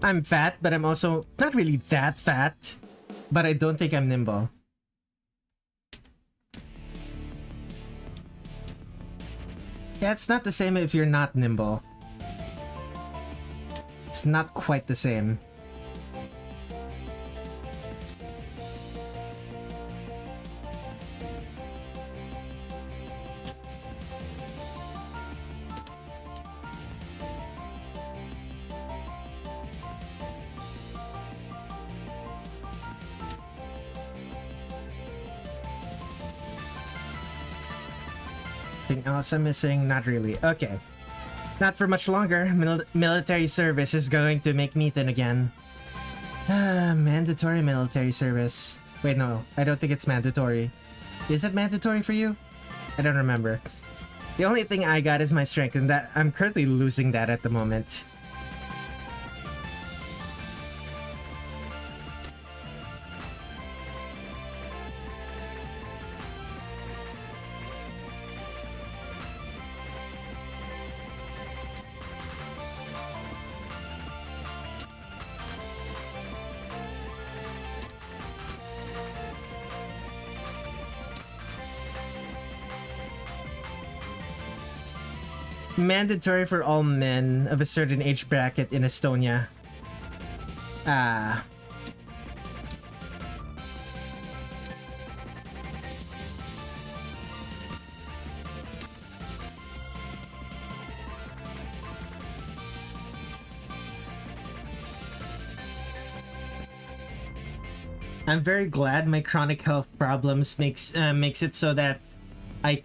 I'm fat, but I'm also not really that fat. But I don't think I'm nimble. Yeah, it's not the same if you're not nimble. It's not quite the same. Anything else I'm missing? Not really. Okay. Not for much longer. Military service is going to make me thin again. Mandatory military service. Wait, no. I don't think it's mandatory. Is it mandatory for you? I don't remember. The only thing I got is my strength, and that I'm currently losing that at the moment. Mandatory for all men of a certain age bracket in Estonia. Ah. I'm very glad my chronic health problems makes it so that I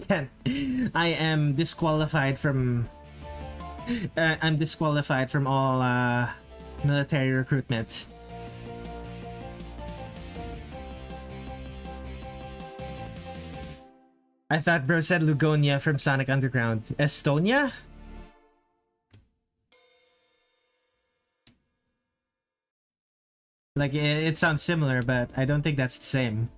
am disqualified from I'm disqualified from all military recruitment. I thought bro said Lugonia from Sonic Underground. Estonia? Like, it sounds similar, but I don't think that's the same.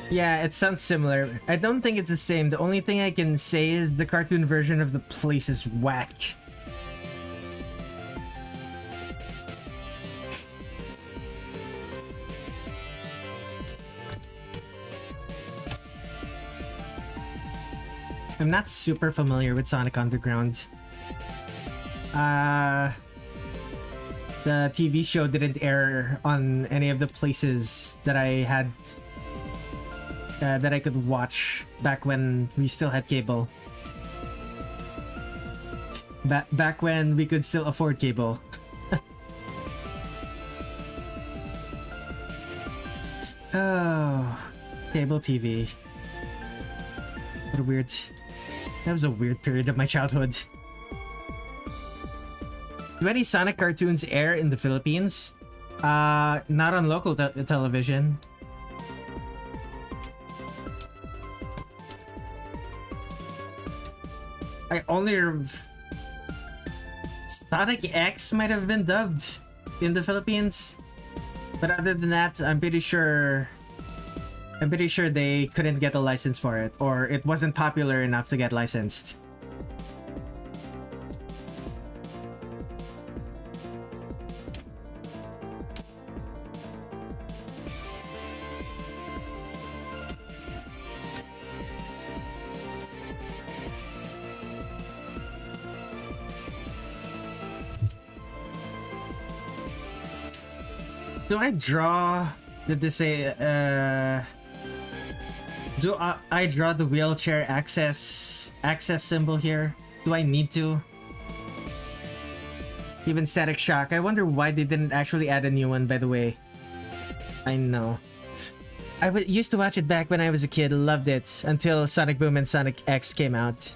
Yeah, it sounds similar. I don't think it's the same. The only thing I can say is the cartoon version of the place is whack. I'm not super familiar with Sonic Underground. The TV show didn't air on any of the places that I had that I could watch back when we still had cable. Back when we could still afford cable. Oh, cable TV. What a weird... That was a weird period of my childhood. Do any Sonic cartoons air in the Philippines? Not on local television. I only... Sonic X might have been dubbed in the Philippines. But other than that, I'm pretty sure they couldn't get a license for it, or it wasn't popular enough to get licensed. Do I draw... Did they say... Do I draw the wheelchair access symbol here? Do I need to? Even Static Shock. I wonder why they didn't actually add a new one, by the way. I know. I used to watch it back when I was a kid. Loved it. Until Sonic Boom and Sonic X came out.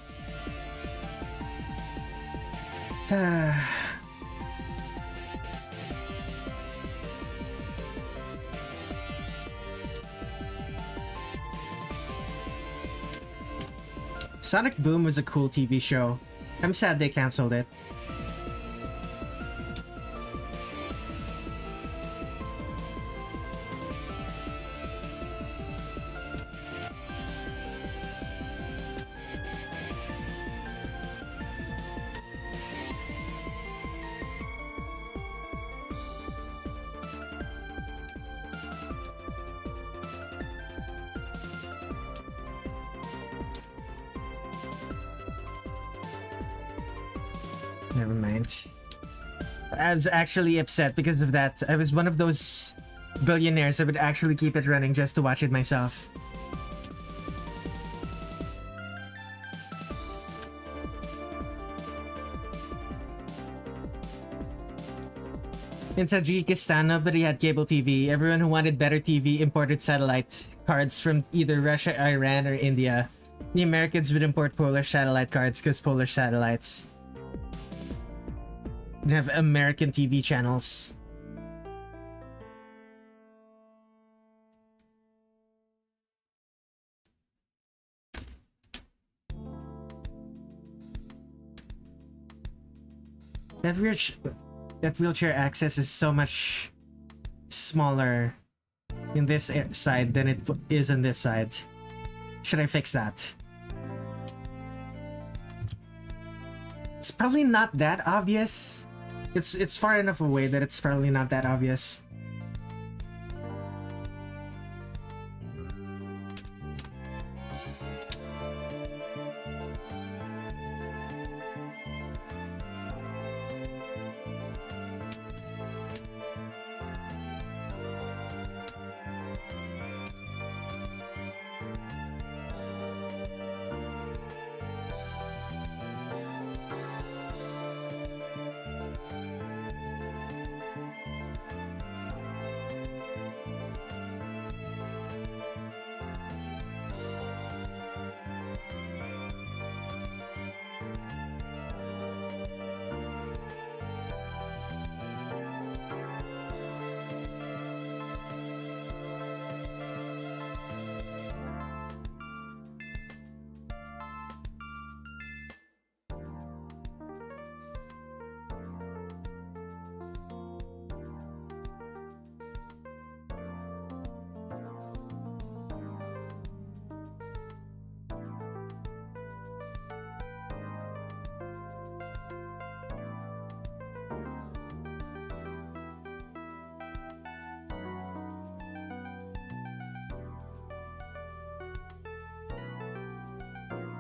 Sonic Boom was a cool TV show. I'm sad they canceled it. Never mind. I was actually upset because of that. I was one of those billionaires that would actually keep it running just to watch it myself. In Tajikistan, nobody had cable TV. Everyone who wanted better TV imported satellite cards from either Russia, Iran, or India. The Americans would import Polish satellite cards because Polish satellites would have American TV channels. That wheelchair access is so much smaller in this side than it is on this side. Should I fix that? It's probably not that obvious. It's far enough away that it's probably not that obvious.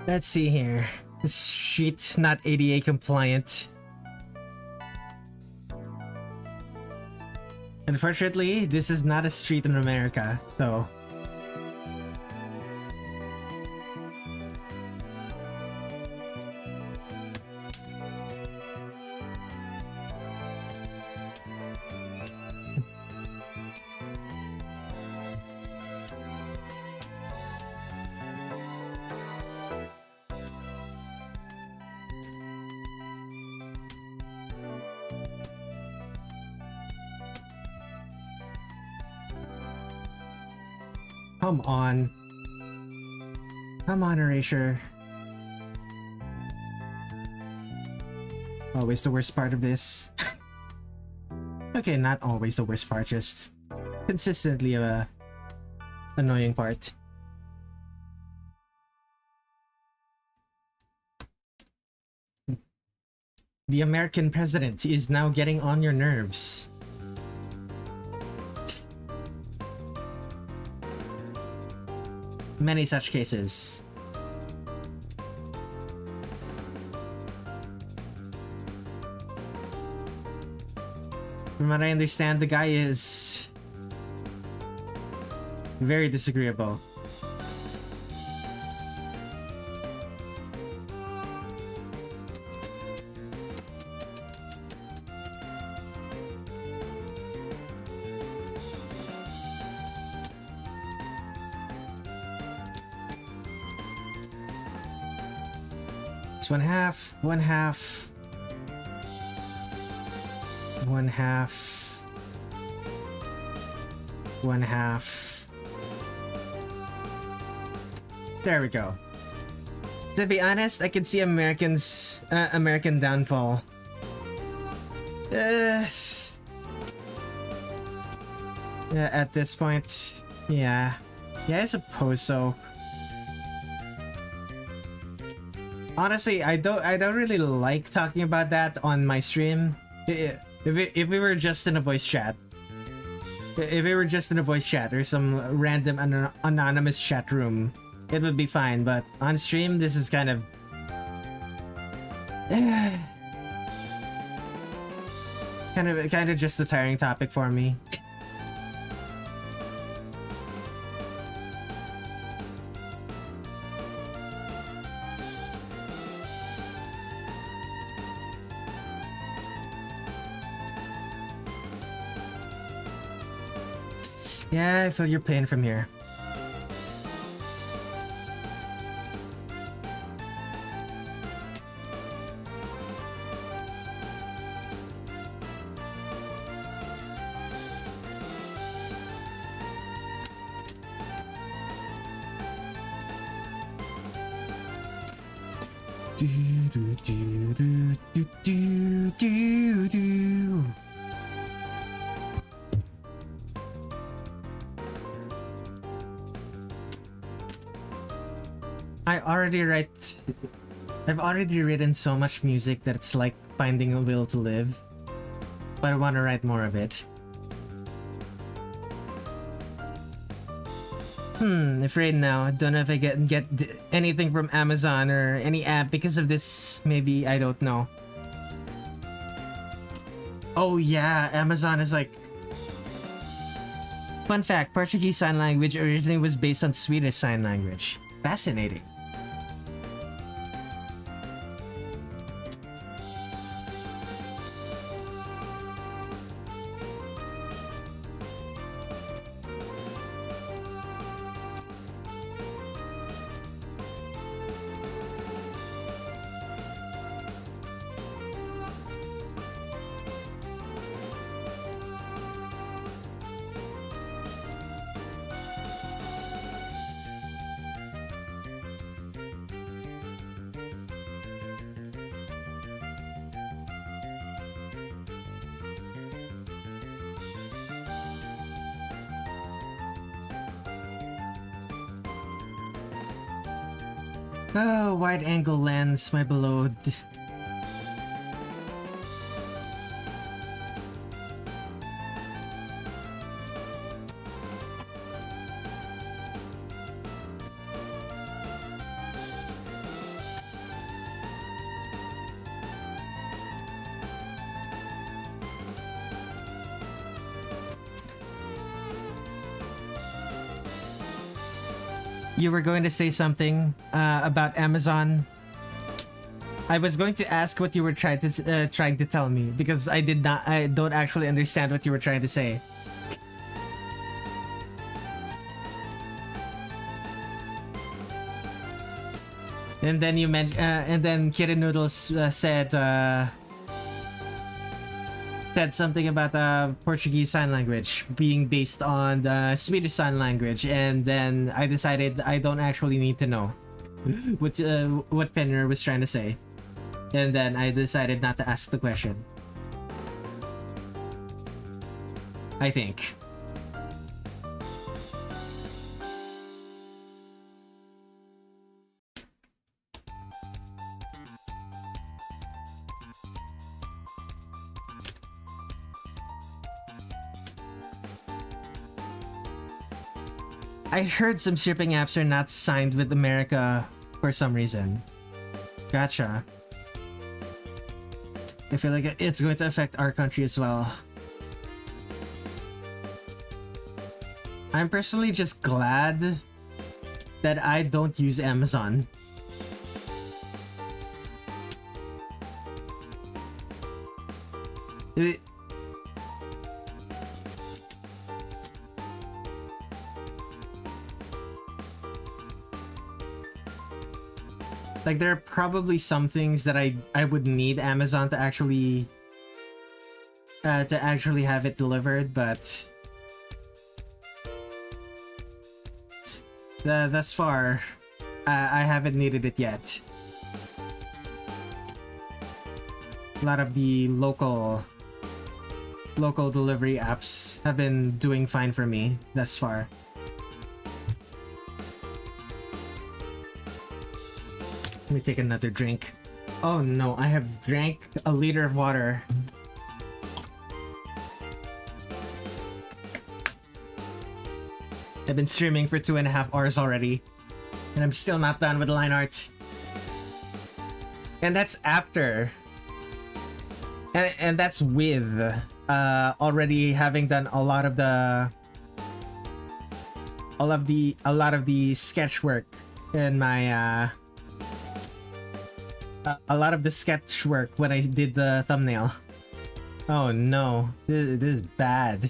Let's see here. Street not ADA compliant. Unfortunately, this is not a street in America, so... Come on. Come on, Erasure. Always the worst part of this. Okay, not always the worst part, just consistently a annoying part. The American president is now getting on your nerves. Many such cases. From what I understand, the guy is very disagreeable. It's one half, one half, one half, one half. There we go. To be honest, I can see American downfall. Yeah, at this point, yeah, I suppose so. Honestly, I don't really like talking about that on my stream. If we were just in a voice chat, or some random anonymous chat room, it would be fine. But on stream, this is kind of kind of just a tiring topic for me. Yeah, I feel your pain from here. Do do do do do do do. I've already written so much music that it's like finding a will to live, but I want to write more of it. Afraid now. I don't know if I get anything from Amazon or any app because of this. Maybe, I don't know. Oh yeah, Amazon is like... Fun fact, Portuguese Sign Language originally was based on Swedish Sign Language. Fascinating. Oh, wide-angle lens, my beloved. you were going to say something about Amazon. I was going to ask what you were trying to tell me because I don't actually understand what you were trying to say. And then you and then Kira Noodles said something about Portuguese Sign Language being based on the Swedish Sign Language, and then I decided I don't actually need to know what Penner was trying to say, and then I decided not to ask the question. I think. I heard some shipping apps are not signed with America for some reason. Gotcha. I feel like it's going to affect our country as well. I'm personally just glad that I don't use Amazon. Like, there are probably some things that I would need Amazon to actually have it delivered, but thus far I haven't needed it yet. A lot of the local delivery apps have been doing fine for me thus far. Let me take another drink. Oh no, I have drank a liter of water. I've been streaming for 2.5 hours already, and I'm still not done with line art. And that's after. And that's with already having done a lot of the sketch work in my a lot of the sketch work when I did the thumbnail. Oh no, this is bad.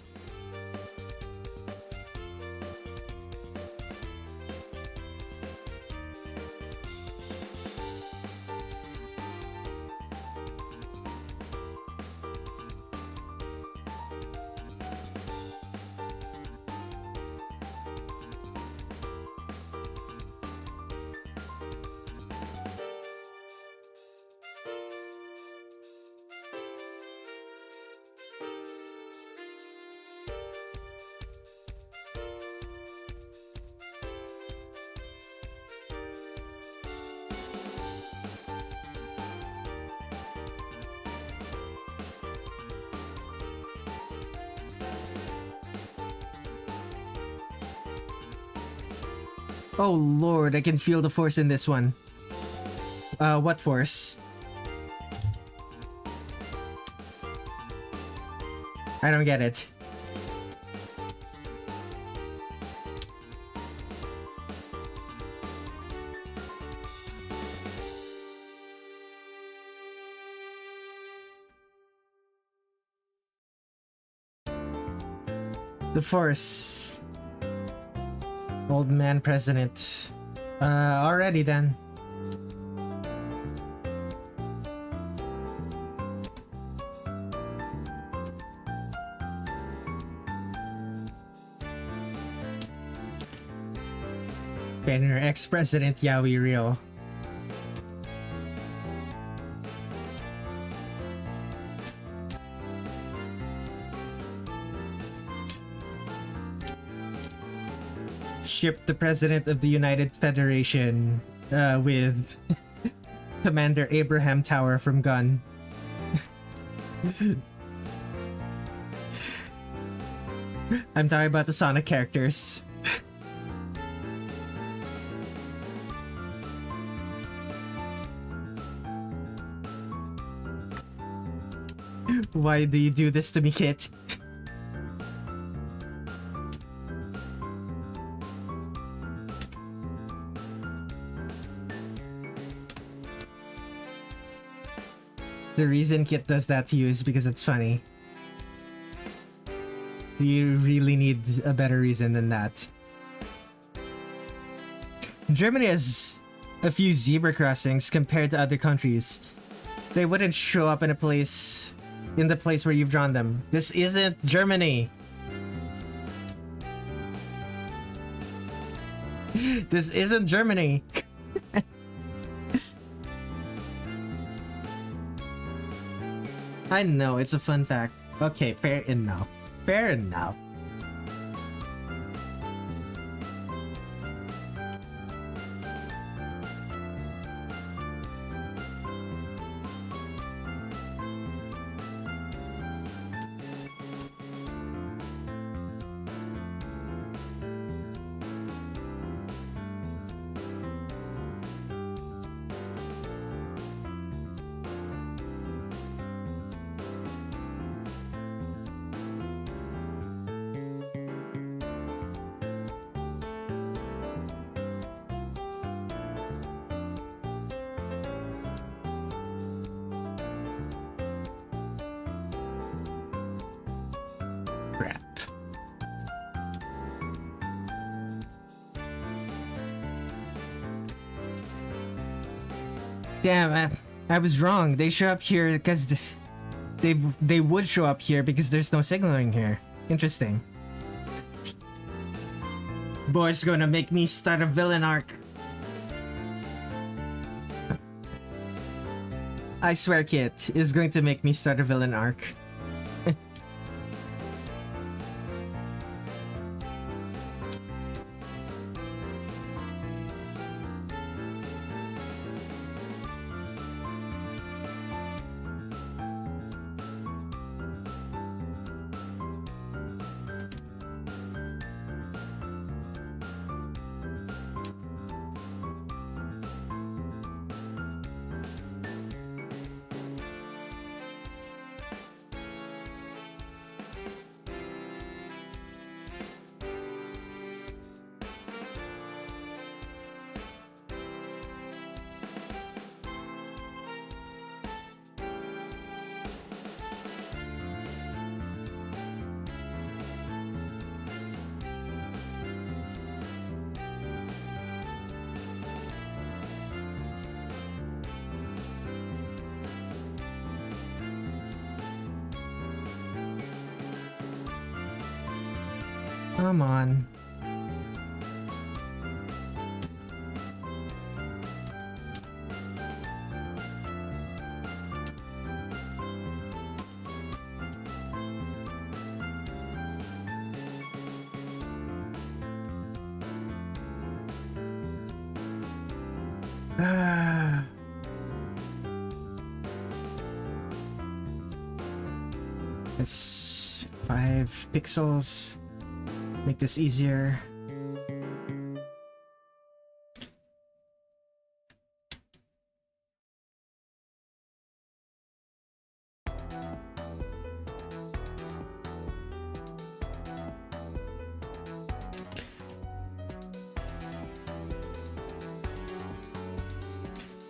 Oh lord, I can feel the force in this one. What force? I don't get it. The force. Old man president. Already then. Banner ex-president Yaoi Ryo. Ship the president of the United Federation with Commander Abraham Tower from Gun. I'm talking about the Sonic characters. Why do you do this to me, Kit? The reason Kit does that to you is because it's funny. You really need a better reason than that. Germany has a few zebra crossings compared to other countries. They wouldn't show up in the place where you've drawn them. This isn't Germany. This isn't Germany. I know, it's a fun fact. Okay, fair enough. Fair enough. Damn, I was wrong. They show up here because they would show up here because there's no signaling here. Interesting. Boy's gonna make me start a villain arc. I swear Kit is going to make me start a villain arc. Come on. It's 5 pixels. Make this easier.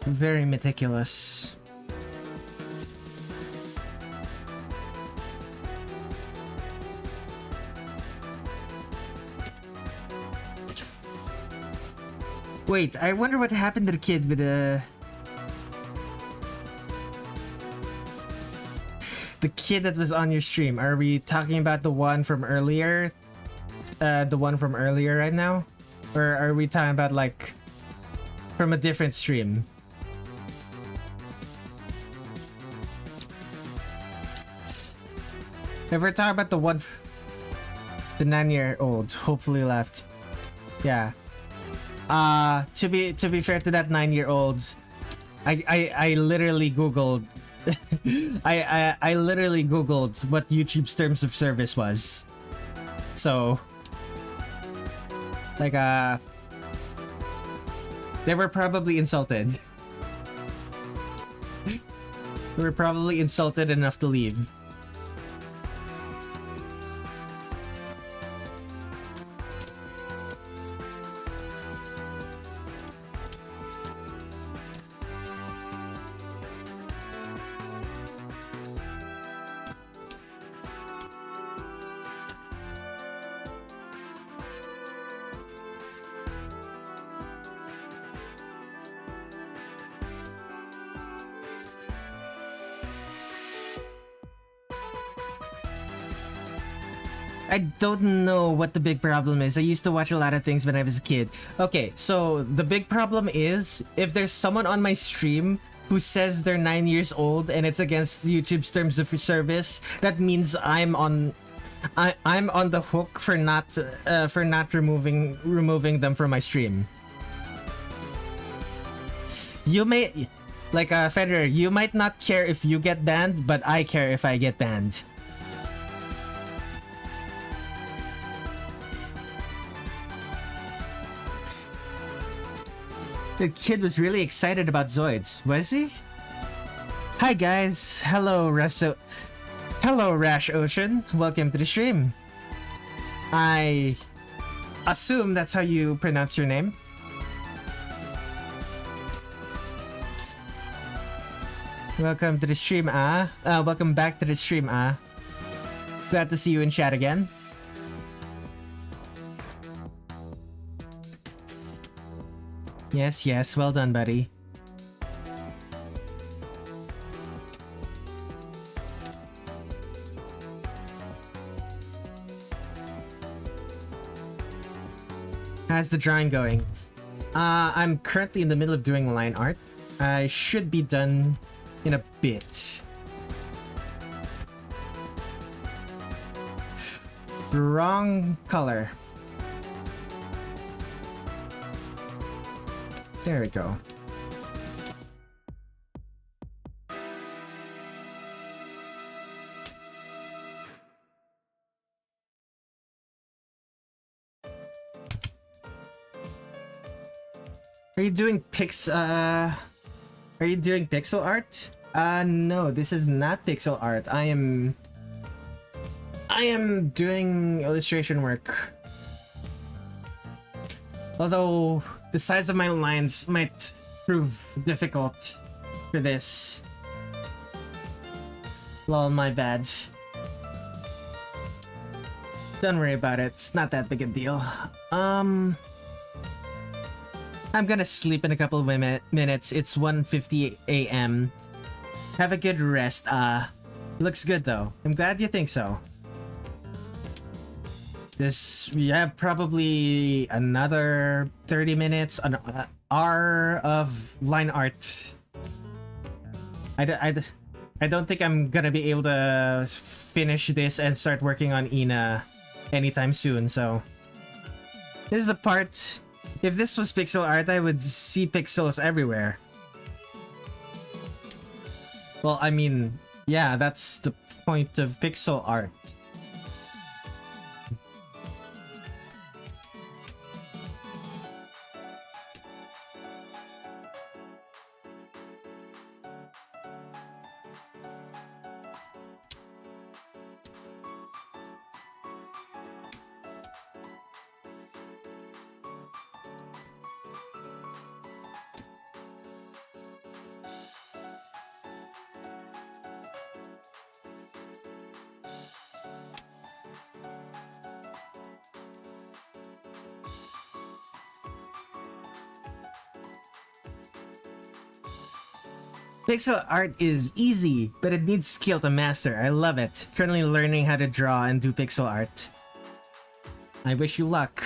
Very meticulous. Wait, I wonder what happened to the kid with the kid that was on your stream. Are we talking about the one from earlier? The one from earlier right now? Or are we talking about like from a different stream? If we're talking about the one, the 9-year-old, hopefully left. Yeah. To be fair to that 9-year-old, I literally googled I literally googled what YouTube's terms of service was. So like they were probably insulted. They were probably insulted enough to leave. I don't know what the big problem is. I used to watch a lot of things when I was a kid. Okay, so the big problem is if there's someone on my stream who says they're 9 years old and it's against YouTube's terms of service, that means I'm on the hook for not removing them from my stream. You may, like Federer, you might not care if you get banned, but I care if I get banned. The kid was really excited about Zoids, was he? Hi guys, hello Rash Ocean, welcome to the stream. I assume that's how you pronounce your name. Welcome to the stream, welcome back to the stream, Glad to see you in chat again. Yes, yes, well done, buddy. How's the drawing going? I'm currently in the middle of doing line art. I should be done in a bit. Wrong color. There we go. Are you doing pixel art? No, this is not pixel art. I am doing illustration work. Although the size of my lines might prove difficult for this. Lol, my bad. Don't worry about it. It's not that big a deal. I'm gonna sleep in a couple of minutes. It's 1:50 a.m. Have a good rest. Looks good though. I'm glad you think so. We have probably another 30 minutes, an hour of line art. I don't think I'm gonna be able to finish this and start working on Ina anytime soon, so... This is the part... If this was pixel art, I would see pixels everywhere. Well, I mean, yeah, that's the point of pixel art. Pixel art is easy, but it needs skill to master. I love it. Currently learning how to draw and do pixel art. I wish you luck.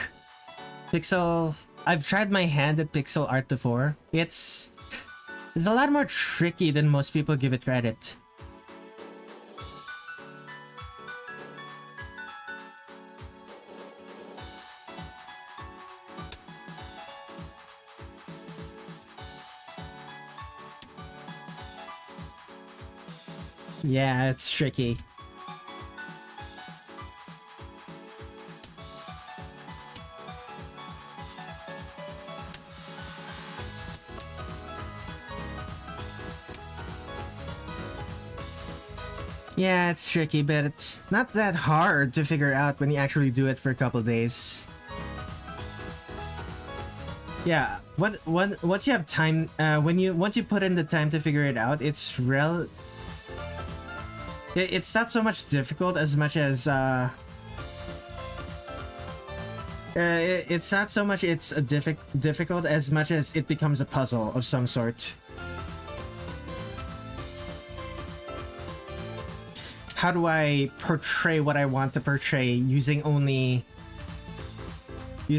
I've tried my hand at pixel art before. It's a lot more tricky than most people give it credit. Yeah, it's tricky. Yeah, it's tricky, but it's not that hard to figure out when you actually do it for a couple days. Yeah, once you have time, once you put in the time to figure it out, it's not so much difficult as much as it's not so much difficult as much as it becomes a puzzle of some sort. how do I portray what I want to portray using only 4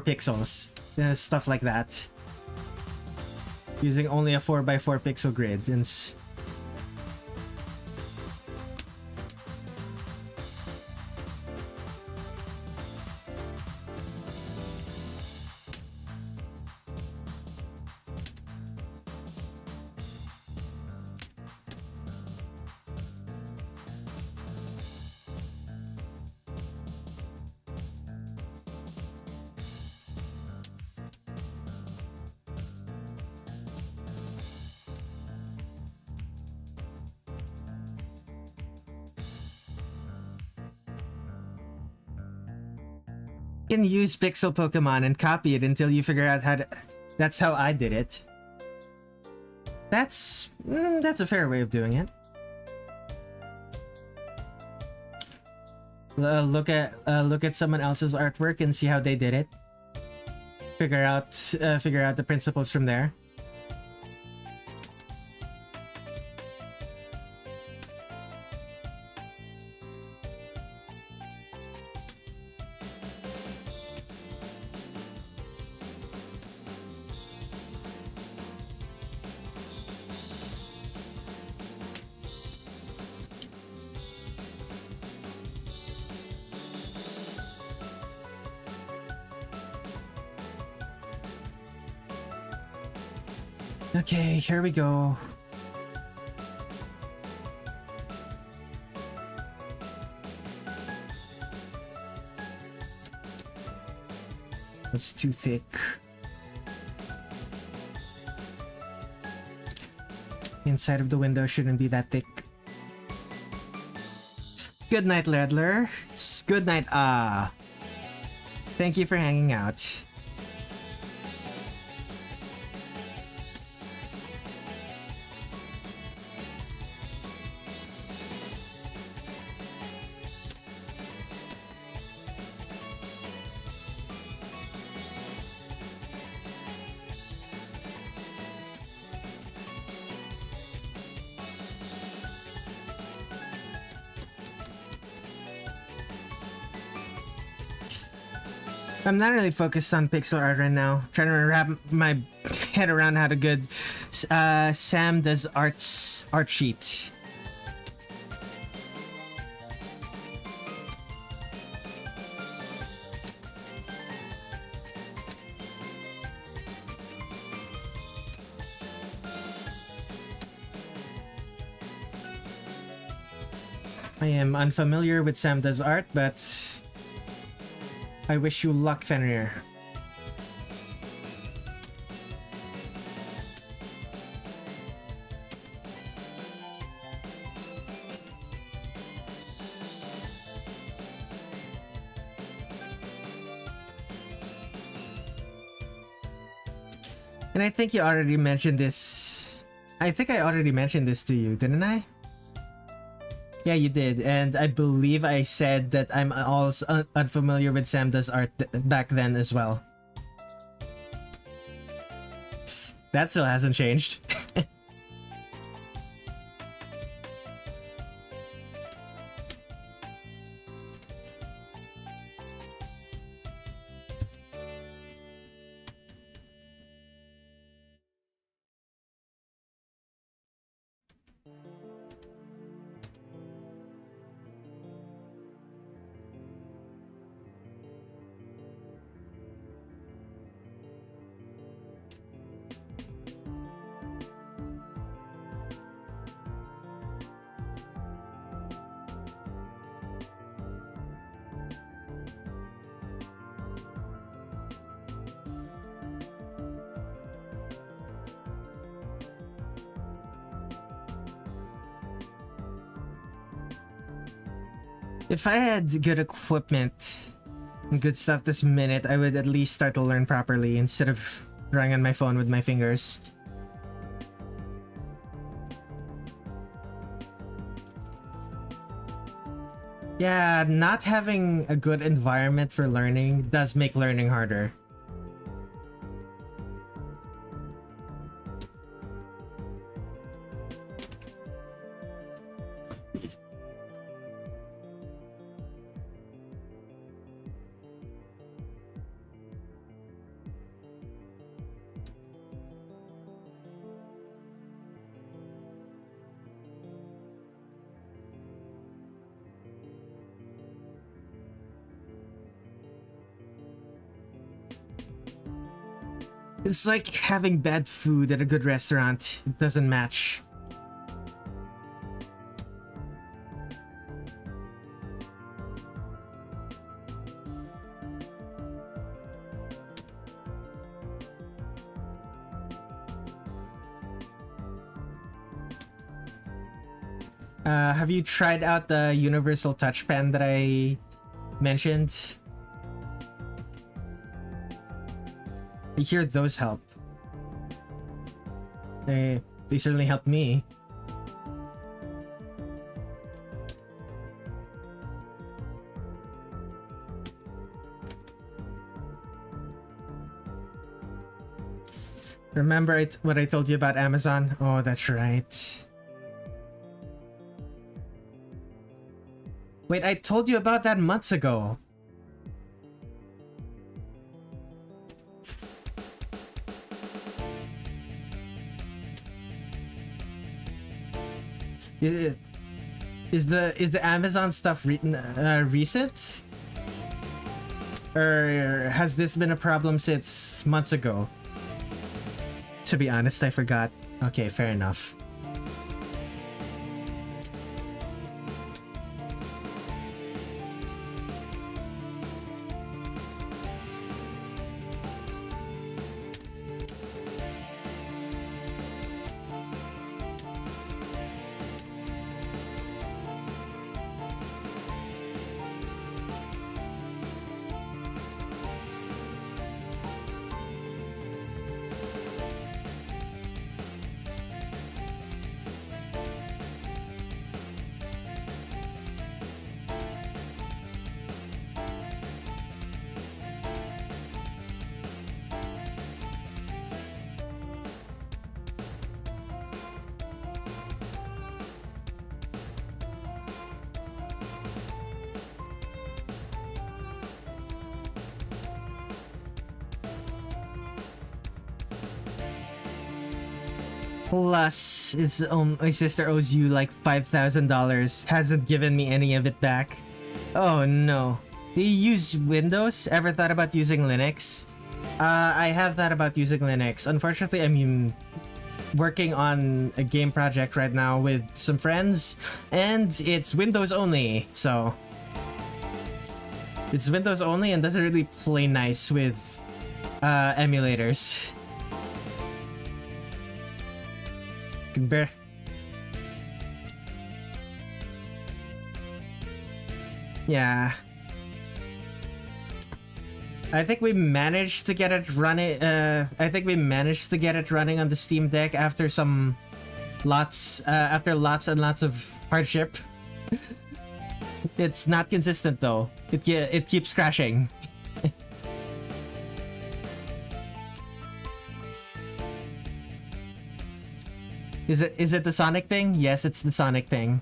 pixels, stuff like that. Using only a 4x4 pixel grid. And you can use pixel Pokemon and copy it until you figure out how to... That's how I did it. That's a fair way of doing it. Look at someone else's artwork and see how they did it. Figure out the principles from there. Okay, here we go. That's too thick. Inside of the window shouldn't be that thick. Good night, Redler. Good night, Thank you for hanging out. I'm not really focused on pixel art right now. Trying to wrap my head around how to good Sam does art sheet. I am unfamiliar with Sam does art, but I wish you luck, Fenrir. And I think you already mentioned this. I think I already mentioned this to you, didn't I? Yeah, you did, and I believe I said that I'm also unfamiliar with Sam does art back then as well. That still hasn't changed. If I had good equipment and good stuff this minute, I would at least start to learn properly instead of drawing on my phone with my fingers. Yeah, not having a good environment for learning does make learning harder. It's like having bad food at a good restaurant. It doesn't match. Have you tried out the universal touch pen that I mentioned? I hear those help. They certainly helped me. Remember what I told you about Amazon? Oh, that's right. Wait, I told you about that months ago. Is the Amazon stuff recent? Or has this been a problem since months ago? To be honest, I forgot. Okay, fair enough. Plus, my sister owes you like $5,000. Hasn't given me any of it back. Oh no. Do you use Windows? Ever thought about using Linux? I have thought about using Linux. Unfortunately, I'm working on a game project right now with some friends, and it's Windows only, so... It's Windows only and doesn't really play nice with emulators. Yeah. I think we managed to get it running. I think we managed to get it running on the Steam Deck after lots and lots of hardship. It's not consistent though. It keeps crashing. Is it the Sonic thing? Yes, it's the Sonic thing.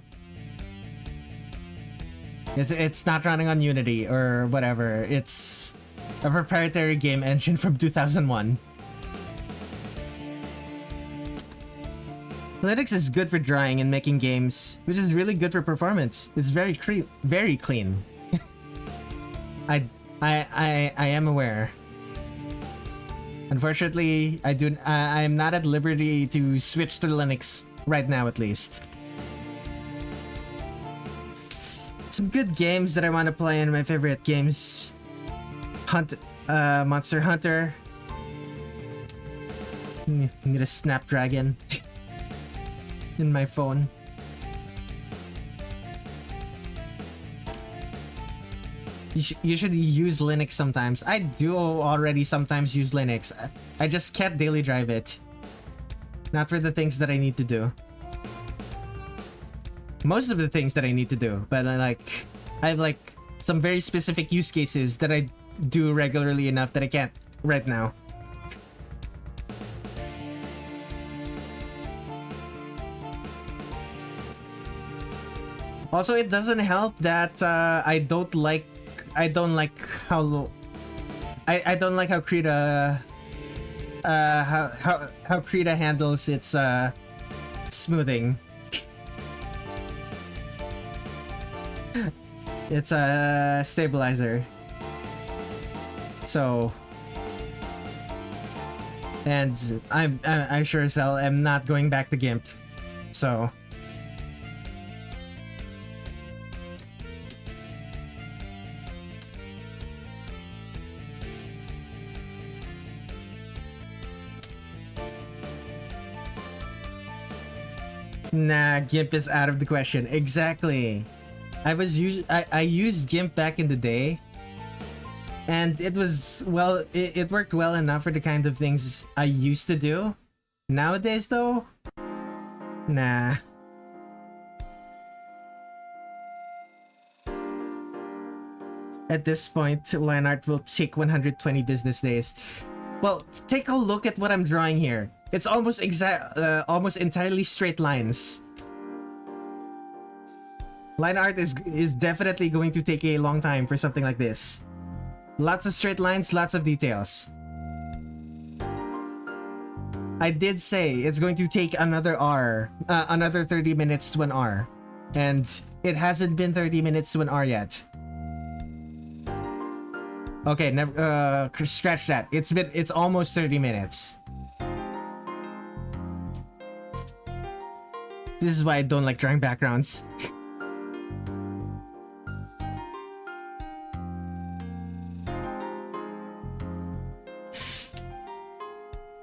It's not running on Unity or whatever. It's a proprietary game engine from 2001. Linux is good for drawing and making games, which is really good for performance. It's very clean. I am aware. Unfortunately, I am not at liberty to switch to Linux right now, at least. Some good games that I want to play in my favorite games. Monster Hunter. I'm gonna Snapdragon in my phone. You should use Linux sometimes. I do already sometimes use Linux. I just can't daily drive it. Not for the things that I need to do. Most of the things that I need to do, but I have like some very specific use cases that I do regularly enough that I can't right now. Also, it doesn't help that I don't like how Krita how Krita handles its smoothing. It's a stabilizer. So And I sure as hell am not going back to GIMP. So nah, GIMP is out of the question. Exactly. I used GIMP back in the day, and it was, well, it worked well enough for the kind of things I used to do. Nowadays though, nah. At this point, line art will take 120 business days. Well, take a look at what I'm drawing here. It's almost almost entirely straight lines. Line art is definitely going to take a long time for something like this. Lots of straight lines, lots of details. I did say it's going to take another another 30 minutes to an hour. And it hasn't been 30 minutes to an hour yet. Okay, never, scratch that. It's almost 30 minutes. This is why I don't like drawing backgrounds.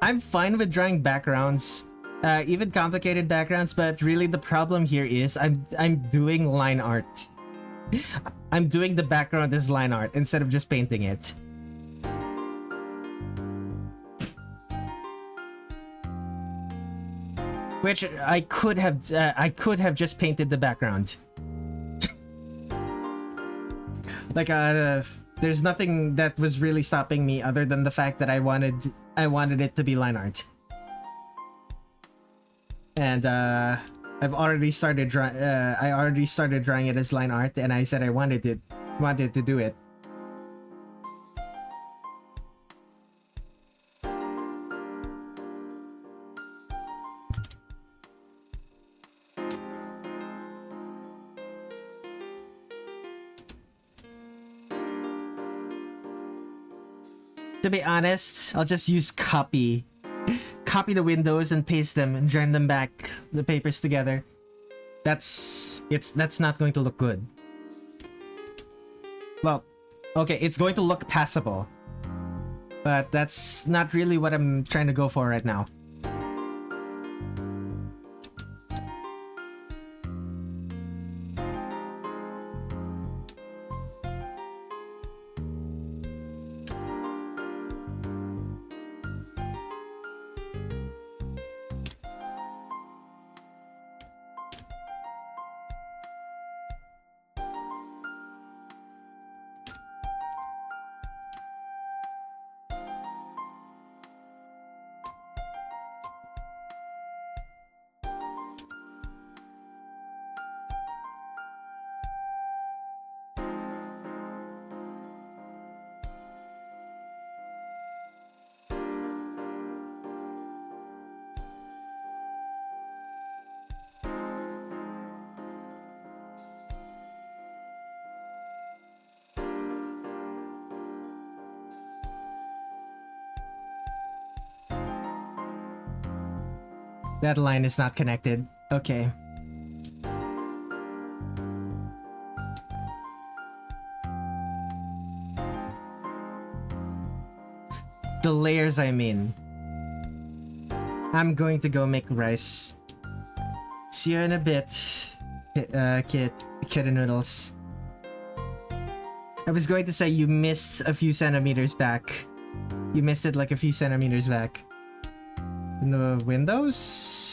I'm fine with drawing backgrounds, even complicated backgrounds, but really the problem here is I'm doing line art. I'm doing the background as line art instead of just painting it. Which I could have just painted the background. Like there's nothing that was really stopping me other than the fact that I wanted it to be line art. And I've already started drawing. I already started drawing it as line art, and I said I wanted to do it. To be honest, I'll just use copy the windows and paste them and join them back, the papers together. That's not going to look good. Well, okay, it's going to look passable, but that's not really what I'm trying to go for right now. That line is not connected. Okay. The layers, I mean. I'm going to go make rice. See you in a bit, kid and noodles. I was going to say you missed a few centimeters back. You missed it like a few centimeters back. In the windows?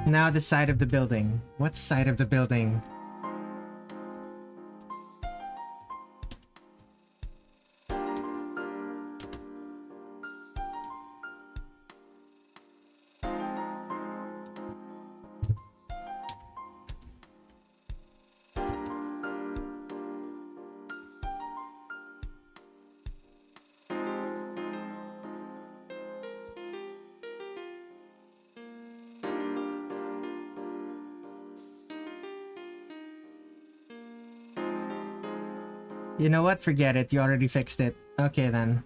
Now the side of the building. What side of the building? You know what? Forget it. You already fixed it. Okay then.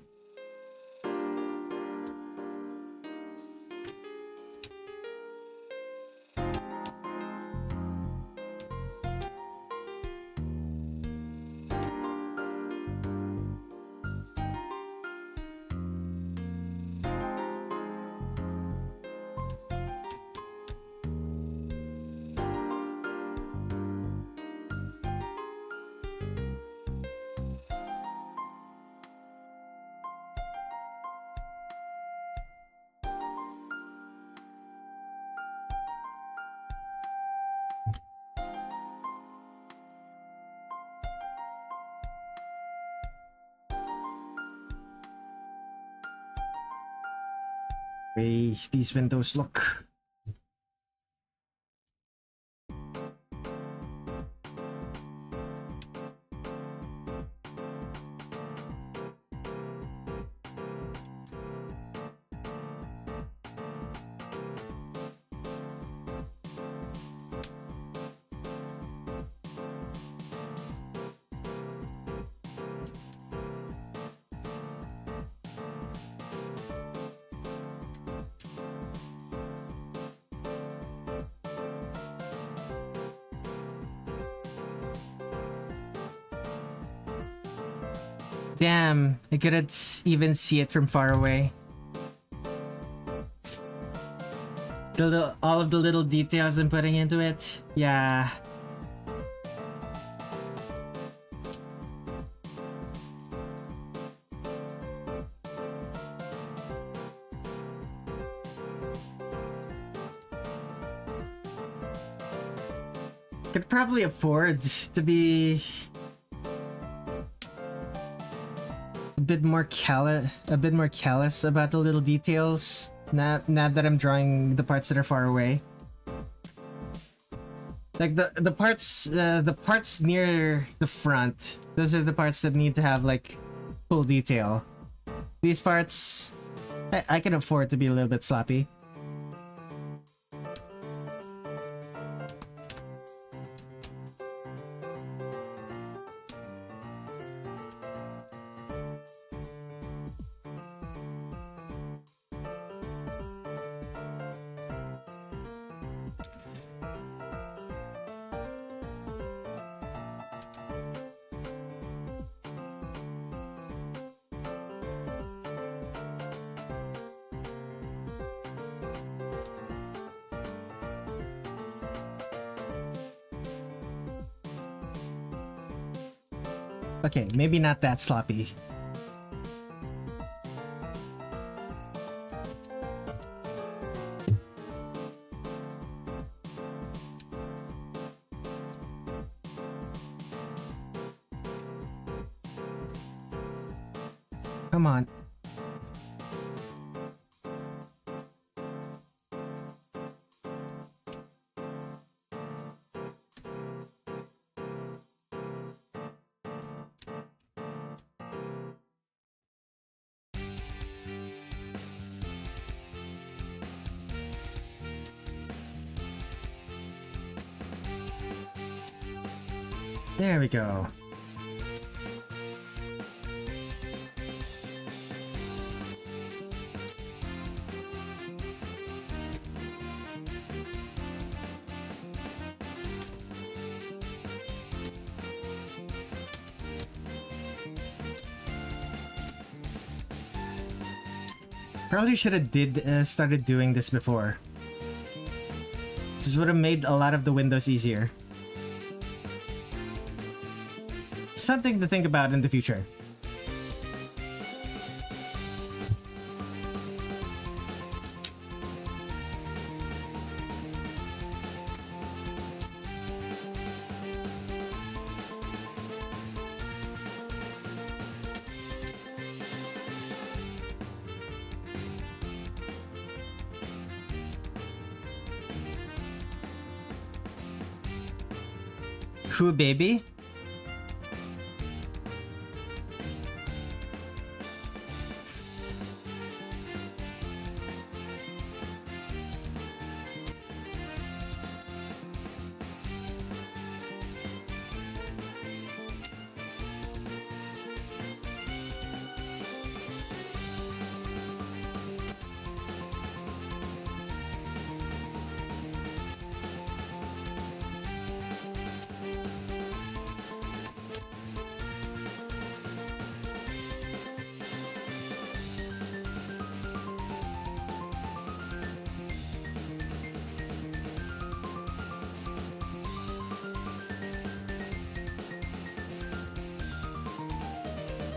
Way these windows look. Damn, I couldn't even see it from far away. All of the little details I'm putting into it. Yeah. Could probably afford to be a bit more callous about the little details. Now that I'm drawing the parts that are far away. Like the parts near the front, those are the parts that need to have like full detail. These parts, I can afford to be a little bit sloppy. Okay, maybe not that sloppy. Come on. There we go. Probably should have started doing this before. This would have made a lot of the windows easier. Something to think about in the future. True, baby.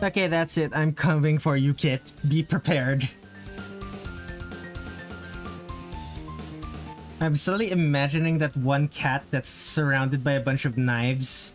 Okay, that's it. I'm coming for you, Kit. Be prepared. I'm slowly imagining that one cat that's surrounded by a bunch of knives.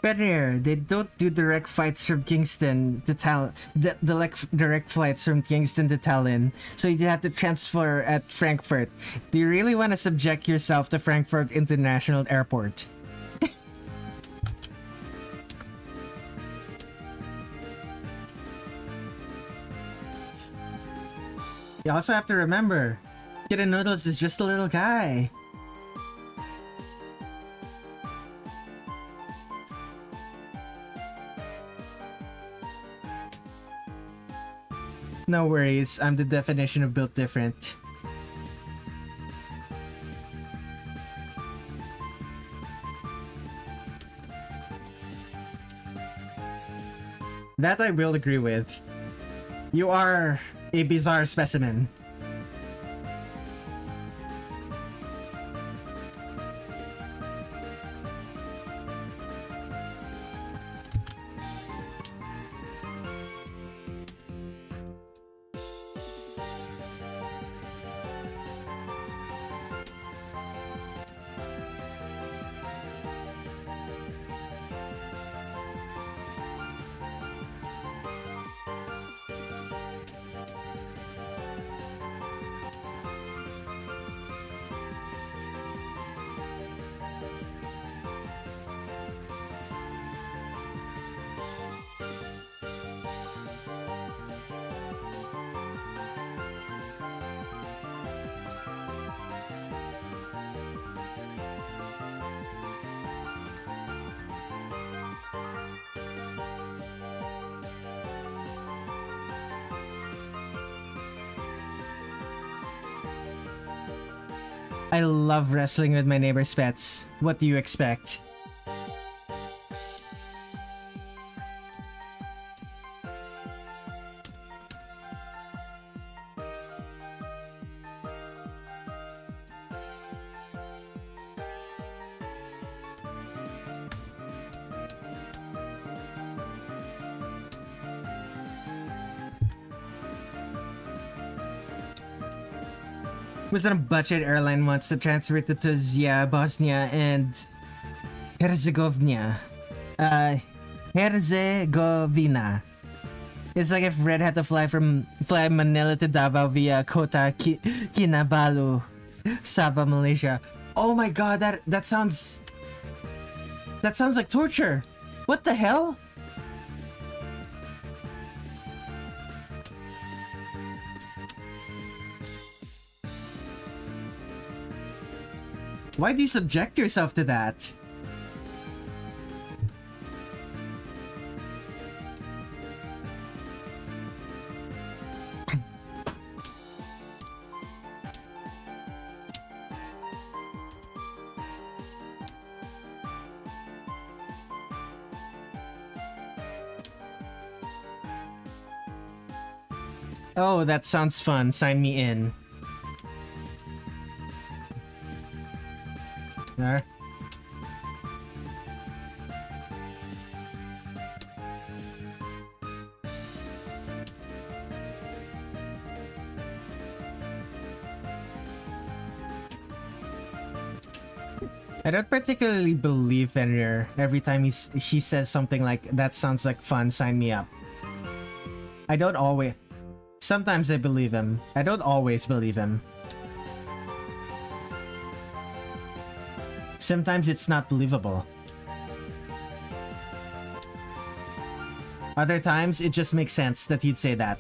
Better, they don't do direct flights from Kingston to direct flights from Kingston to Tallinn, so you have to transfer at Frankfurt. Do you really want to subject yourself to Frankfurt International Airport? You also have to remember, Kitten Noodles is just a little guy. No worries, I'm the definition of built different. That I will agree with. You are a bizarre specimen. I love wrestling with my neighbor's pets. What do you expect? Was on a budget airline once to transfer to Tuzia, Bosnia, and Herzegovina. Herzegovina. It's like if Red had to fly Manila to Davao via Kota Kinabalu, Sabah, Malaysia. Oh my god, that sounds like torture. What the hell? Why do you subject yourself to that? Oh, that sounds fun. Sign me in. There. I don't particularly believe Fenrir every time he says something like, that sounds like fun, sign me up. I don't always... Sometimes I believe him. I don't always believe him. Sometimes it's not believable. Other times, it just makes sense that he'd say that.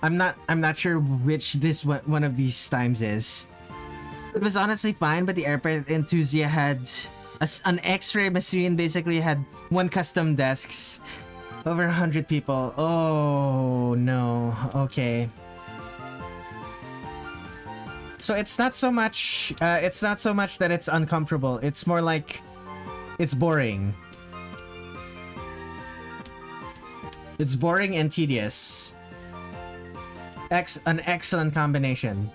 I'm not sure which one of these times is. It was honestly fine, but the airport enthusiast had an X-ray machine, basically had one custom desks. Over 100 people. Oh no. Okay. So it's not so much that it's uncomfortable. It's more like it's boring. It's boring and tedious. An excellent combination.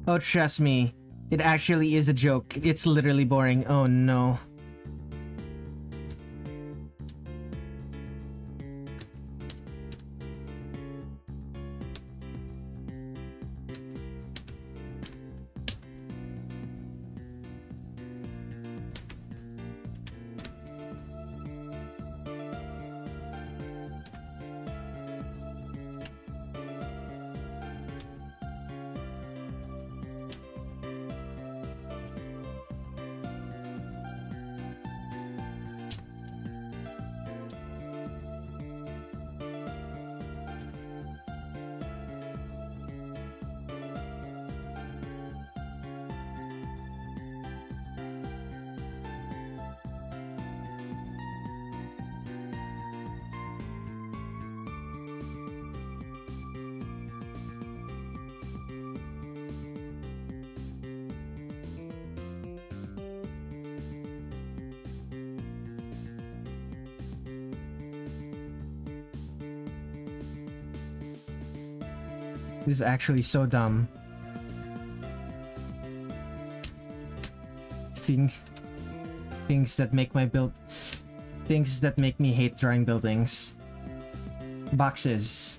Oh, trust me. It actually is a joke. It's literally boring. Oh no. This is actually so dumb. Things that make me hate drawing buildings. Boxes.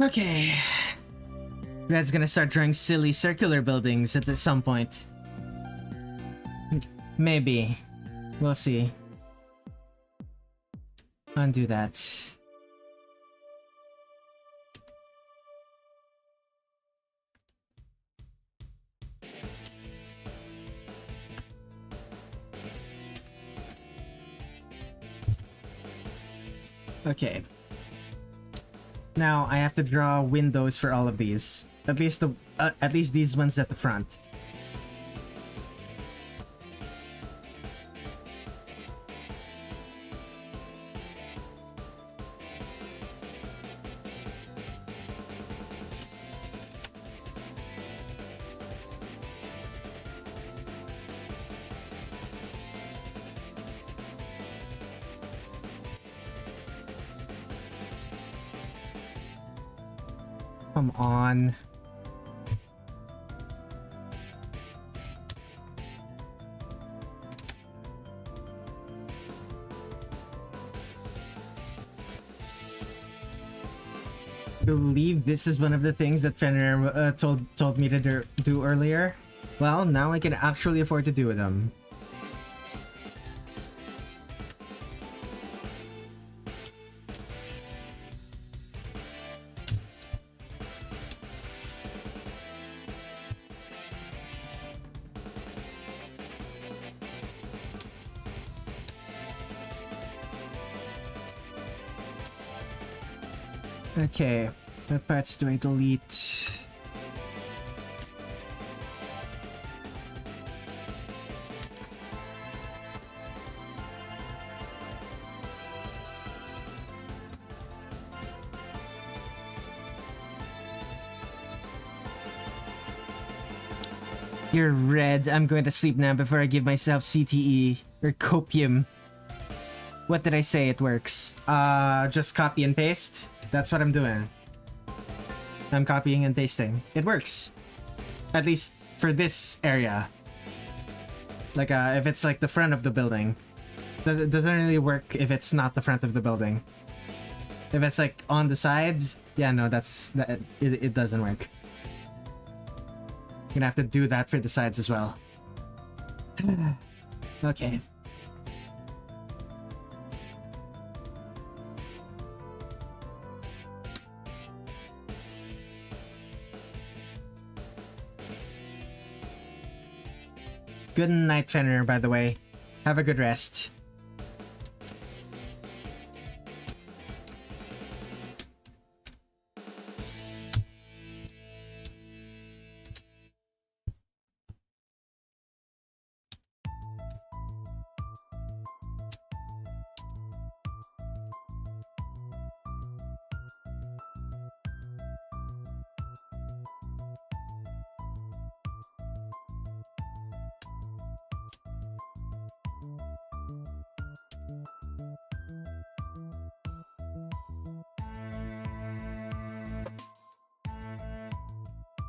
Okay. Red's gonna start drawing silly circular buildings at some point. Maybe. We'll see. Undo that. Okay. Now I have to draw windows for all of these. At least these ones at the front. Come on. I believe this is one of the things that Fenrir told me to do earlier. Well, now I can actually afford to do them. Okay, what parts do I delete? You're red. I'm going to sleep now before I give myself CTE or copium. What did I say? It works. Just copy and paste. That's what I'm doing. I'm copying and pasting. It works. At least for this area. Like, if it's like the front of the building. It doesn't really work if it's not the front of the building. If it's like on the sides, yeah, no, it doesn't work. Gonna have to do that for the sides as well. Okay. Good night, Fenrir, by the way. Have a good rest.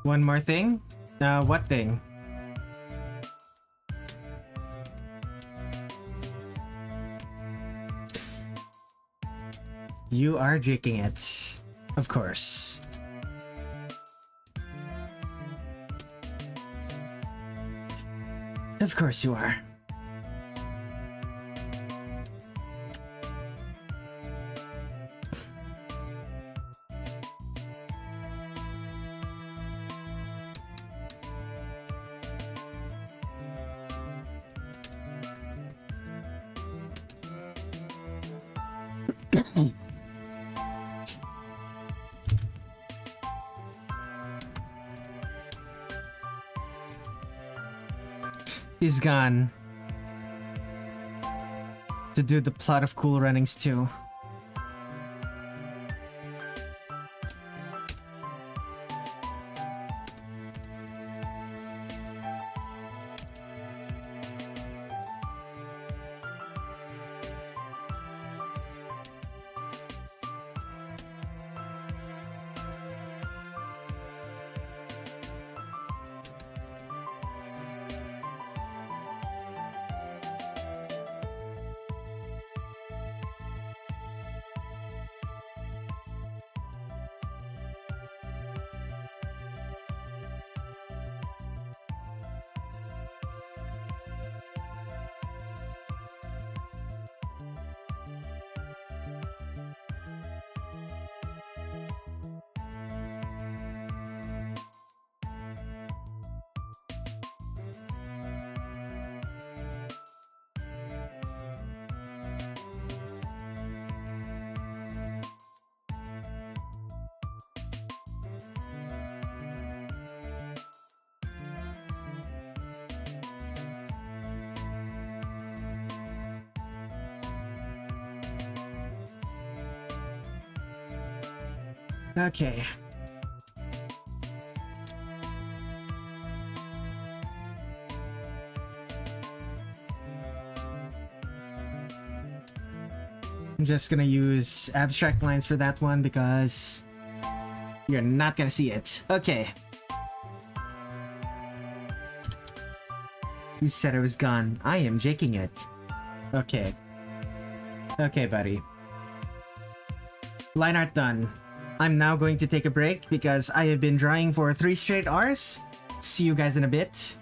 One more thing? What thing? You are jigging it. Of course. Of course you are. He's gone to do the plot of Cool Runnings too. Okay. I'm just gonna use abstract lines for that one because You're not gonna see it. Okay. You said it was gone. I am jaking it. Okay. Okay, buddy. Line art done. I'm now going to take a break because I have been drawing for 3 straight hours. See you guys in a bit.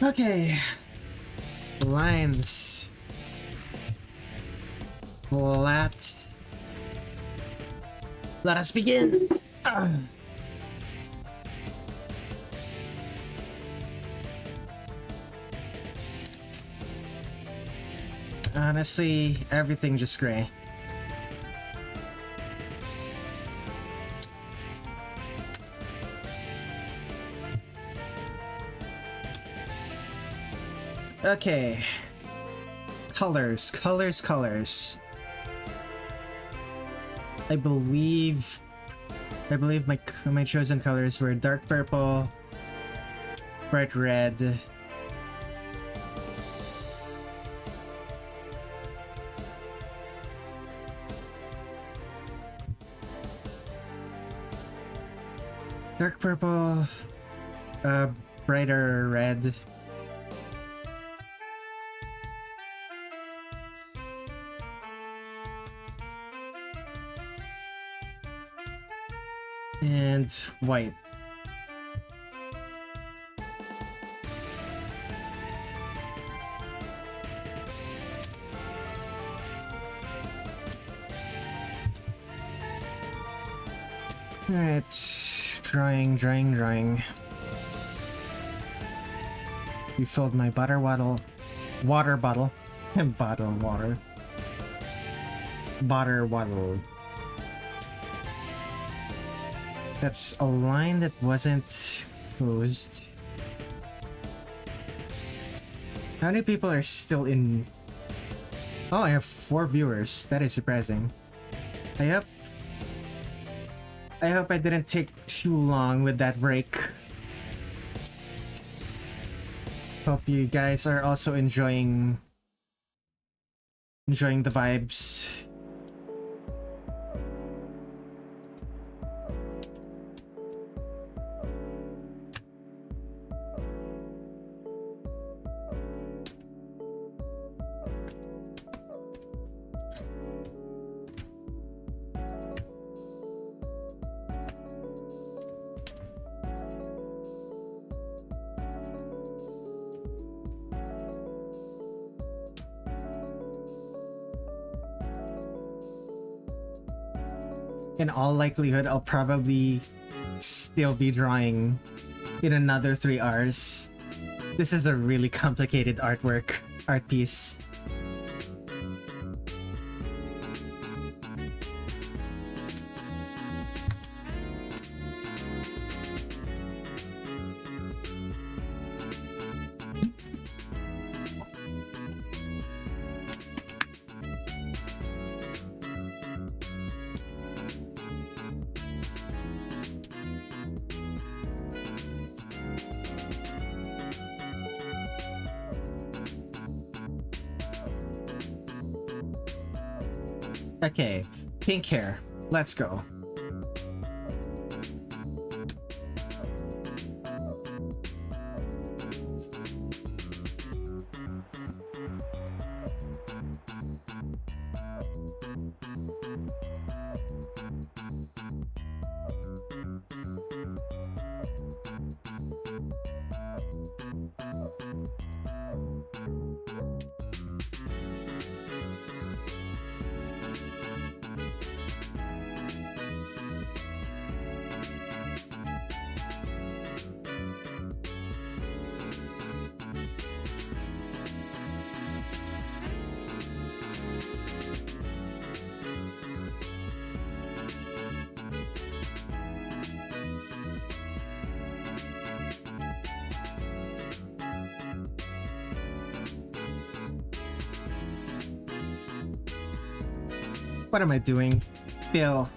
Okay. Lines. Flat. Let us begin. Honestly, everything just gray. Okay. Colors, colors, colors. I believe my chosen colors were dark purple, bright red, dark purple, brighter red, and white. Alright, drawing. Refilled my water bottle. Bottle of water. Water bottle. That's a line that wasn't closed. How many people are still in? Oh, I have 4 viewers. That is surprising. I hope I didn't take too long with that break. Hope you guys are also enjoying the vibes. In all likelihood, I'll probably still be drawing in another 3 hours. This is a really complicated art piece. Okay, pink hair. Let's go. What am I doing? Bill.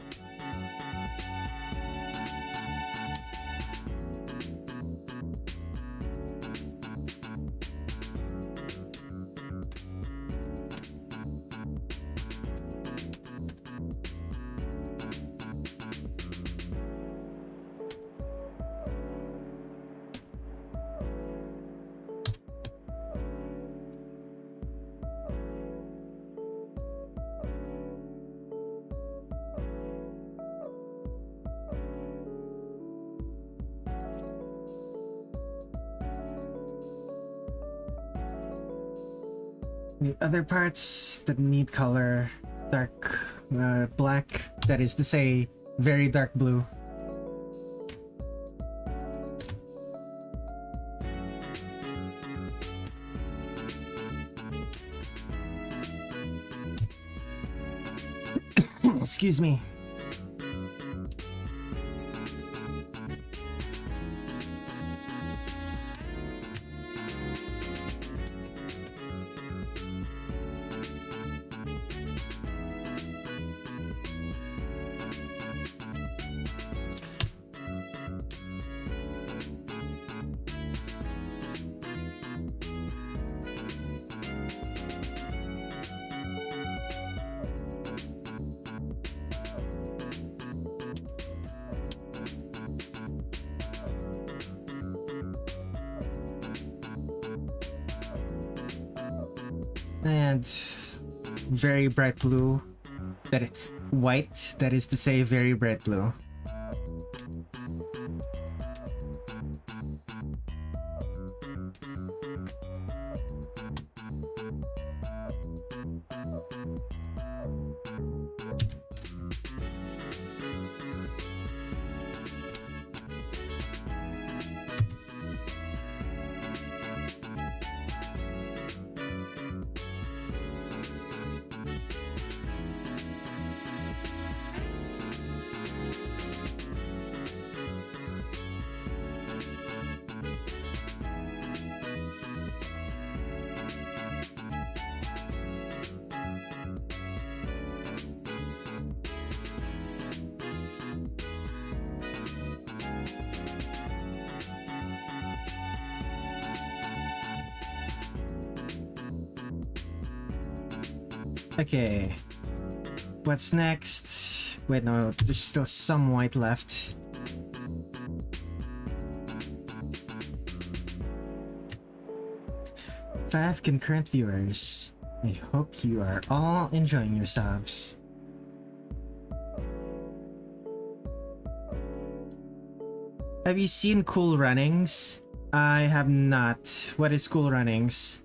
The other parts that need color, dark black, that is to say, very dark blue. Excuse me. And very bright blue, white, that is to say, very bright blue. Okay, what's next? Wait, no, there's still some white left. Five concurrent viewers. I hope you are all enjoying yourselves. Have you seen Cool Runnings? I have not. What is Cool Runnings?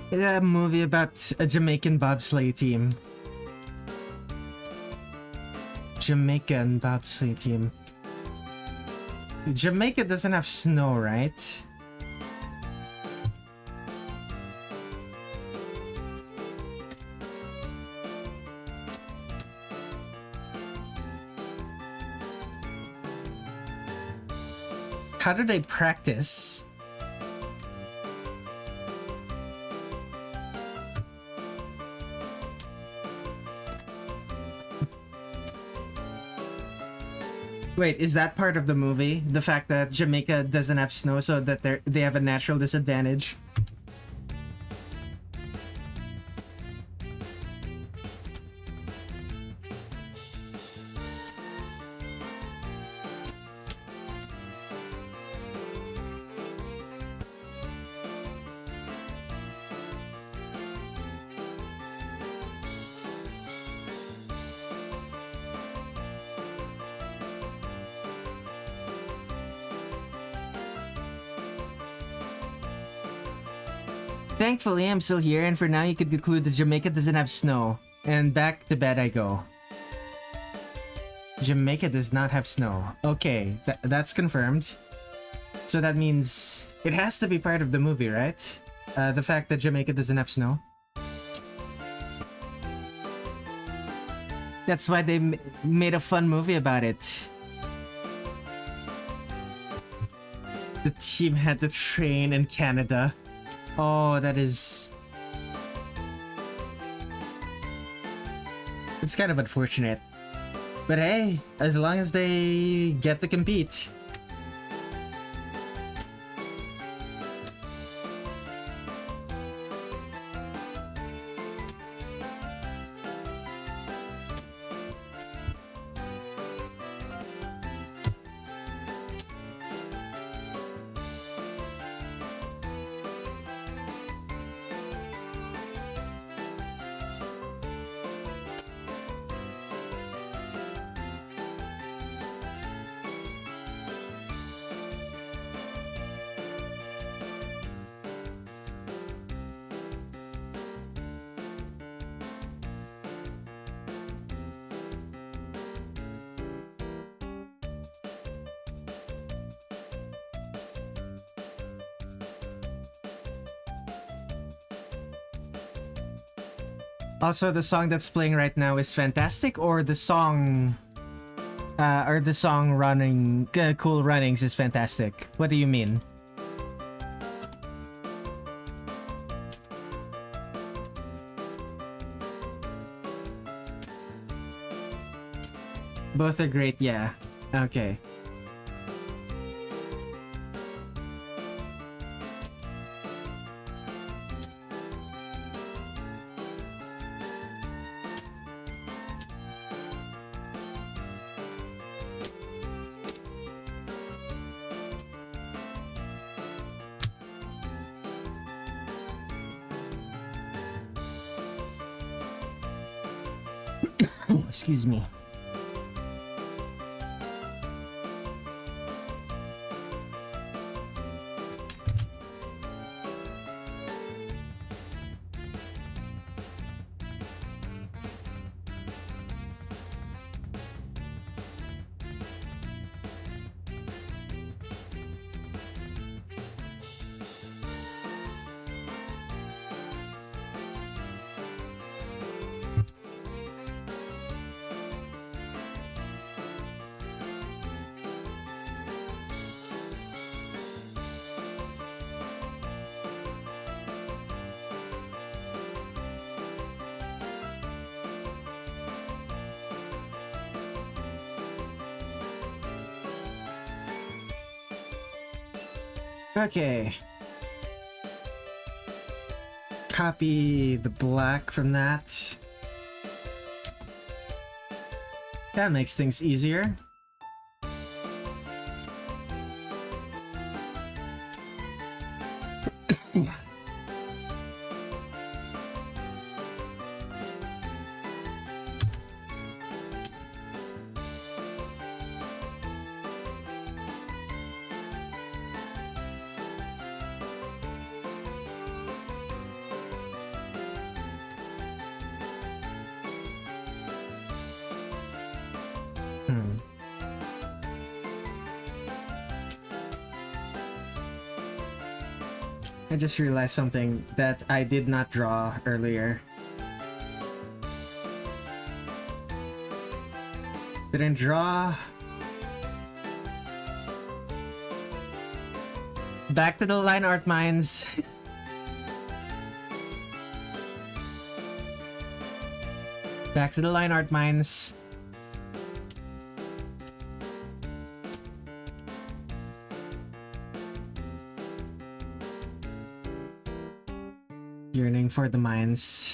A movie about a Jamaican bobsleigh team. Jamaican bobsleigh team. Jamaica doesn't have snow, right? How do they practice? Wait, is that part of the movie? The fact that Jamaica doesn't have snow, so that they have a natural disadvantage? Thankfully, I'm still here, and for now you could conclude that Jamaica doesn't have snow. And back to bed I go. Jamaica does not have snow. Okay, that's confirmed. So that means it has to be part of the movie, right? The fact that Jamaica doesn't have snow. That's why they made a fun movie about it. The team had to train in Canada. Oh, that is... It's kind of unfortunate. But hey, as long as they get to compete. Also, the song that's playing right now is fantastic, or the song running, Cool Runnings is fantastic. What do you mean? Both are great, yeah. Okay. Excuse me. Okay. Copy the black from that. That makes things easier. I just realized something that I did not draw earlier. Didn't draw. Back to the line art mines. Back to the line art mines. Yearning for the mines.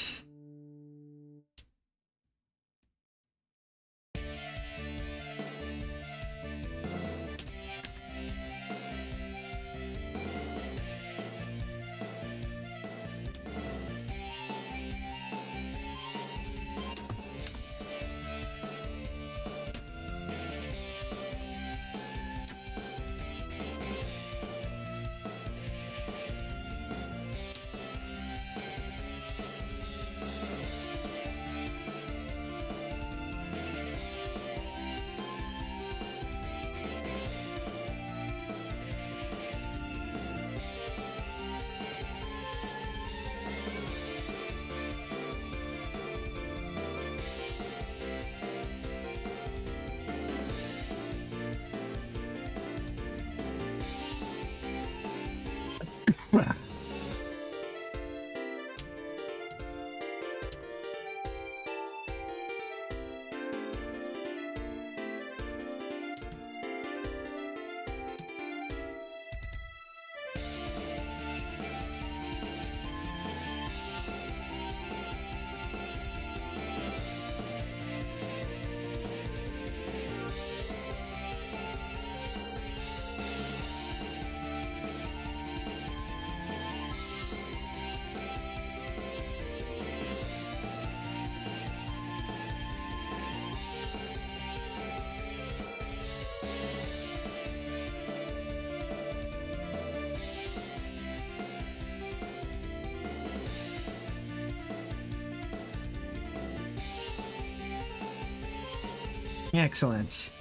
Excellent.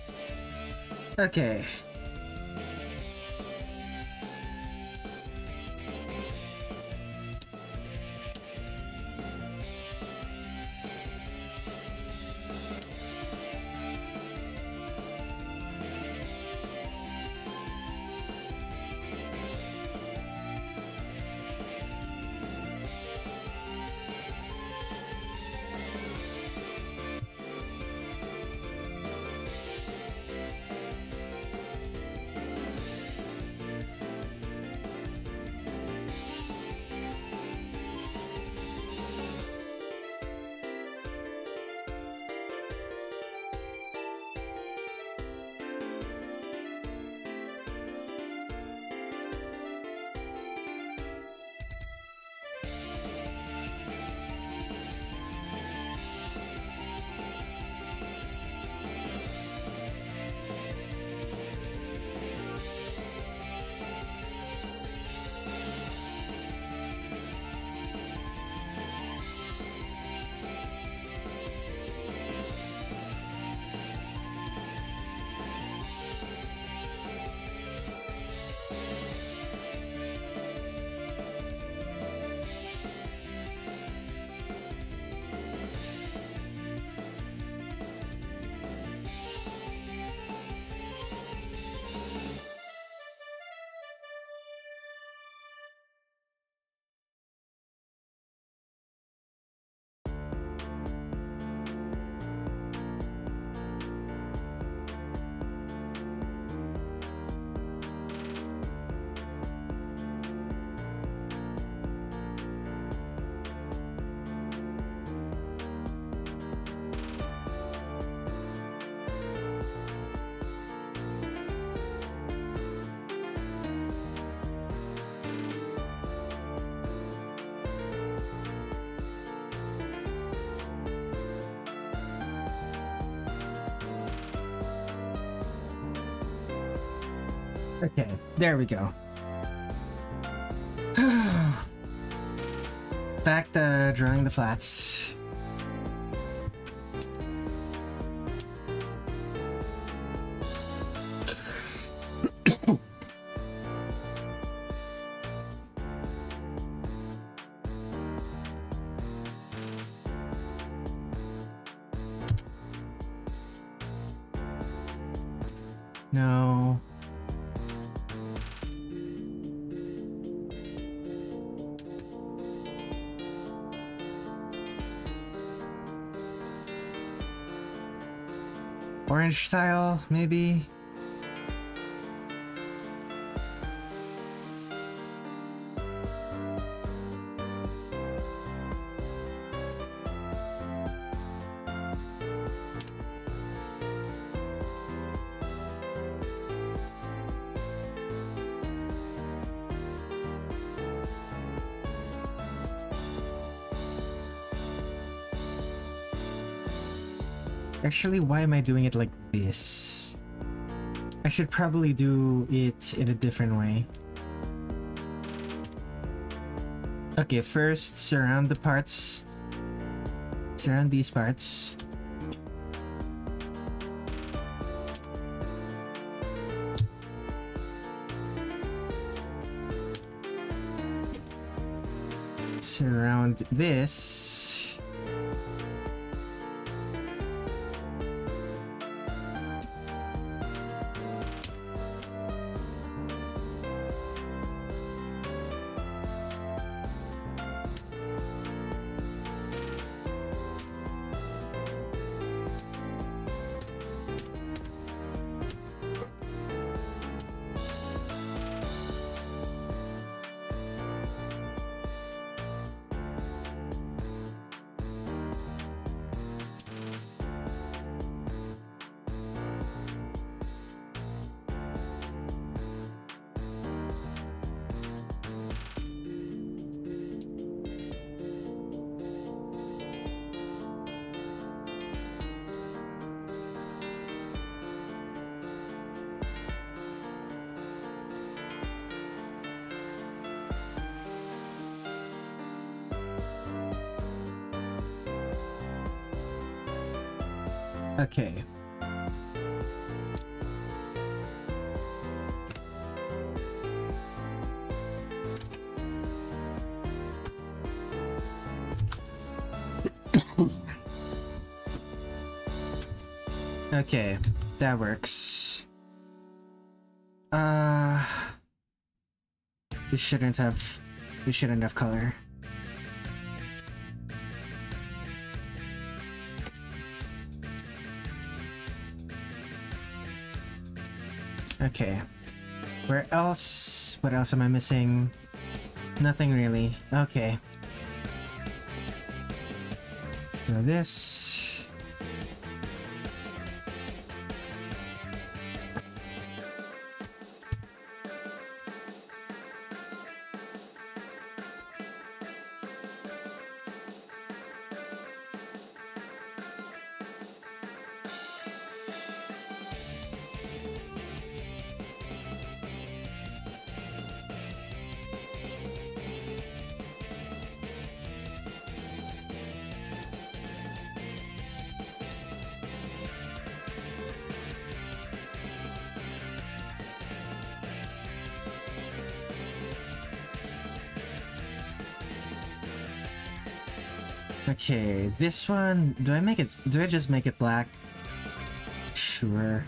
Okay. Okay, there we go. Back to drawing the flats. No. Orange tile, maybe? Actually, why am I doing it like this? I should probably do it in a different way. Okay, first surround the parts. Surround these parts. Surround this. Okay. Okay, that works. We shouldn't have color. Okay. Where else? What else am I missing? Nothing really. Okay. So this. Okay, this one, do I just make it black? Sure.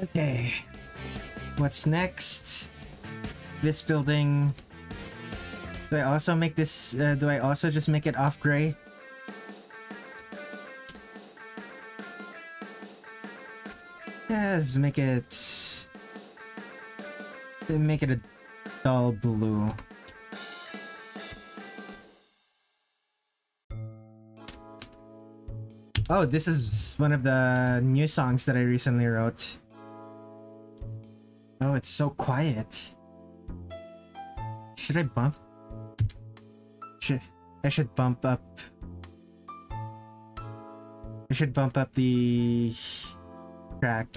Okay. What's next? This building. Do I also make this? Do I also just make it off gray? Yes, make it a dull blue. Oh, this is one of the new songs that I recently wrote. Oh, it's so quiet. Should I bump? I should bump up. I should bump up the track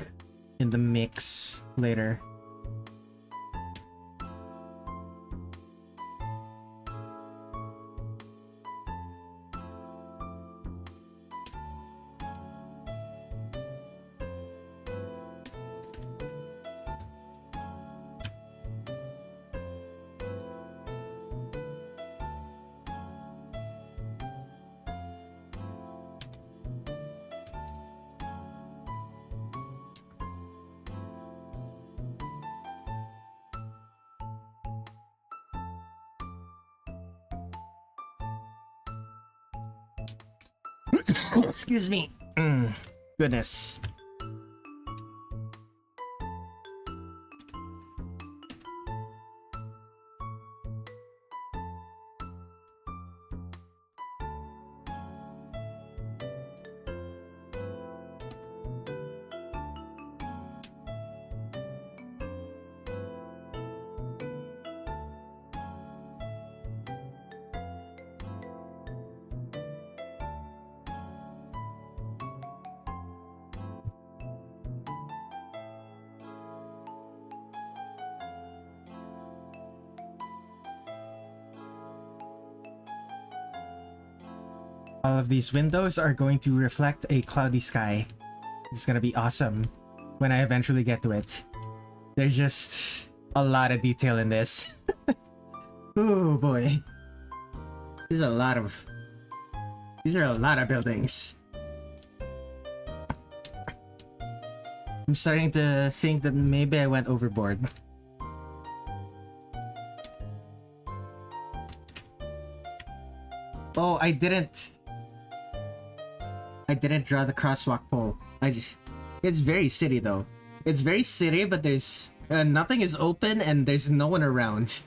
in the mix later. Excuse me. Goodness. All of these windows are going to reflect a cloudy sky. It's gonna be awesome when I eventually get to it. There's just a lot of detail in this. Oh boy. These are a lot of buildings. I'm starting to think that maybe I went overboard. Oh, I didn't draw the crosswalk pole. It's very city though. It's very city, but there's nothing is open and there's no one around.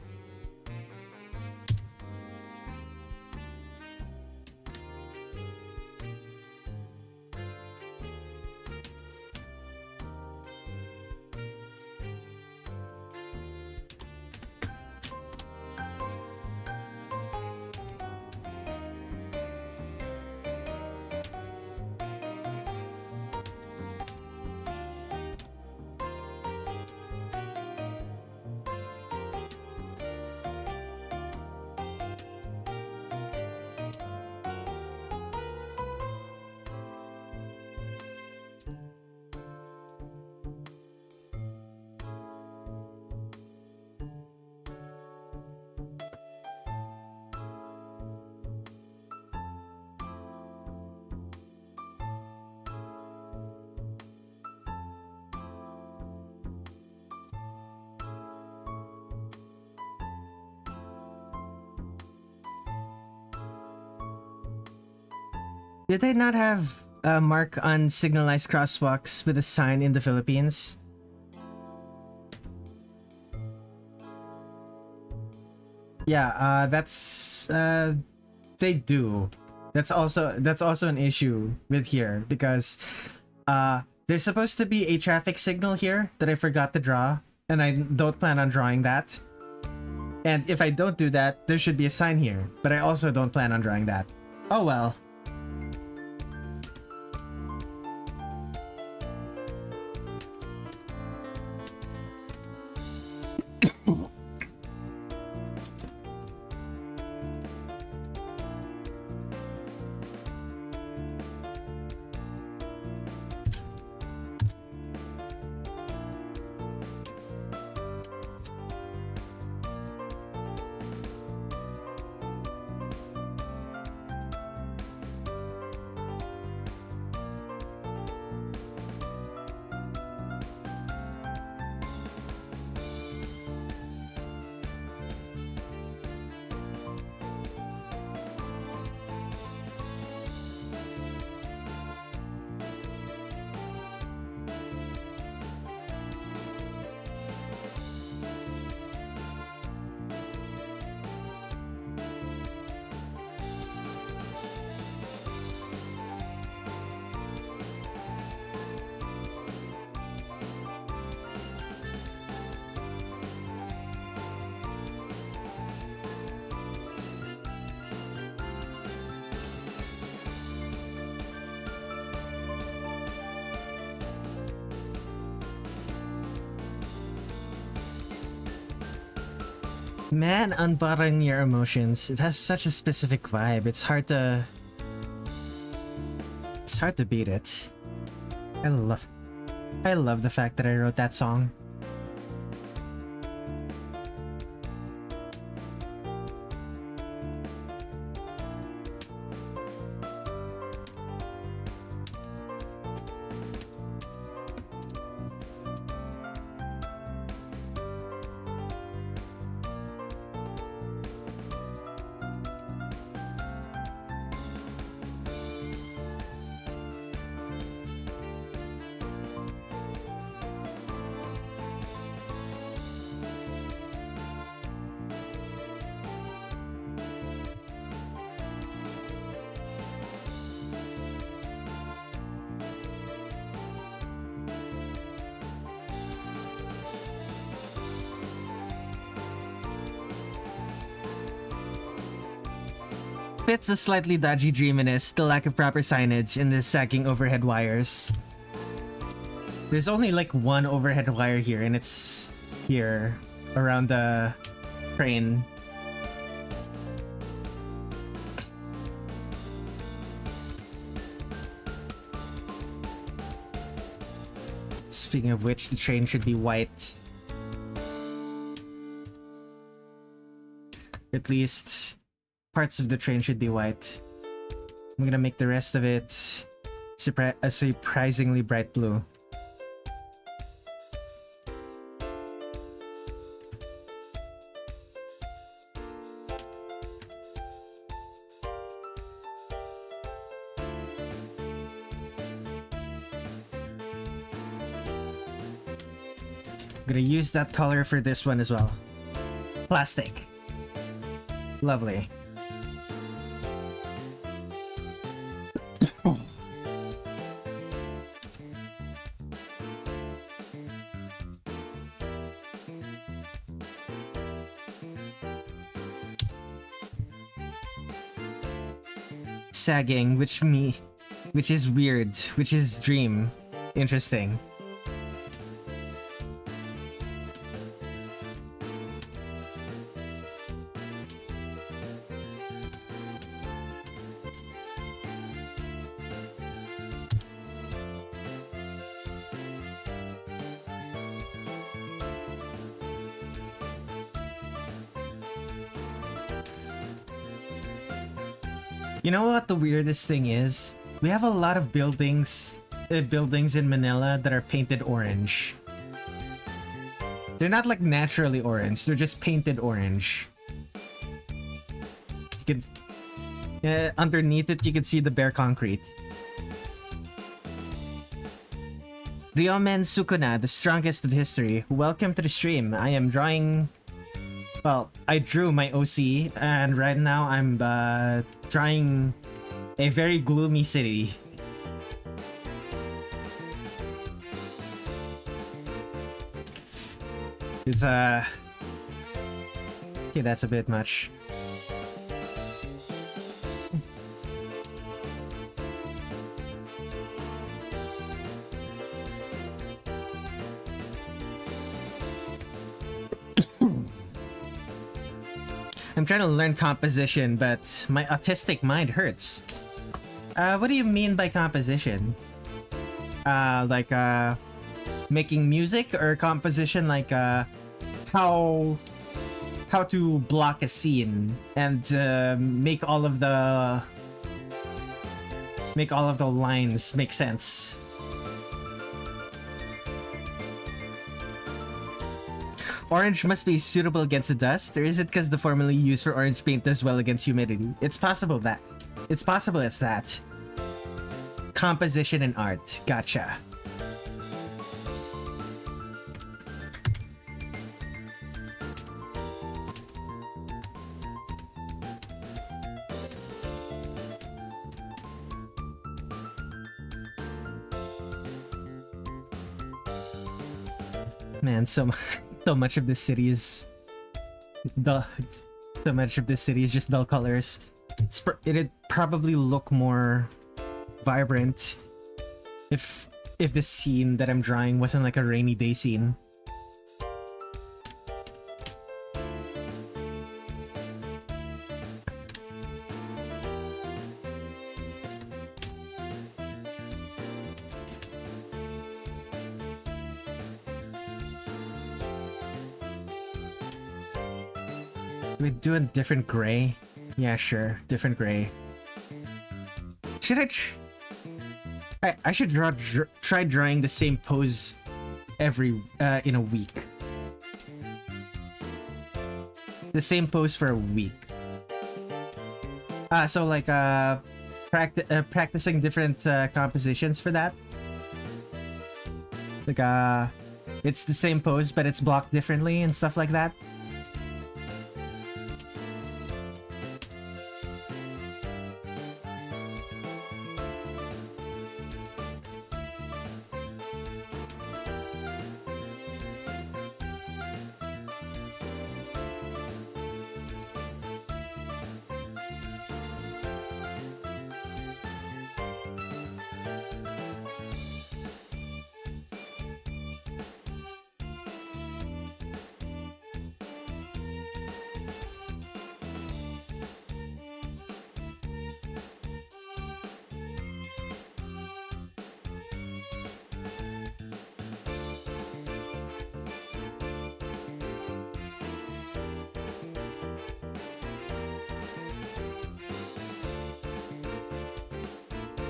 Did they not have a mark on signalized crosswalks with a sign in the Philippines? Yeah, that's they do. That's also an issue with here because there's supposed to be a traffic signal here that I forgot to draw, and I don't plan on drawing that. And if I don't do that, there should be a sign here, but I also don't plan on drawing that. Oh well. Man, unbottling your emotions. It has such a specific vibe. It's hard to beat it. I love the fact that I wrote that song. Fits the slightly dodgy dreaminess, the lack of proper signage, and the sagging overhead wires. There's only like one overhead wire here, and it's here around the crane. Speaking of which, the train should be white. At least parts of the train should be white. I'm gonna make the rest of it a surprisingly bright blue. I'm gonna use that color for this one as well. Plastic. Lovely. Sagging, which is weird, which is dream. Interesting. You know what the weirdest thing is? We have a lot of buildings in Manila that are painted orange. They're not like naturally orange, they're just painted orange. You can, underneath it, you can see the bare concrete. Ryomen Sukuna, the strongest of history. Welcome to the stream. I am drawing... Well, I drew my OC, and right now I'm drawing a very gloomy city. It's okay, that's a bit much. I'm trying to learn composition, but my autistic mind hurts. What do you mean by composition? Like making music, or composition like how to block a scene and make all of the lines make sense. Orange must be suitable against the dust, or is it because the formula used for orange paint does well against humidity? It's possible it's that. Composition and art. Gotcha. Man, so much of this city is dull. So much of this city is just dull colors. It'd probably look more vibrant if the scene that I'm drawing wasn't like a rainy day scene. We do a different gray. Yeah, sure, different gray. Should I should try drawing the same pose every in a week. The same pose for a week. So like practicing different compositions for that. Like it's the same pose but it's blocked differently and stuff like that.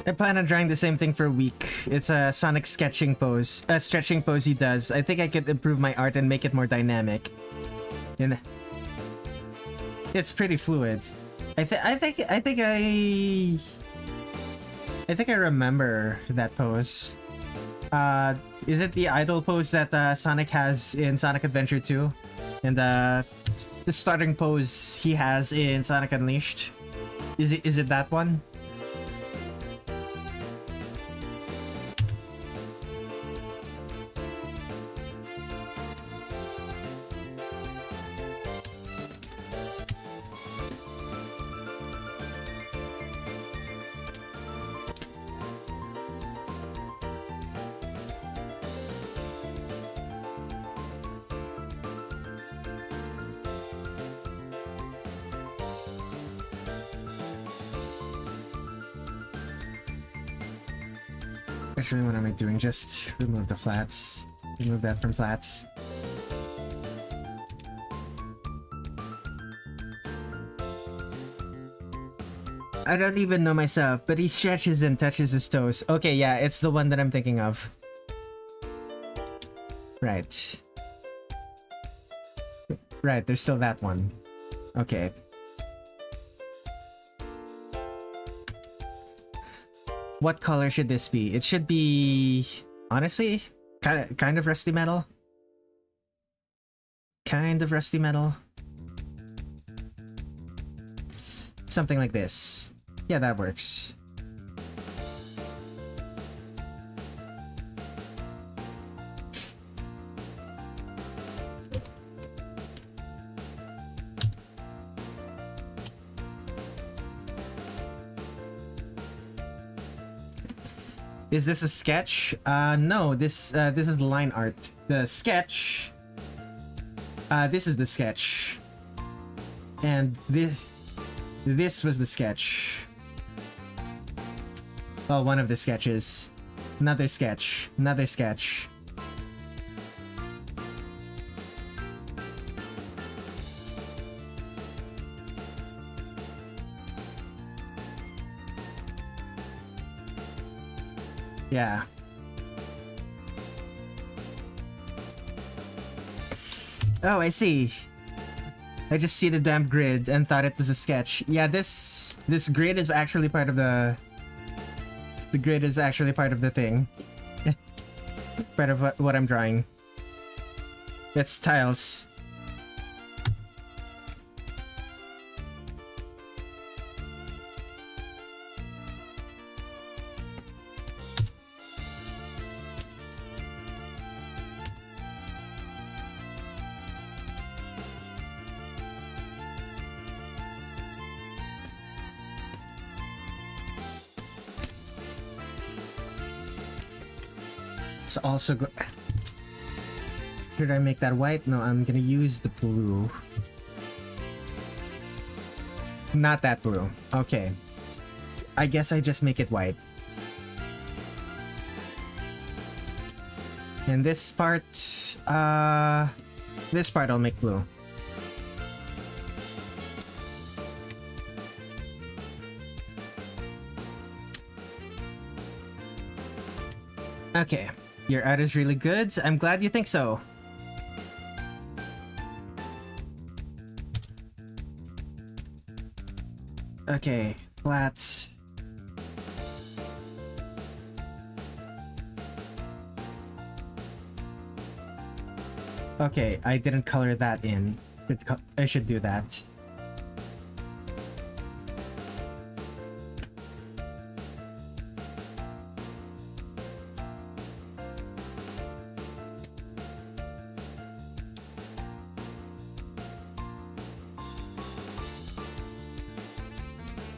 I plan on drawing the same thing for a week. It's a Sonic sketching pose. A stretching pose he does. I think I could improve my art and make it more dynamic. And it's pretty fluid. I think I remember that pose. Is it the idle pose that Sonic has in Sonic Adventure 2? And the starting pose he has in Sonic Unleashed? Is it that one? Actually, what am I doing? Just remove the flats. Remove that from flats. I don't even know myself, but he stretches and touches his toes. Okay, yeah, it's the one that I'm thinking of. Right. Right, there's still that one. Okay. What color should this be? It should be, honestly, kind of rusty metal. Kind of rusty metal. Something like this. Yeah, that works. Is this a sketch? No, this is line art. The sketch. This is the sketch. And this was the sketch. Well, one of the sketches. Another sketch. Another sketch. Yeah. Oh, I see. I just see the damn grid and thought it was a sketch. Yeah, this grid is actually part of the grid is actually part of the thing. Part of what I'm drawing. It's tiles. It's also go. Should I make that white? No, I'm gonna use the blue. Not that blue. Okay. I guess I just make it white. And this part I'll make blue. Okay, your art is really good. I'm glad you think so. Okay, flats. Okay, I didn't color that in. I should do that.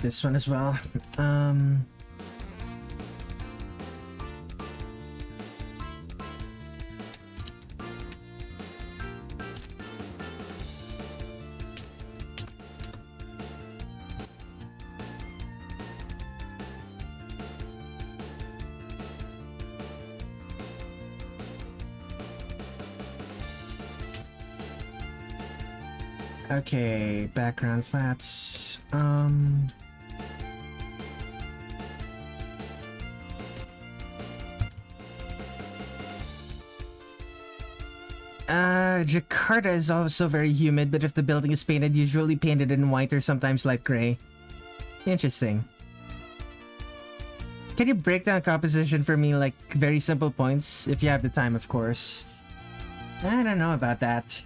This one as well. Okay, background flats. Jakarta is also very humid, but if the building is painted, usually painted in white or sometimes light gray. Interesting. Can you break down composition for me, like very simple points, if you have the time, of course? I don't know about that.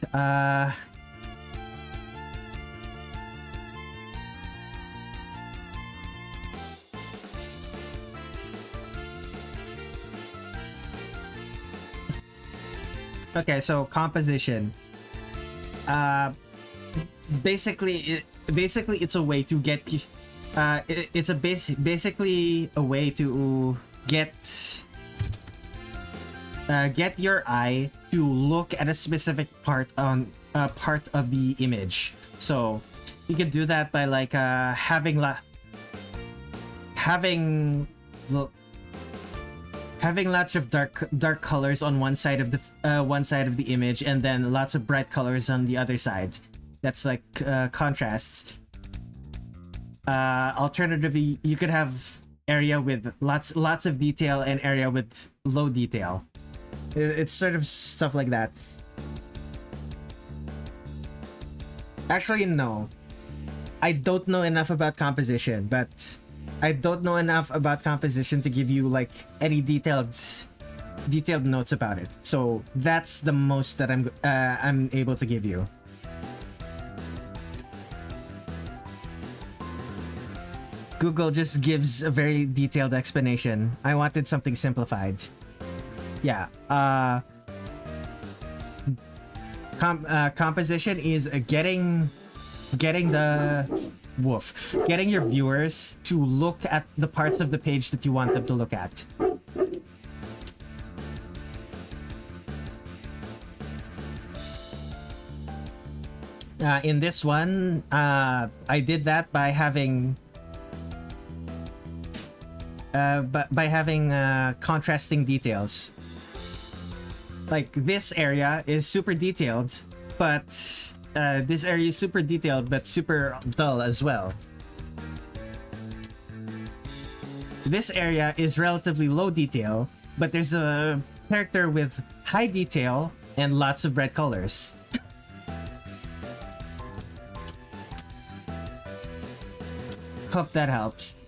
Okay, so composition. Basically it's a way to get basically a way to get your eye to look at a specific part of the image. So you can do that by like having lots of dark colors on one side of the image, and then lots of bright colors on the other side. That's like contrasts. Alternatively, you could have area with lots of detail and area with low detail. It's sort of stuff like that. Actually, no. I don't know enough about composition, but I don't know enough about composition to give you like any detailed notes about it. So that's the most that I'm able to give you. Google just gives a very detailed explanation. I wanted something simplified. Yeah. Composition is getting your viewers to look at the parts of the page that you want them to look at. In this one, I did that by having contrasting details. Like this area is super detailed, but this area is super detailed but super dull as well. This area is relatively low detail, but there's a character with high detail and lots of bright colors. Hope that helps.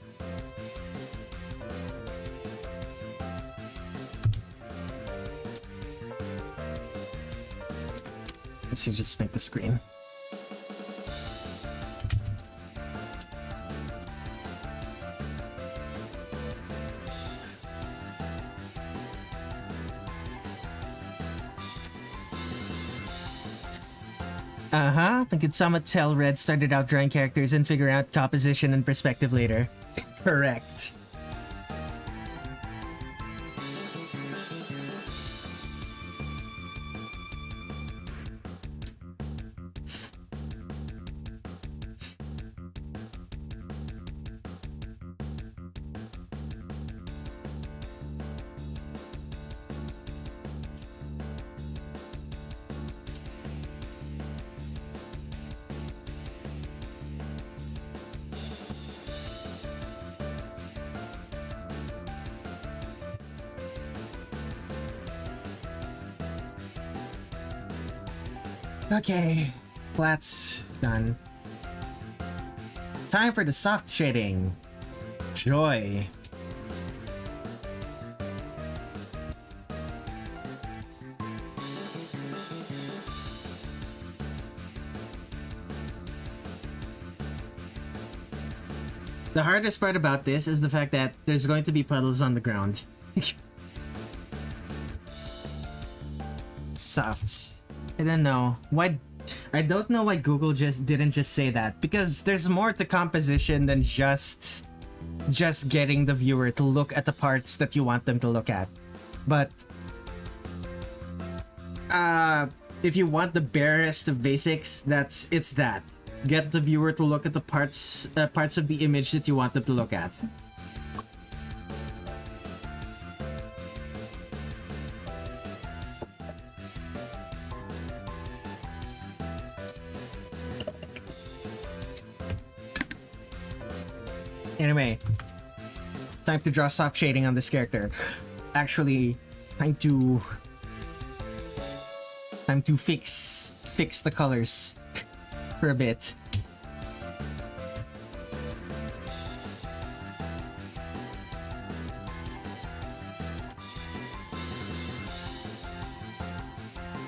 Let's just make the screen. I could somewhat tell Red started out drawing characters and figure out composition and perspective later. Correct. Okay, flats done. Time for the soft shading. Joy. The hardest part about this is the fact that there's going to be puddles on the ground. Softs. I don't know why. I don't know why Google didn't just say that, because there's more to composition than just getting the viewer to look at the parts that you want them to look at. But if you want the barest of basics, it's that. Get the viewer to look at the parts of the image that you want them to look at. Anyway, time to draw soft shading on this character. Actually, time to fix the colors for a bit.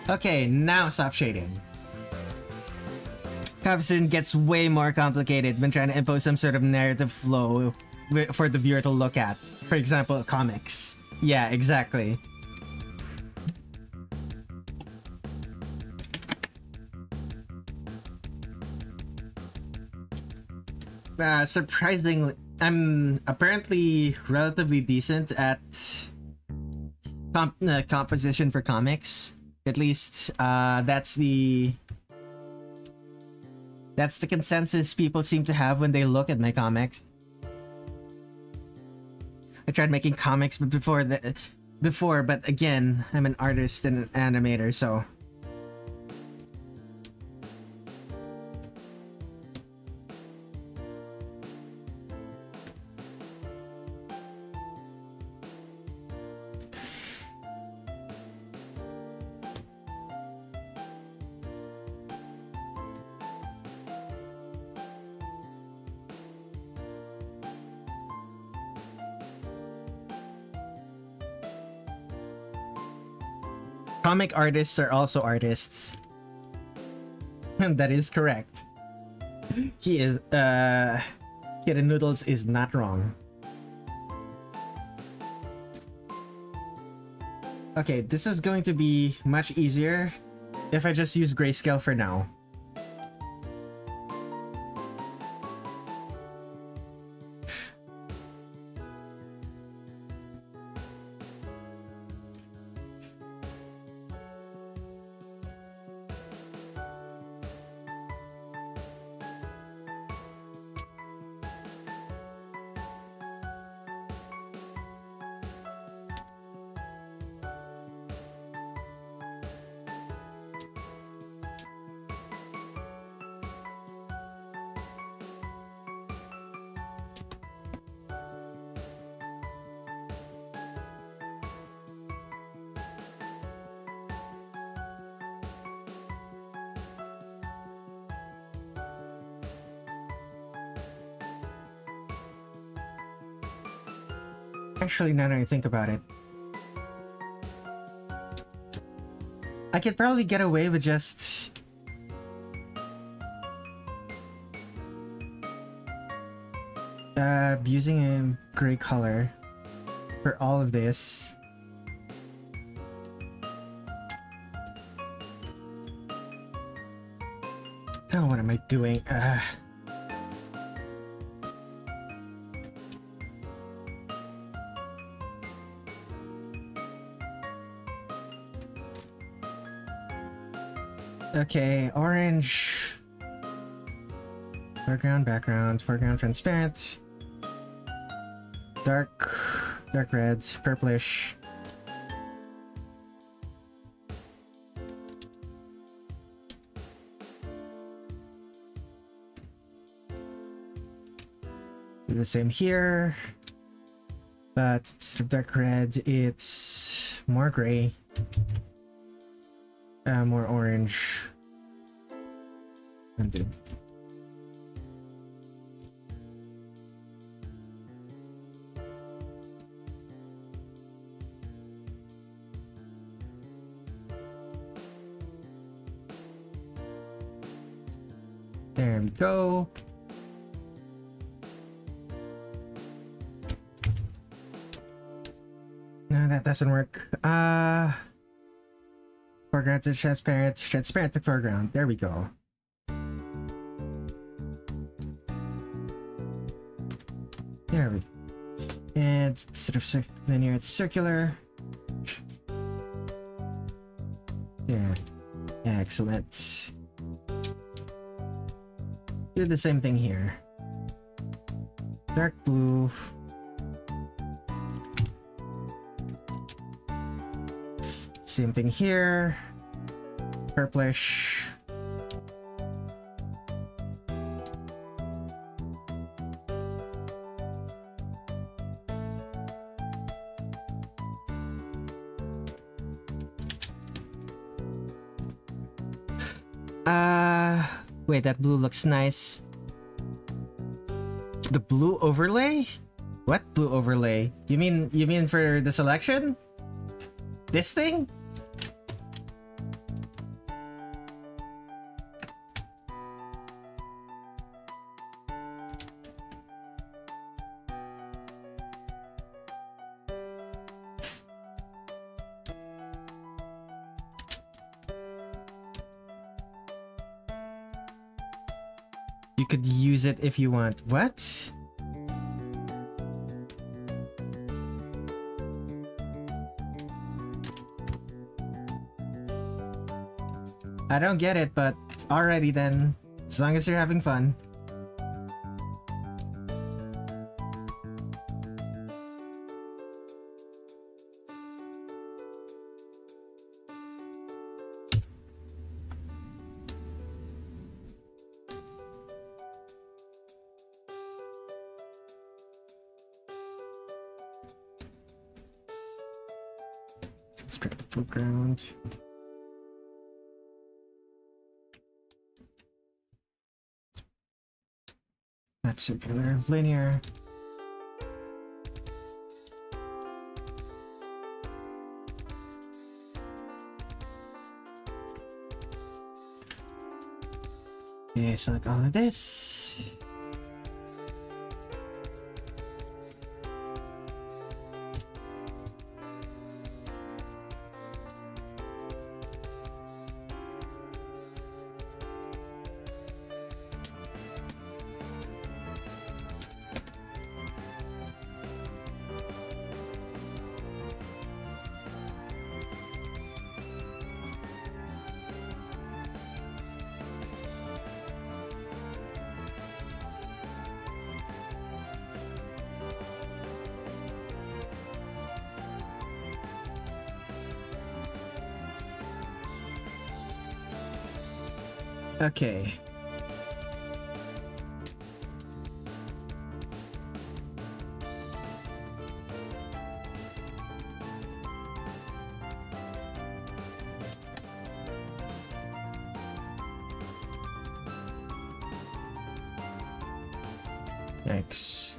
Okay, now soft shading. Composition gets way more complicated when trying to impose some sort of narrative flow for the viewer to look at. For example, comics. Yeah, exactly. Surprisingly, I'm apparently relatively decent at composition for comics. At least, that's the consensus people seem to have when they look at my comics. I tried making comics before, but again, I'm an artist and an animator, so. Comic artists are also artists. That is correct. He is, Kitten Noodles is not wrong. Okay, this is going to be much easier if I just use grayscale for now. Actually, now that I think about it, I could probably get away with just using a gray color for all of this. Oh, what am I doing? Okay, orange. Foreground, background, foreground transparent. Dark red, purplish. Do the same here. But instead of dark red, it's more gray. More orange. Undo. There we go. No, that doesn't work. Foreground to transparent, transparent to foreground. There we go. There we go. And instead of linear, it's circular. Yeah. Excellent. Do the same thing here. Dark blue. Same thing here. Purplish. Wait, that blue looks nice. The blue overlay? What blue overlay? You mean for the selection? This thing? You could use it if you want. What? I don't get it, but alrighty then. As long as you're having fun. Let's try the foreground. Not circular, linear. Okay, select all of this. Okay. Yikes.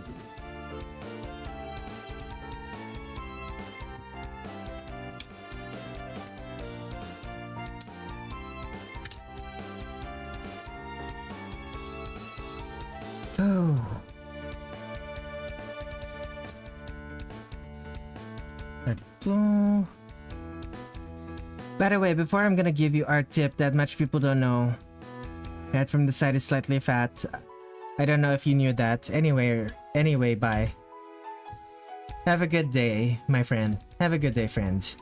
Oh. Blue. By the way, before I'm gonna give you art tip that much people don't know. Head from the side is slightly fat. I don't know if you knew that. Anyway, bye. Have a good day, my friend. Have a good day, friend.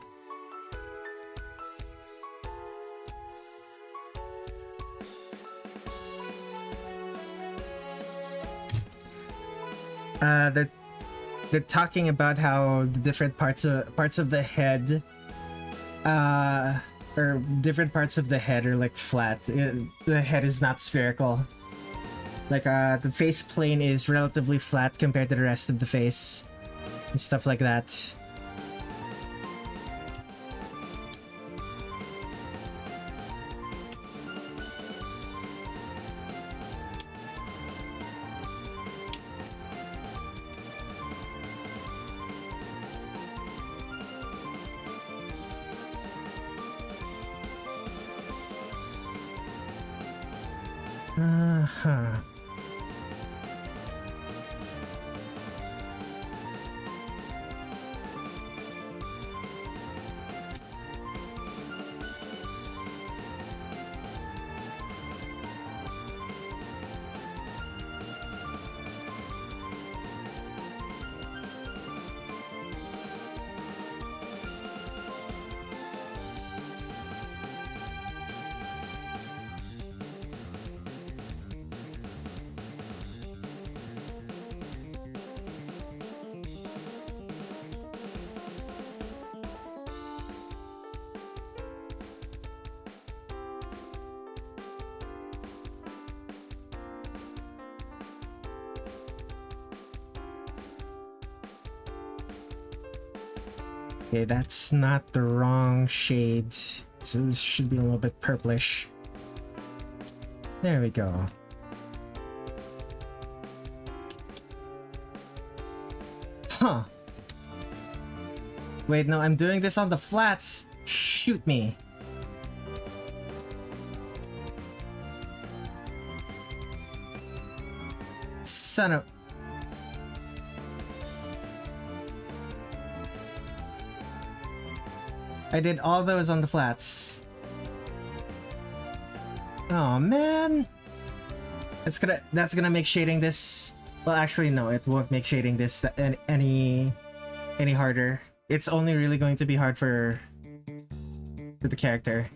They're talking about how the different parts of the head, or different parts of the head are like flat. The head is not spherical. Like the face plane is relatively flat compared to the rest of the face, and stuff like that. Uh-huh. Okay, that's not the wrong shade. So this should be a little bit purplish. There we go. Huh. Wait, no, I'm doing this on the flats. Shoot me. Son of... I did all those on the flats. Oh man, that's gonna make shading this. Well, actually, no, it won't make shading this any harder. It's only really going to be hard for the character.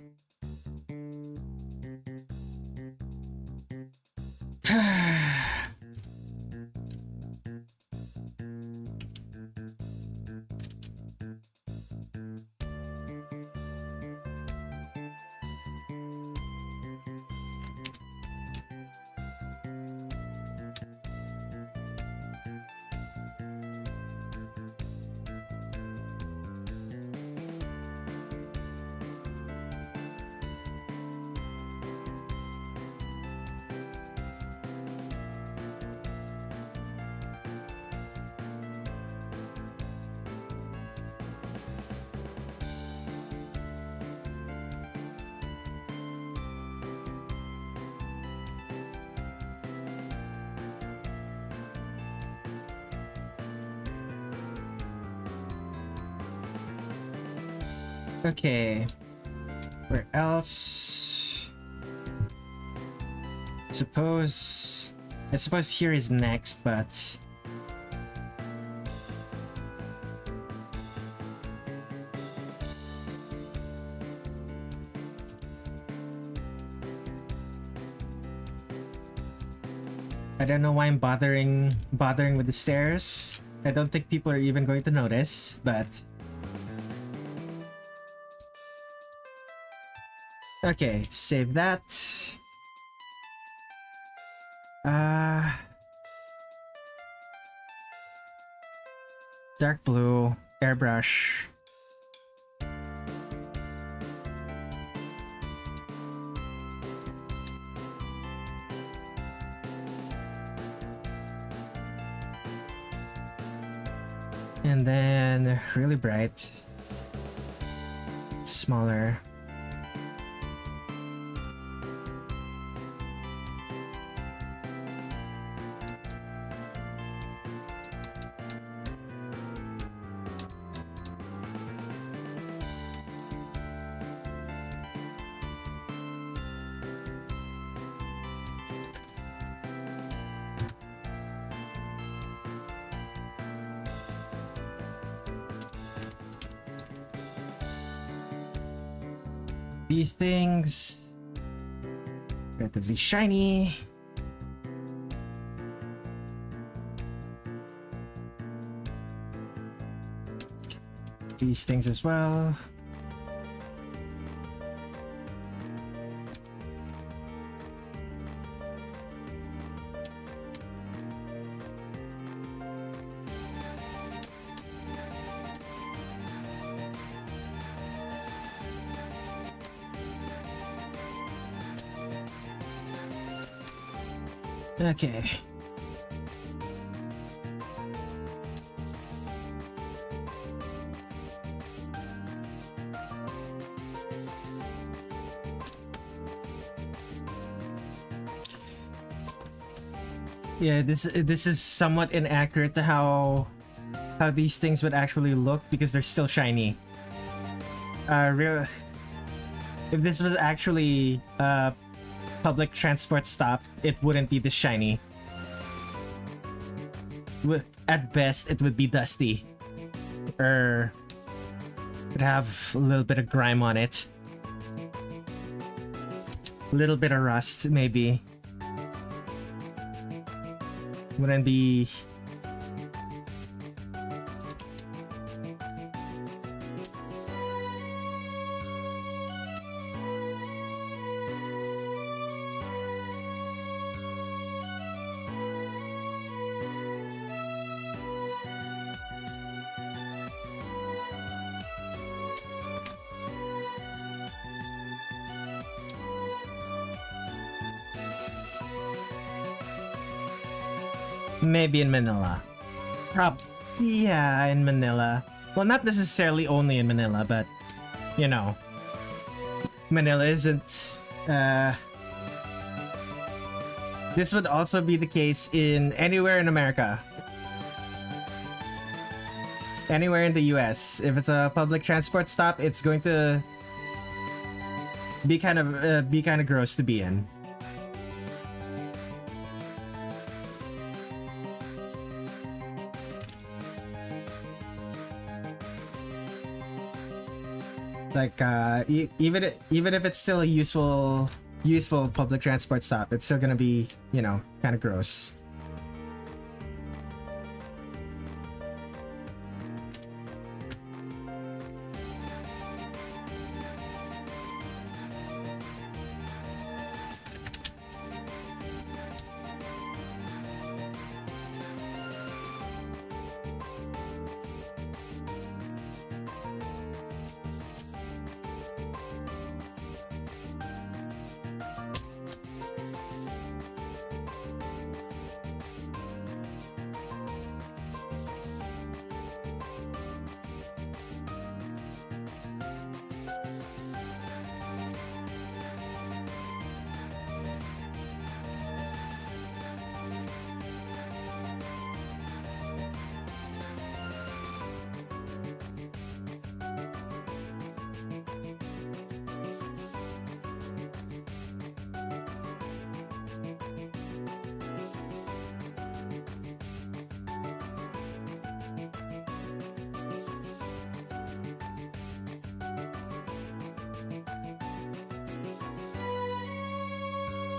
Okay, where else? I suppose here is next, but I don't know why I'm bothering with the stairs. I don't think people are even going to notice, but okay, save that. Dark blue, airbrush. And then really bright, smaller. These things relatively shiny. These things as well. Okay. Yeah, this is somewhat inaccurate to how these things would actually look because they're still shiny. If this was actually a public transport stop, it wouldn't be this shiny. At best, it would be dusty, or it'd have a little bit of grime on it, a little bit of rust, maybe. Wouldn't be. Maybe in Manila. Yeah, in Manila. Well, not necessarily only in Manila, but, you know, Manila isn't, this would also be the case in anywhere in America. Anywhere in the US. If it's a public transport stop, it's going to be kind of gross to be in. Like even if it's still a useful public transport stop, it's still gonna be, you know, kind of gross.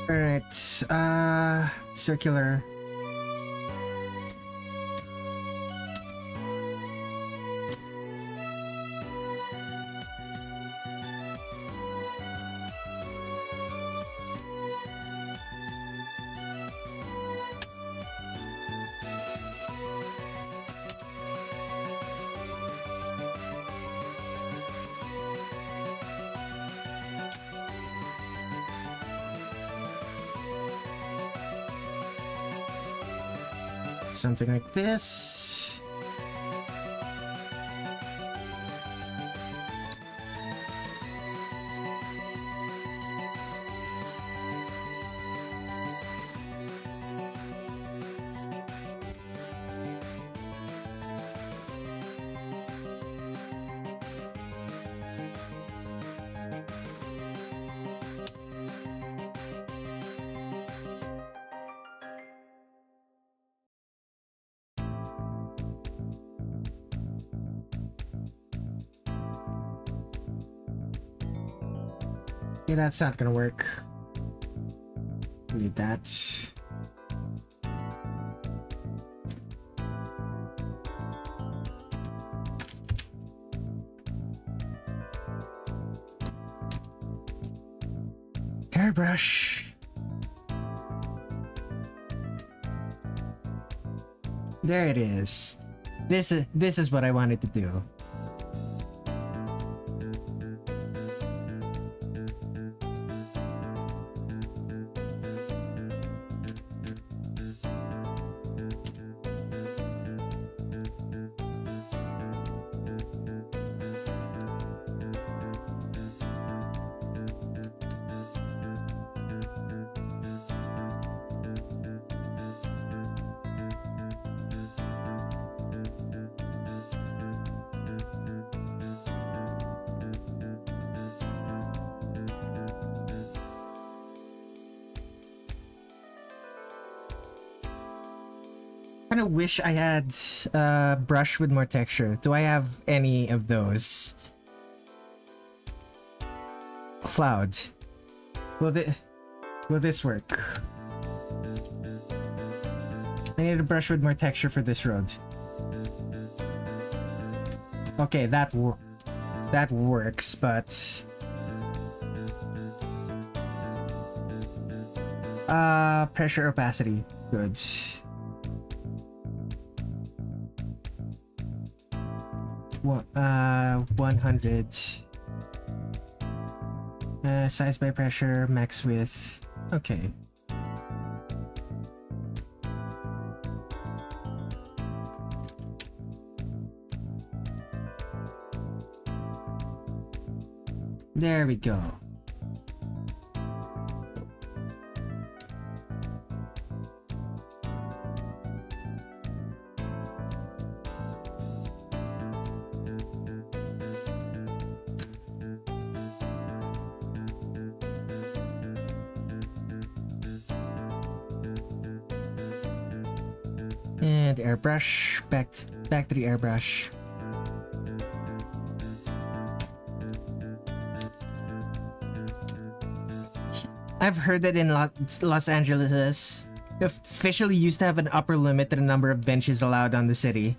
Alright, circular. Something like this. Yeah, that's not gonna work. Need that. Hairbrush. There it is. This is what I wanted to do. kind of wish I had a brush with more texture. Do I have any of those? Cloud. Will this work? I need a brush with more texture for this road. Okay, that works, but pressure opacity. Good. What 100. Size by pressure, max width. Okay. There we go. And airbrush, back to the airbrush. I've heard that in Los Angeles, officially used to have an upper limit to the number of benches allowed on the city.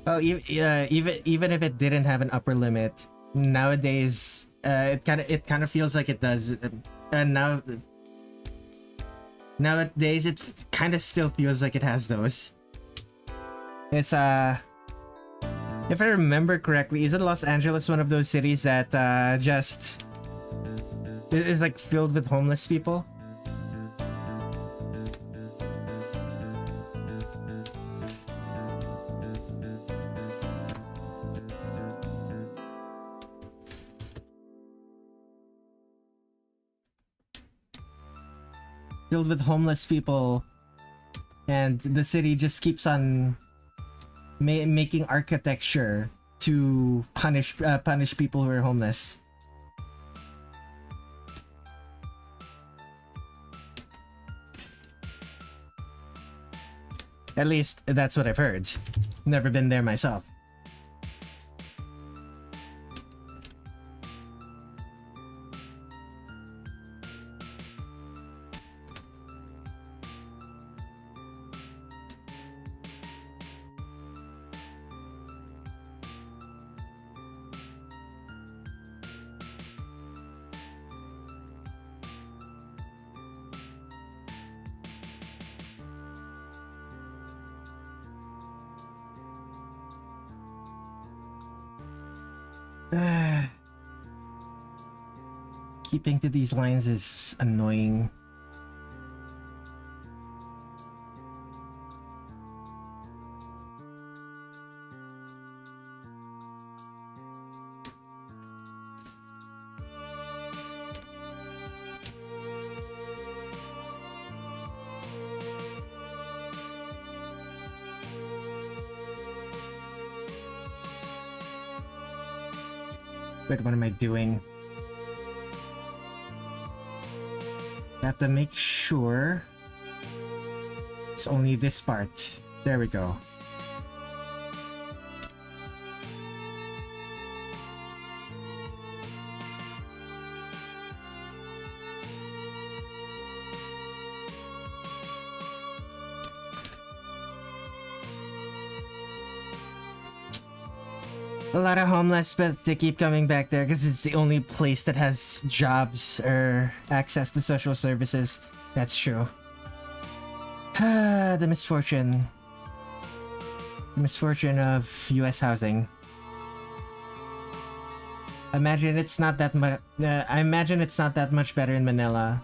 Well, even if it didn't have an upper limit, nowadays it kind of feels like it does, and nowadays it kind of still feels like it has those. It's if I remember correctly, isn't Los Angeles one of those cities that just is like filled with homeless people? Filled with homeless people, and the city just keeps on making architecture to punish people who are homeless. At least that's what I've heard. Never been there myself. Keeping to these lines is annoying. Wait, what am I doing? I have to make sure it's only this part. There we go. A lot of homeless, but they keep coming back there because it's the only place that has jobs or access to social services. That's true. The misfortune. The misfortune of US housing. I imagine it's not that much. I imagine it's not that much better in Manila.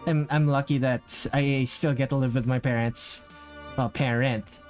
I'm lucky that I still get to live with my parents. Well, parent.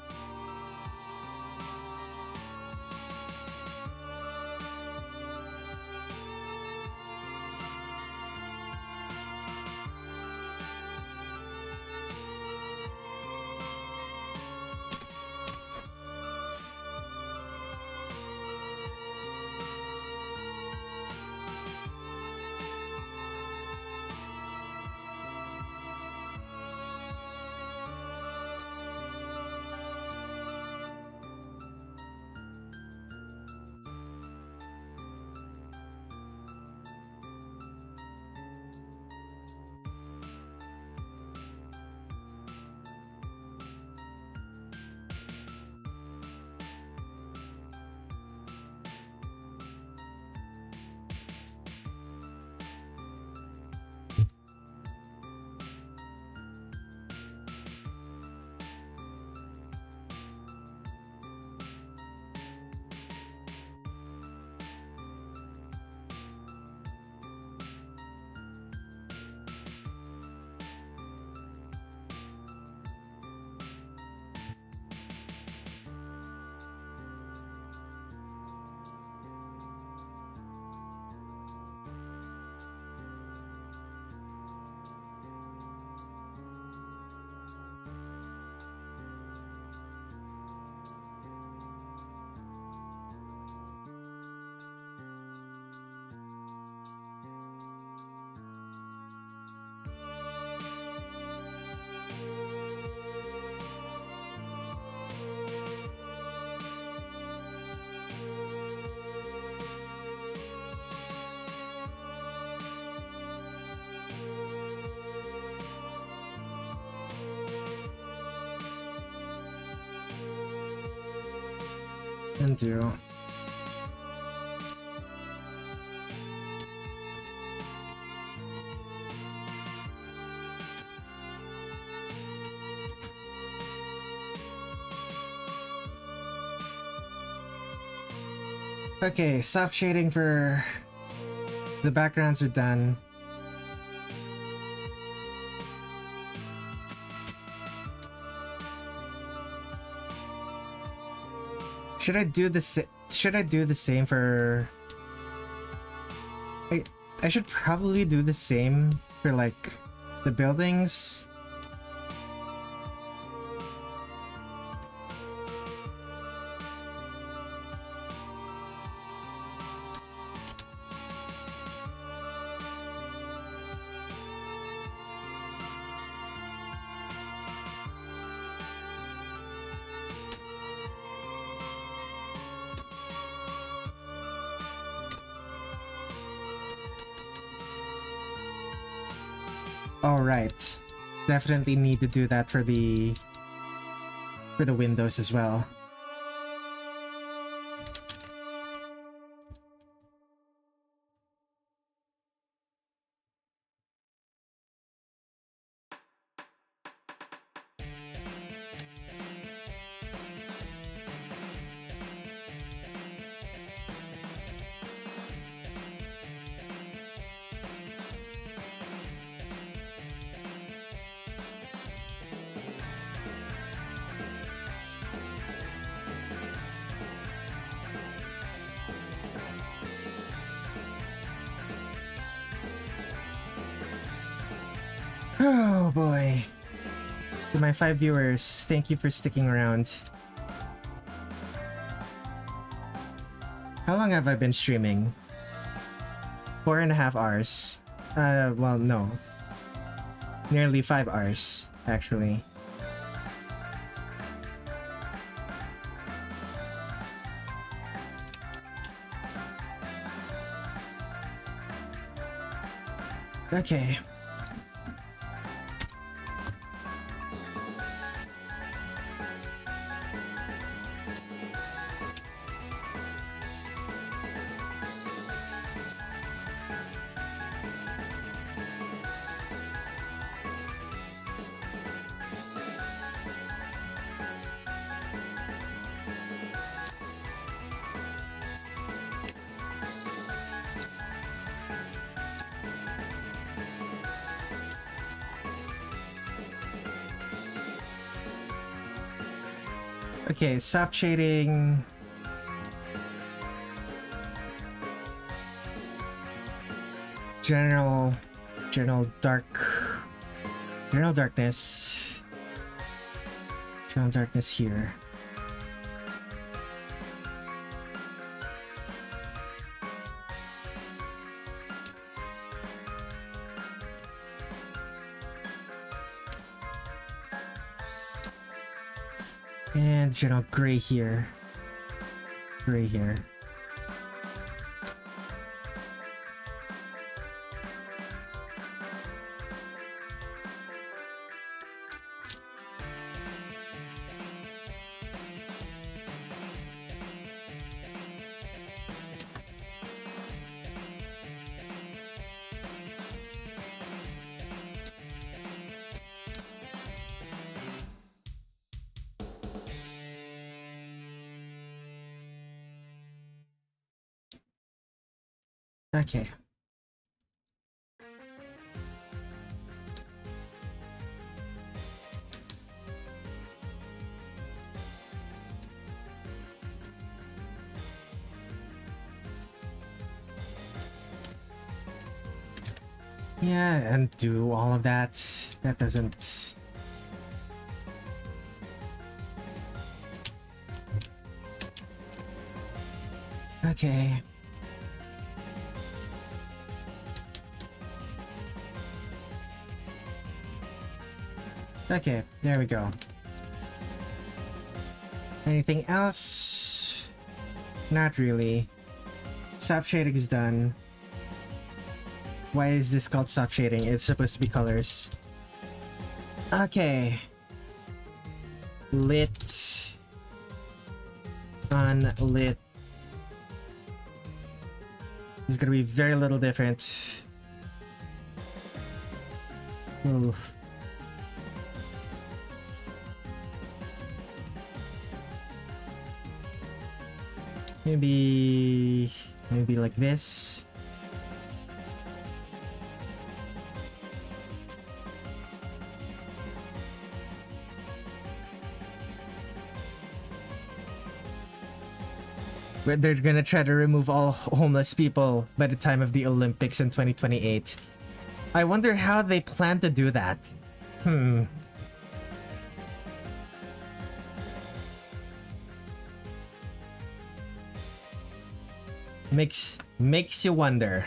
Undo. Okay, soft shading for the backgrounds are done. Should I do the same for I should probably do the same for like the buildings. Alright. Definitely need to do that for the windows as well. Oh boy. To my 5 viewers, thank you for sticking around. How long have I been streaming? 4.5 hours. Well, no. Nearly 5 hours, actually. Okay. Okay, soft shading. General darkness. General darkness here. And general gray here. Gray here. Okay. Yeah, and do all of that. That doesn't... Okay. Okay, there we go. Anything else? Not really. Soft shading is done. Why is this called soft shading? It's supposed to be colors. Okay. Lit. unlit is gonna be very little different. Oh. Maybe like this. Where they're gonna try to remove all homeless people by the time of the Olympics in 2028. I wonder how they plan to do that. Makes you wonder.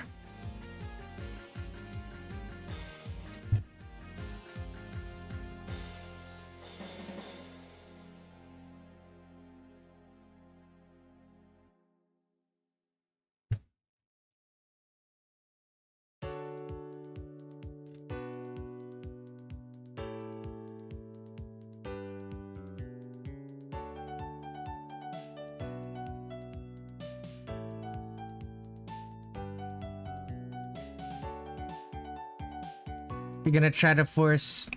You're gonna try to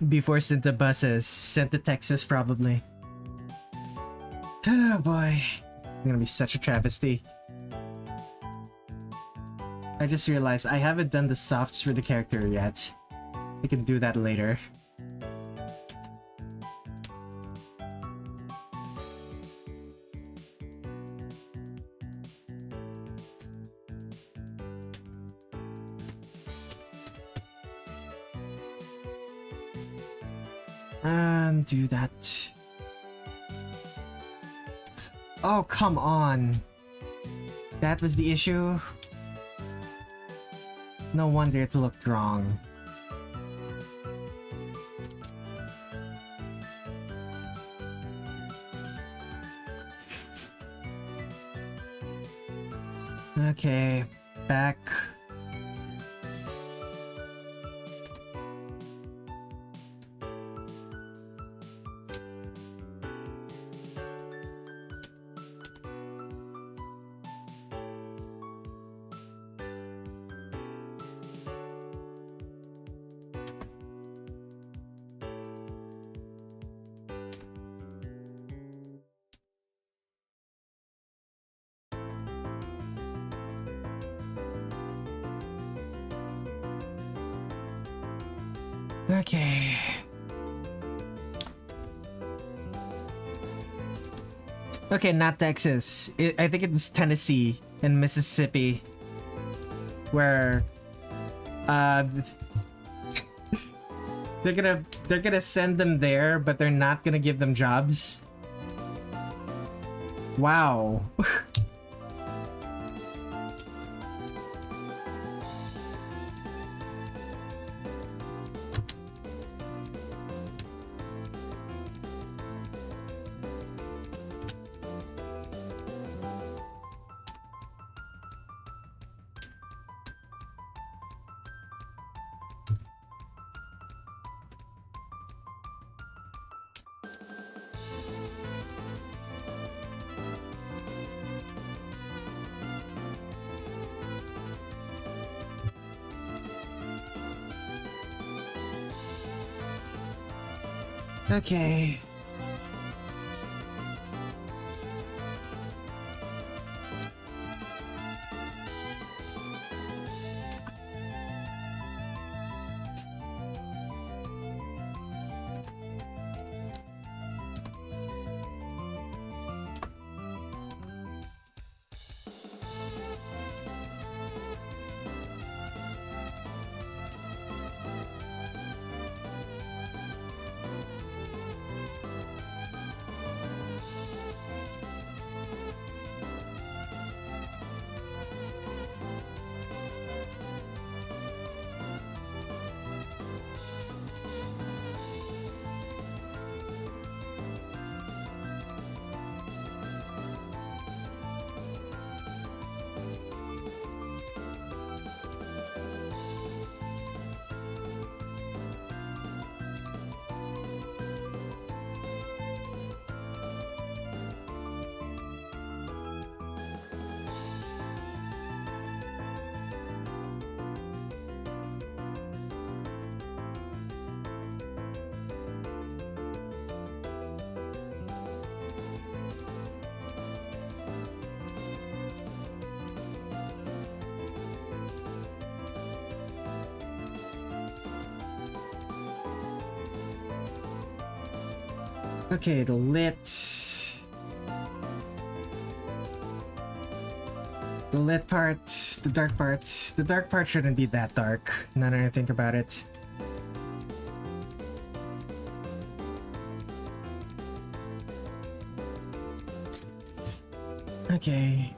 be forced into buses, sent to Texas probably. Oh boy, it's gonna be such a travesty. I just realized I haven't done the softs for the character yet. I can do that later. Do that. Oh, come on. That was the issue? No wonder it looked wrong. Okay, back. Okay. Okay, not Texas. I think it was Tennessee and Mississippi, where they're gonna send them there, but they're not gonna give them jobs. Wow. Okay. Okay, the lit. The lit part, the dark part. The dark part shouldn't be that dark, now that I think about it. Okay.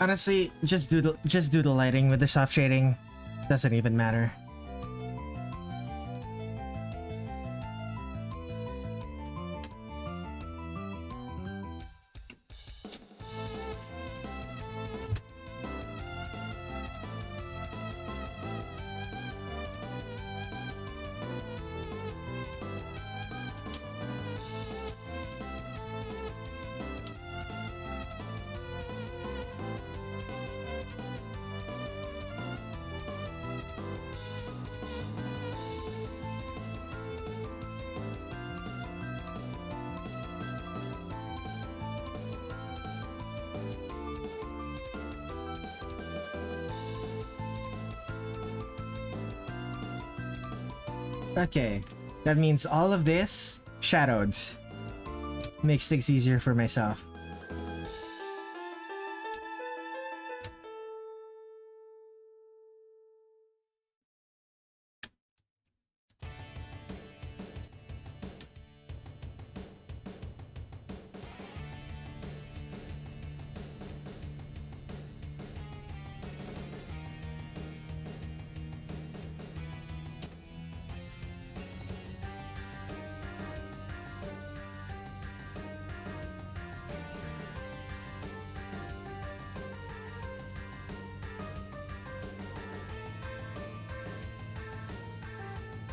Honestly, just do the lighting with the soft shading. Doesn't even matter. Okay, that means all of this shadowed. Makes things easier for myself.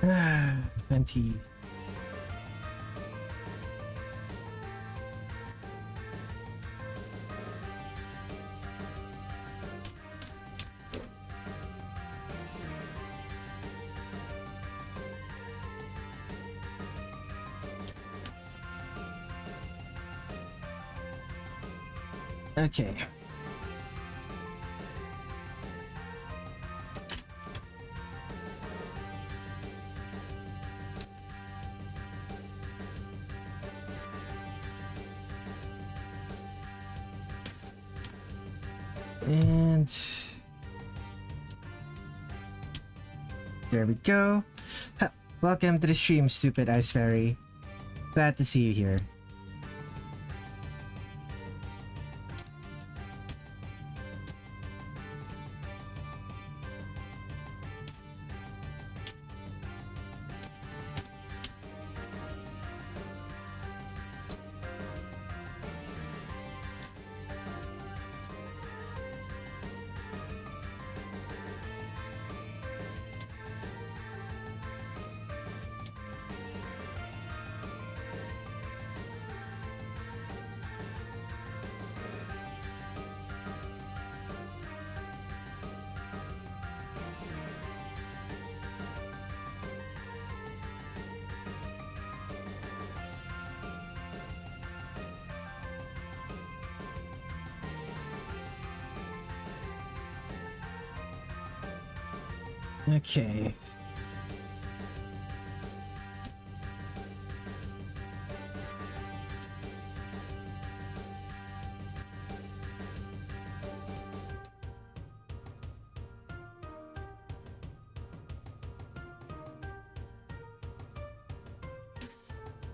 Ah, 20. Okay. And there we go. Ha, welcome to the stream, stupid Ice Fairy. Glad to see you here. Okay.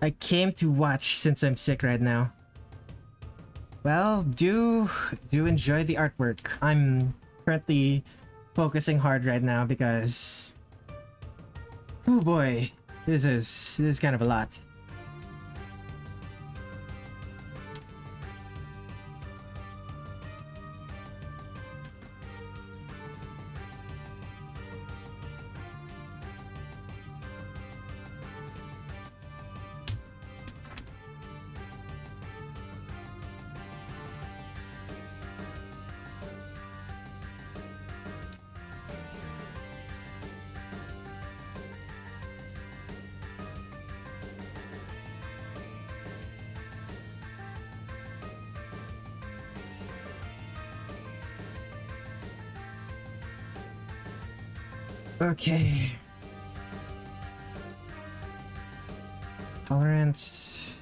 I came to watch since I'm sick right now. Well, do enjoy the artwork. I'm currently focusing hard right now because oh boy, this is kind of a lot. Okay. Tolerance.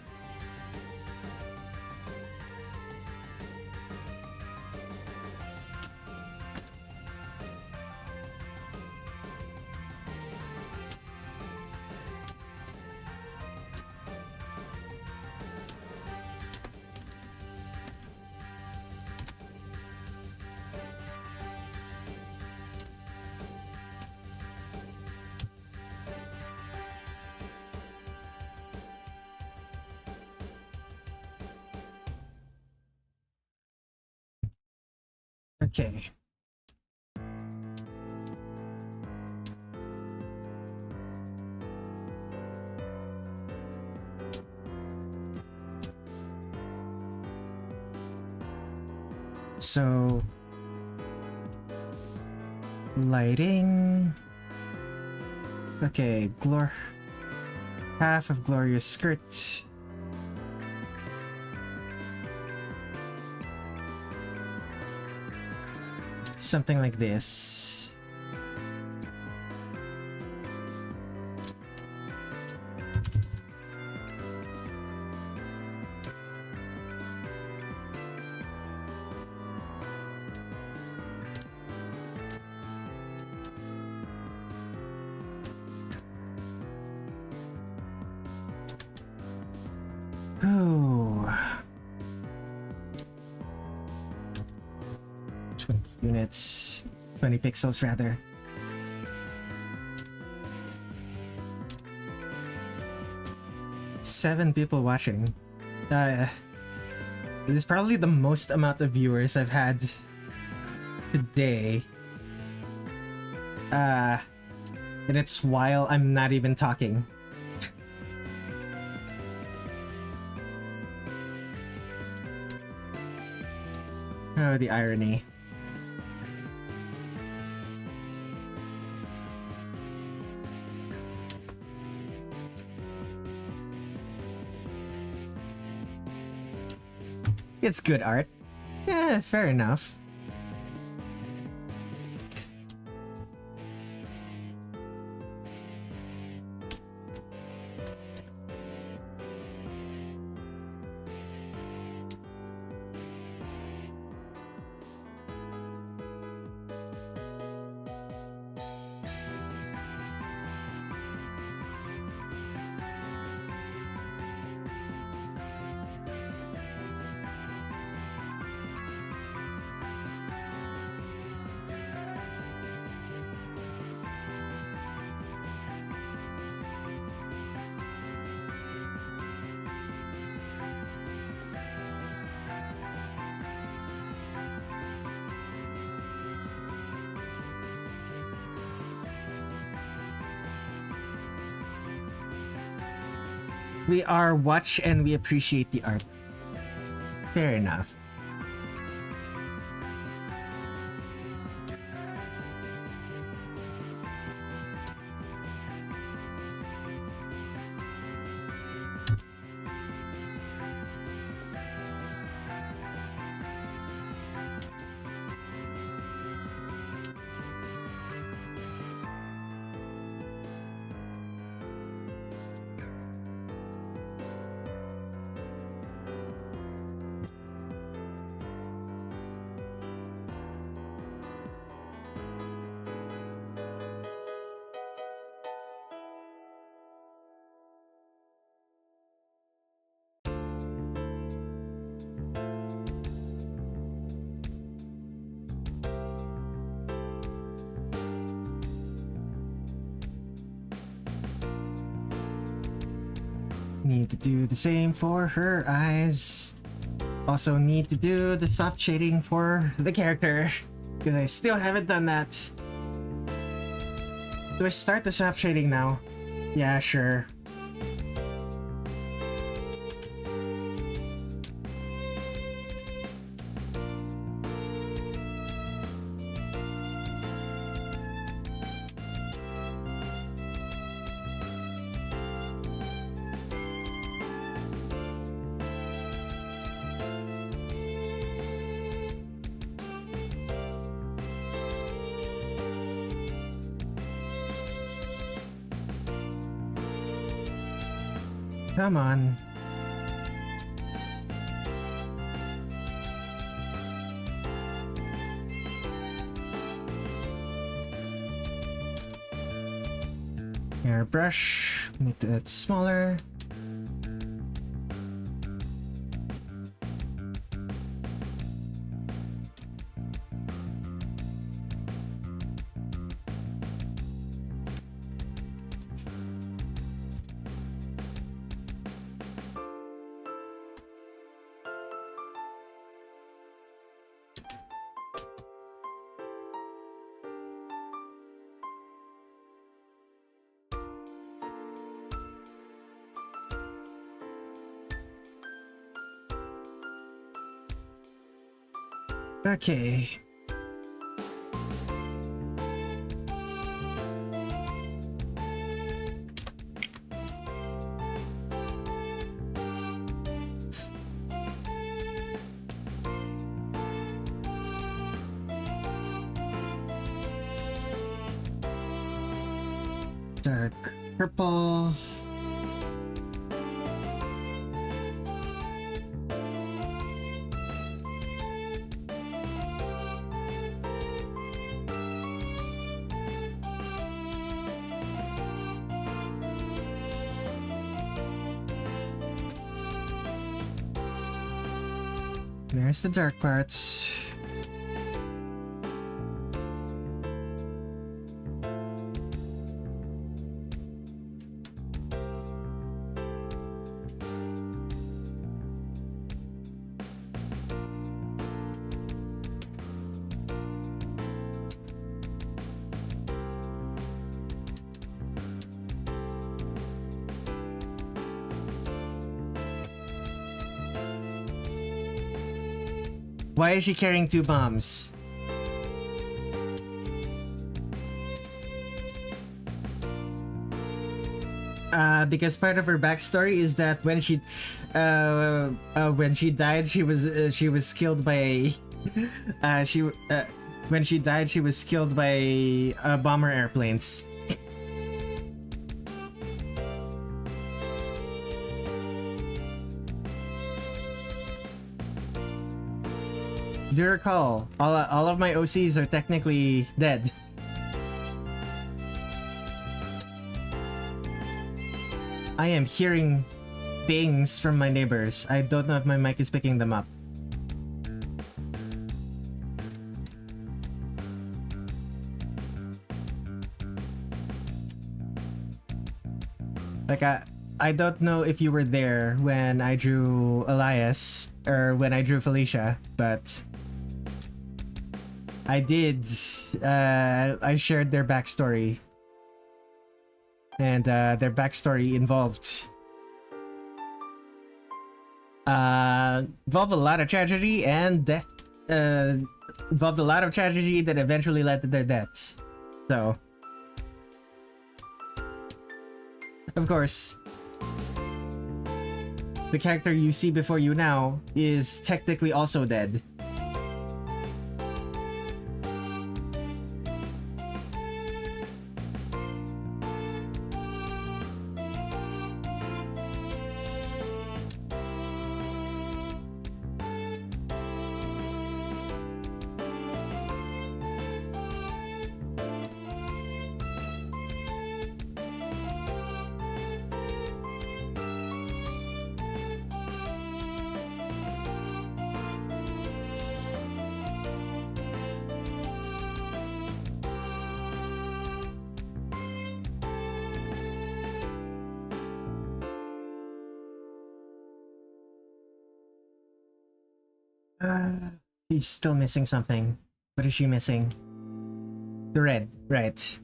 Okay. So, lighting. Okay, half of Gloria's skirt. Something like this. Oh. 20 units. 20 pixels rather. Seven people watching. It is probably the most amount of viewers I've had today. And it's while I'm not even talking. Oh, the irony. It's good art. Yeah, fair enough. We are watch and we appreciate the art. Fair enough. Need to do the same for her eyes. Also need to do the soft shading for the character, because I still haven't done that. Do I start the soft shading now? Yeah, sure. Come on. Airbrush, make that smaller. Okay. Dark purple. There's the dark parts. Why is she carrying 2 bombs? Because part of her backstory is that when she died, she was killed by when she died, she was killed by bomber airplanes. Do you recall? All of my OCs are technically dead. I am hearing bangs from my neighbors. I don't know if my mic is picking them up. Like I don't know if you were there when I drew Elias or when I drew Felicia, but I did. I shared their backstory, and their backstory involved a lot of tragedy and involved a lot of tragedy that eventually led to their deaths. So, of course, the character you see before you now is technically also dead. She's still missing something. What is she missing? The red, right.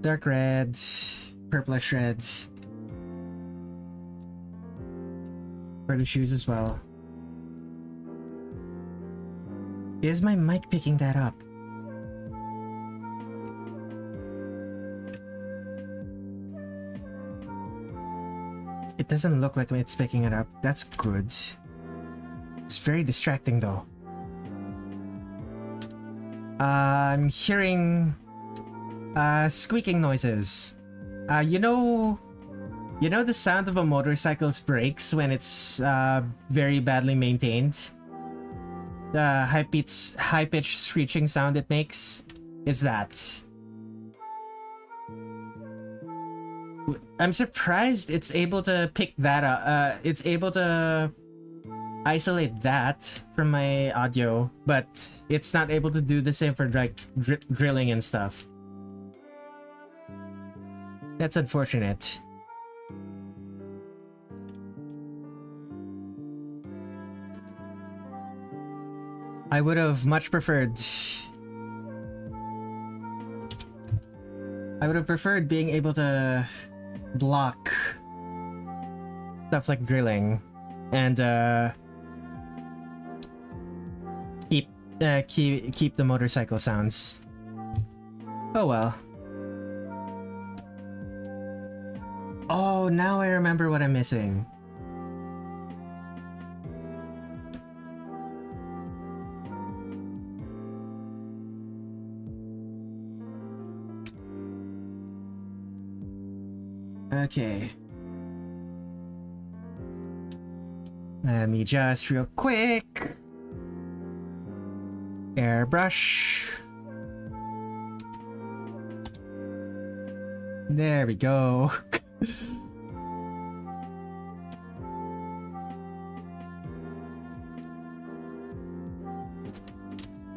Dark red, purplish red. For the shoes as well. Is my mic picking that up? It doesn't look like it's picking it up. That's good. It's very distracting though. I'm hearing squeaking noises. You know You know the sound of a motorcycle's brakes when it's very badly maintained? The high-pitched screeching sound it makes? It's that. I'm surprised it's able to pick that up. It's able to isolate that from my audio, but it's not able to do the same for like drilling and stuff. That's unfortunate. I would have much preferred... I would have preferred being able to block stuff like drilling and keep the motorcycle sounds. Oh well. Oh, now I remember what I'm missing. Okay. Let me just real quick airbrush. There we go.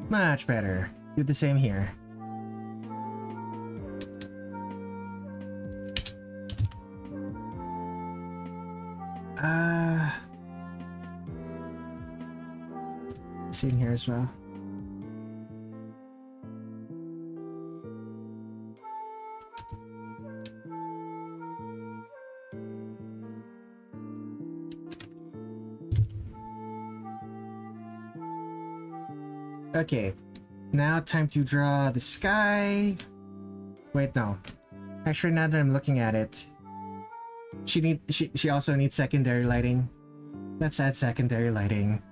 Much better. Do the same here. Sitting here as well. Okay, now time to draw the sky. Wait, no. Actually, now that I'm looking at it, she also needs secondary lighting. Let's add secondary lighting.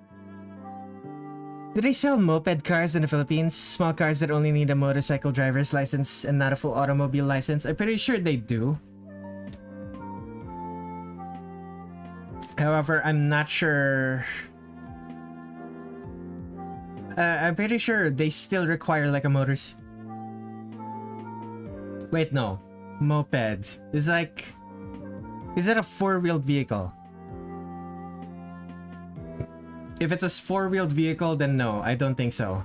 Do they sell moped cars in the Philippines? Small cars that only need a motorcycle driver's license and not a full automobile license? I'm pretty sure they do. However, I'm not sure... I'm pretty sure they still require like a motor... Wait, no. Moped. Is like... Is that a four-wheeled vehicle? If it's a four-wheeled vehicle, then no, I don't think so.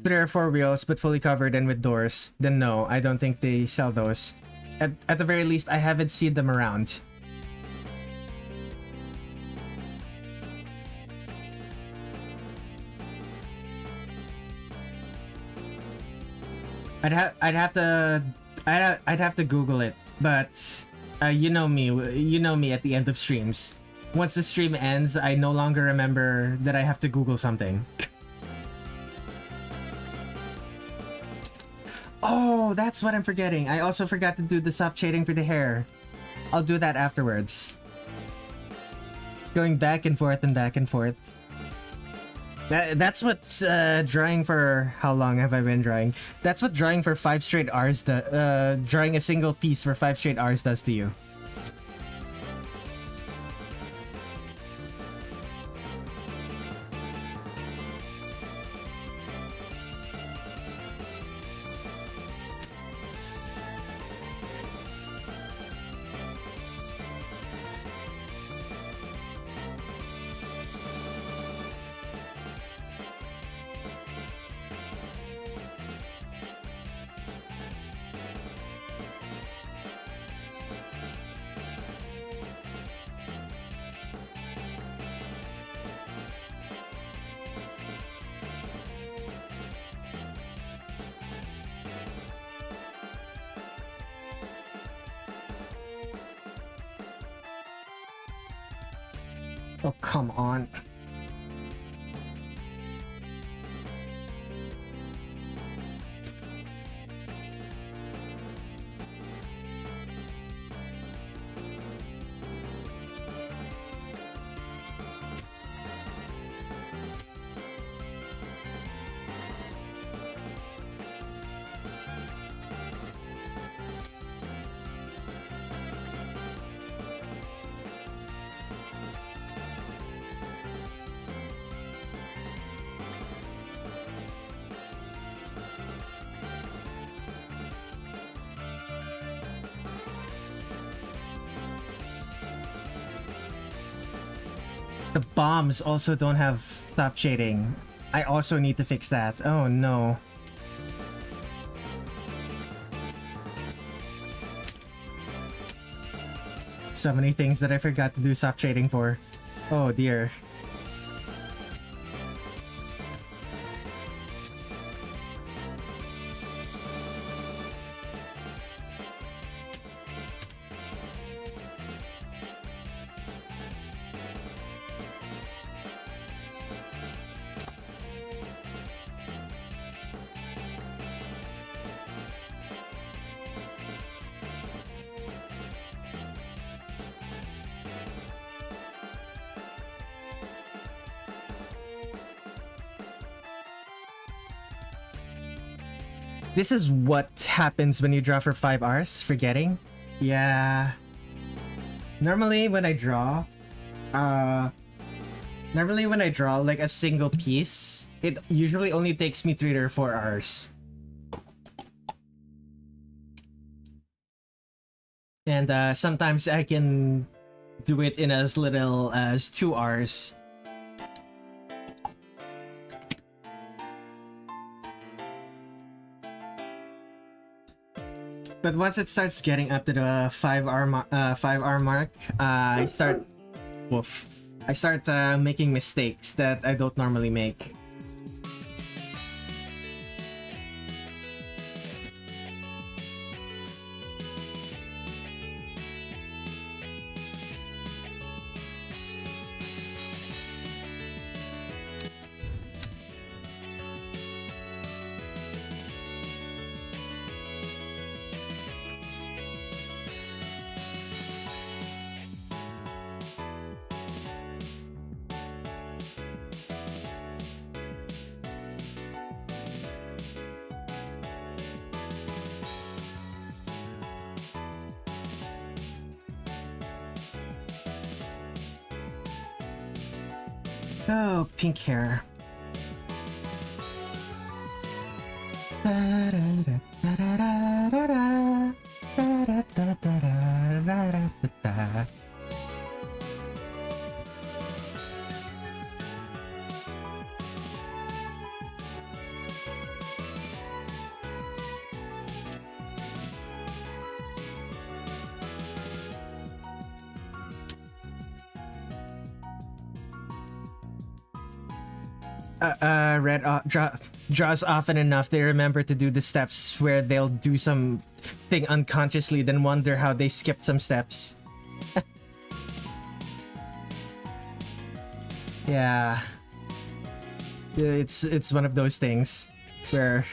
Three or four wheels, but fully covered and with doors, then no, I don't think they sell those. At the very least, I haven't seen them around. I'd have to Google it, but you know me at the end of streams. Once the stream ends, I no longer remember that I have to Google something. Oh, that's what I'm forgetting. I also forgot to do the soft shading for the hair. I'll do that afterwards. Going back and forth and back and forth. That's what's drawing for... How long have I been drawing? That's what drawing for 5 straight hours drawing a single piece for 5 straight hours does to you. Oh, come on. The bombs also don't have soft shading. I also need to fix that. Oh no. So many things that I forgot to do soft shading for. Oh dear. This is what happens when you draw for 5 hours, forgetting. Yeah. Normally when I draw like a single piece, it usually only takes me 3 or 4 hours. And sometimes I can do it in as little as 2 hours. But once it starts getting up to the 5-hour mark, I start making mistakes that I don't normally make. Oh, pink hair. Red draws often enough, they remember to do the steps where they'll do something unconsciously, then wonder how they skipped some steps. Yeah. It's one of those things where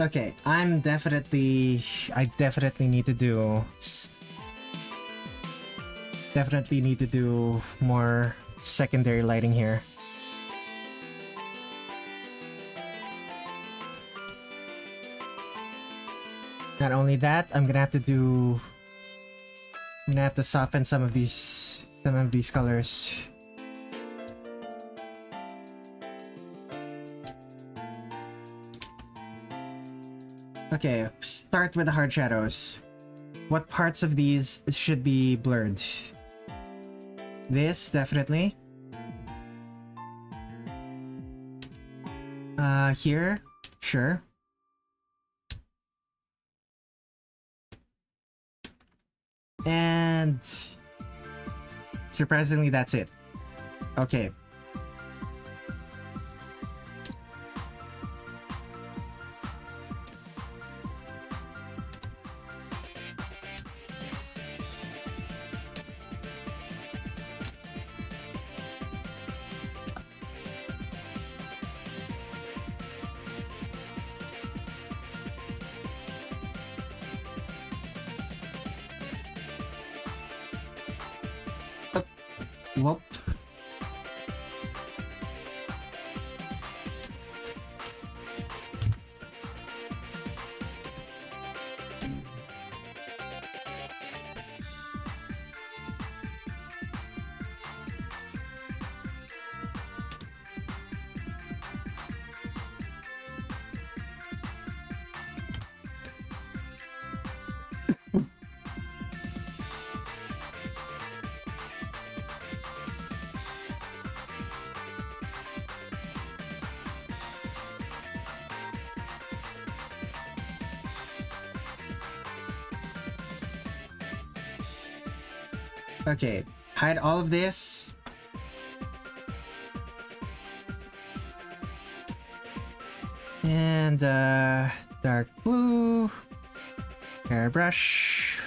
okay, I definitely need to do more secondary lighting here. Not only that, I'm gonna have to soften some of these colors. Okay, start with the hard shadows. What parts of these should be blurred? This, definitely. Here? Sure. And surprisingly, that's it. Okay. Whoop. Okay, hide all of this. And dark blue, airbrush.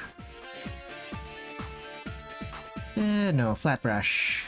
No, flat brush.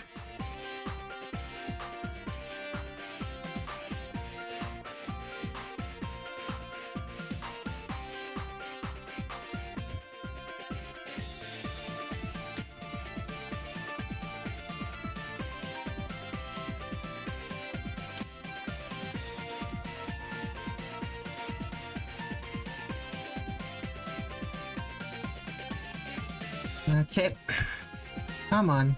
Okay, come on.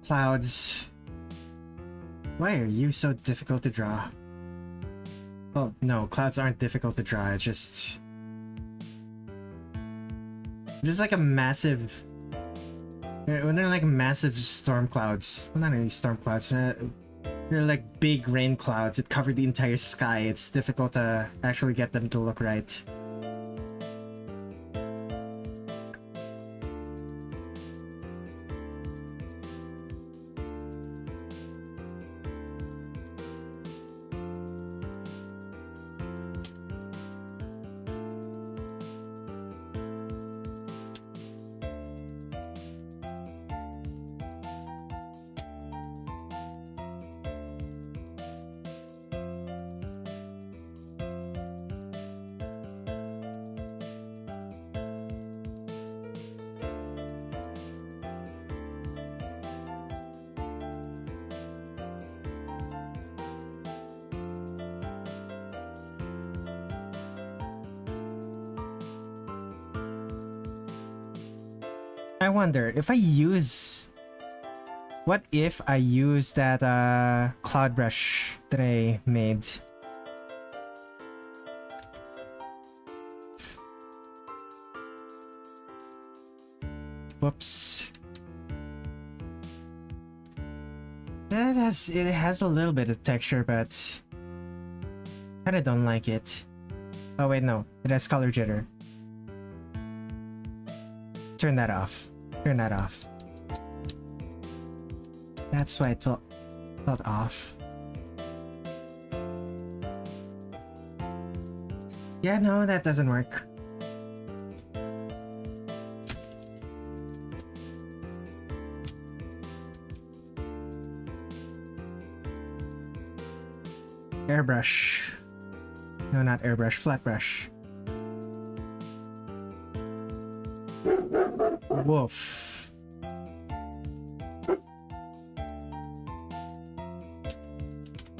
Clouds. Why are you so difficult to draw? Oh, no, clouds aren't difficult to draw, it's just... There's like a massive... When they're like massive storm clouds. Well, not really storm clouds. They're like big rain clouds that cover the entire sky. It's difficult to actually get them to look right. I wonder if I use... What if I use that cloud brush that I made? Whoops. It has a little bit of texture, but kinda don't like it. Oh wait, no. It has color jitter. Turn that off. Turn that off. That's why it felt off. Yeah, no, that doesn't work. Airbrush. No, not airbrush, flat brush. Woof.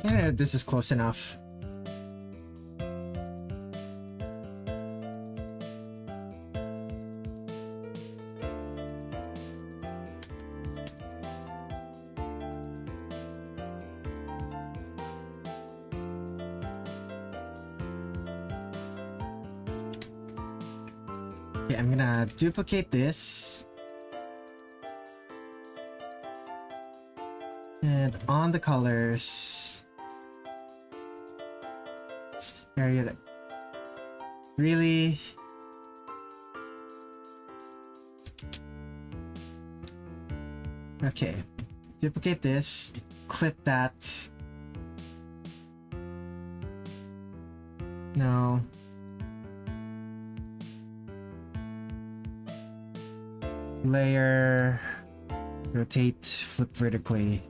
Yeah, this is close enough. Okay, I'm gonna duplicate this. And on the colors, area that really Okay, duplicate this, clip that. No. Layer, rotate, flip vertically.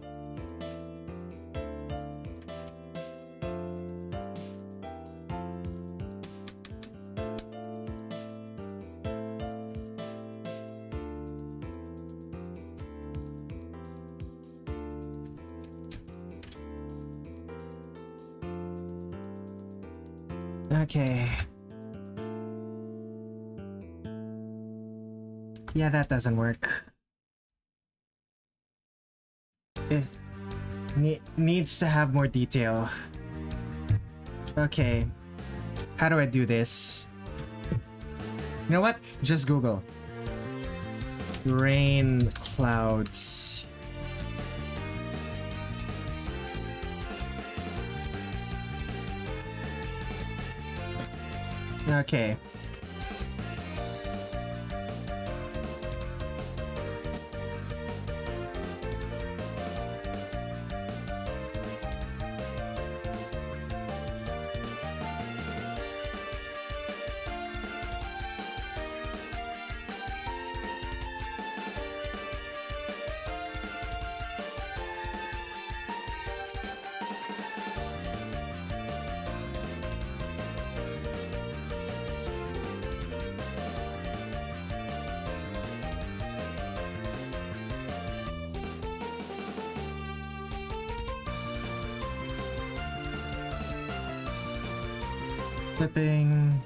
Okay. Yeah, that doesn't work. It needs to have more detail. Okay. How do I do this? You know what? Just Google. Rain clouds. Okay. Flipping.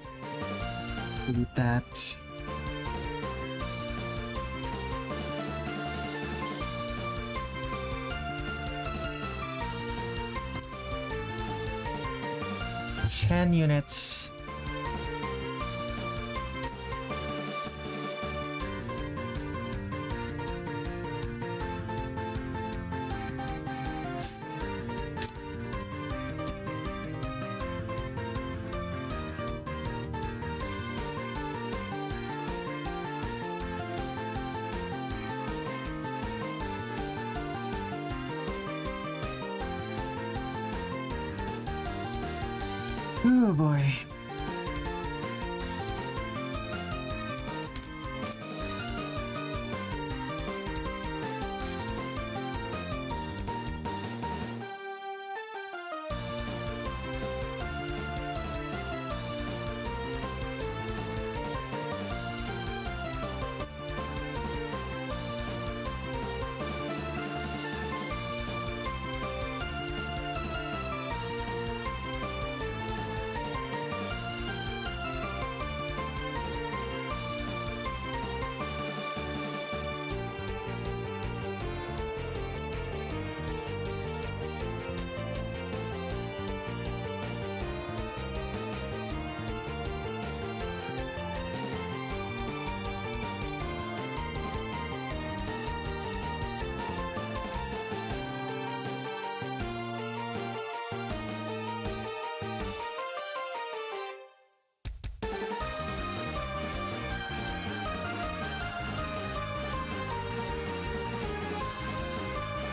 Delete that. Ten units. Oh boy.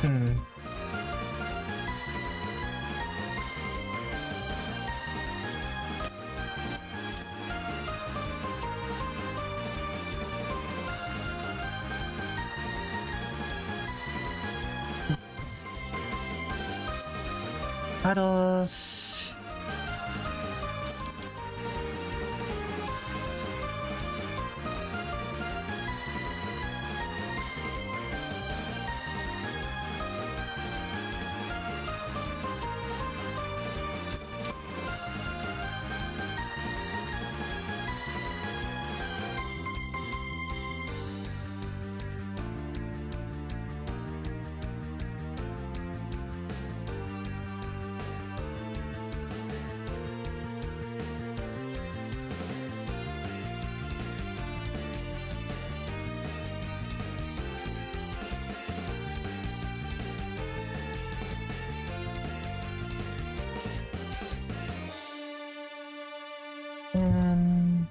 Hmm. Puddles. And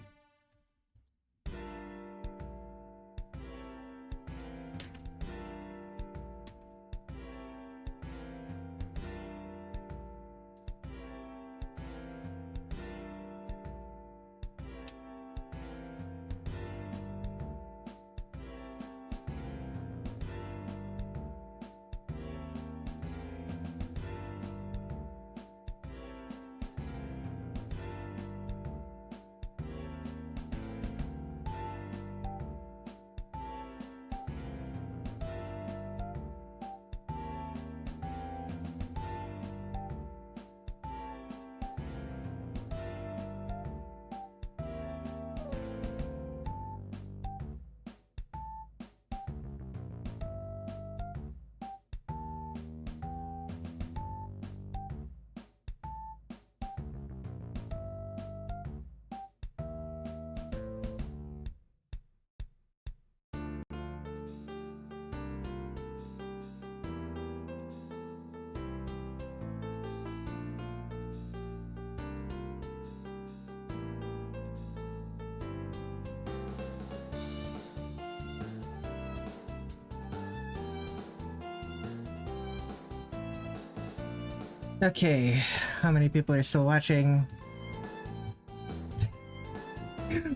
Okay, how many people are still watching?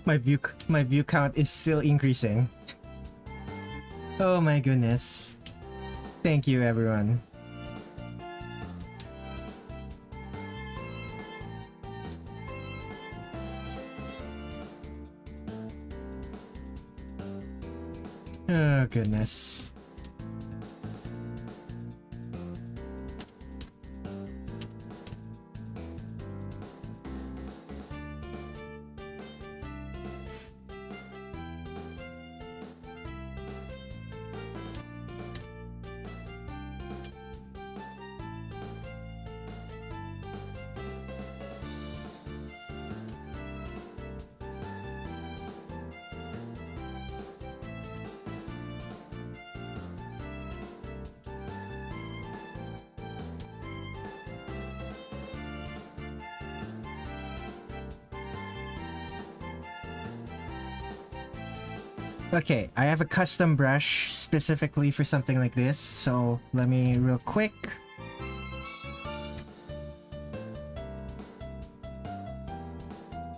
My view count is still increasing. Oh my goodness. Thank you, everyone. Oh goodness. Okay, I have a custom brush specifically for something like this, so let me real quick.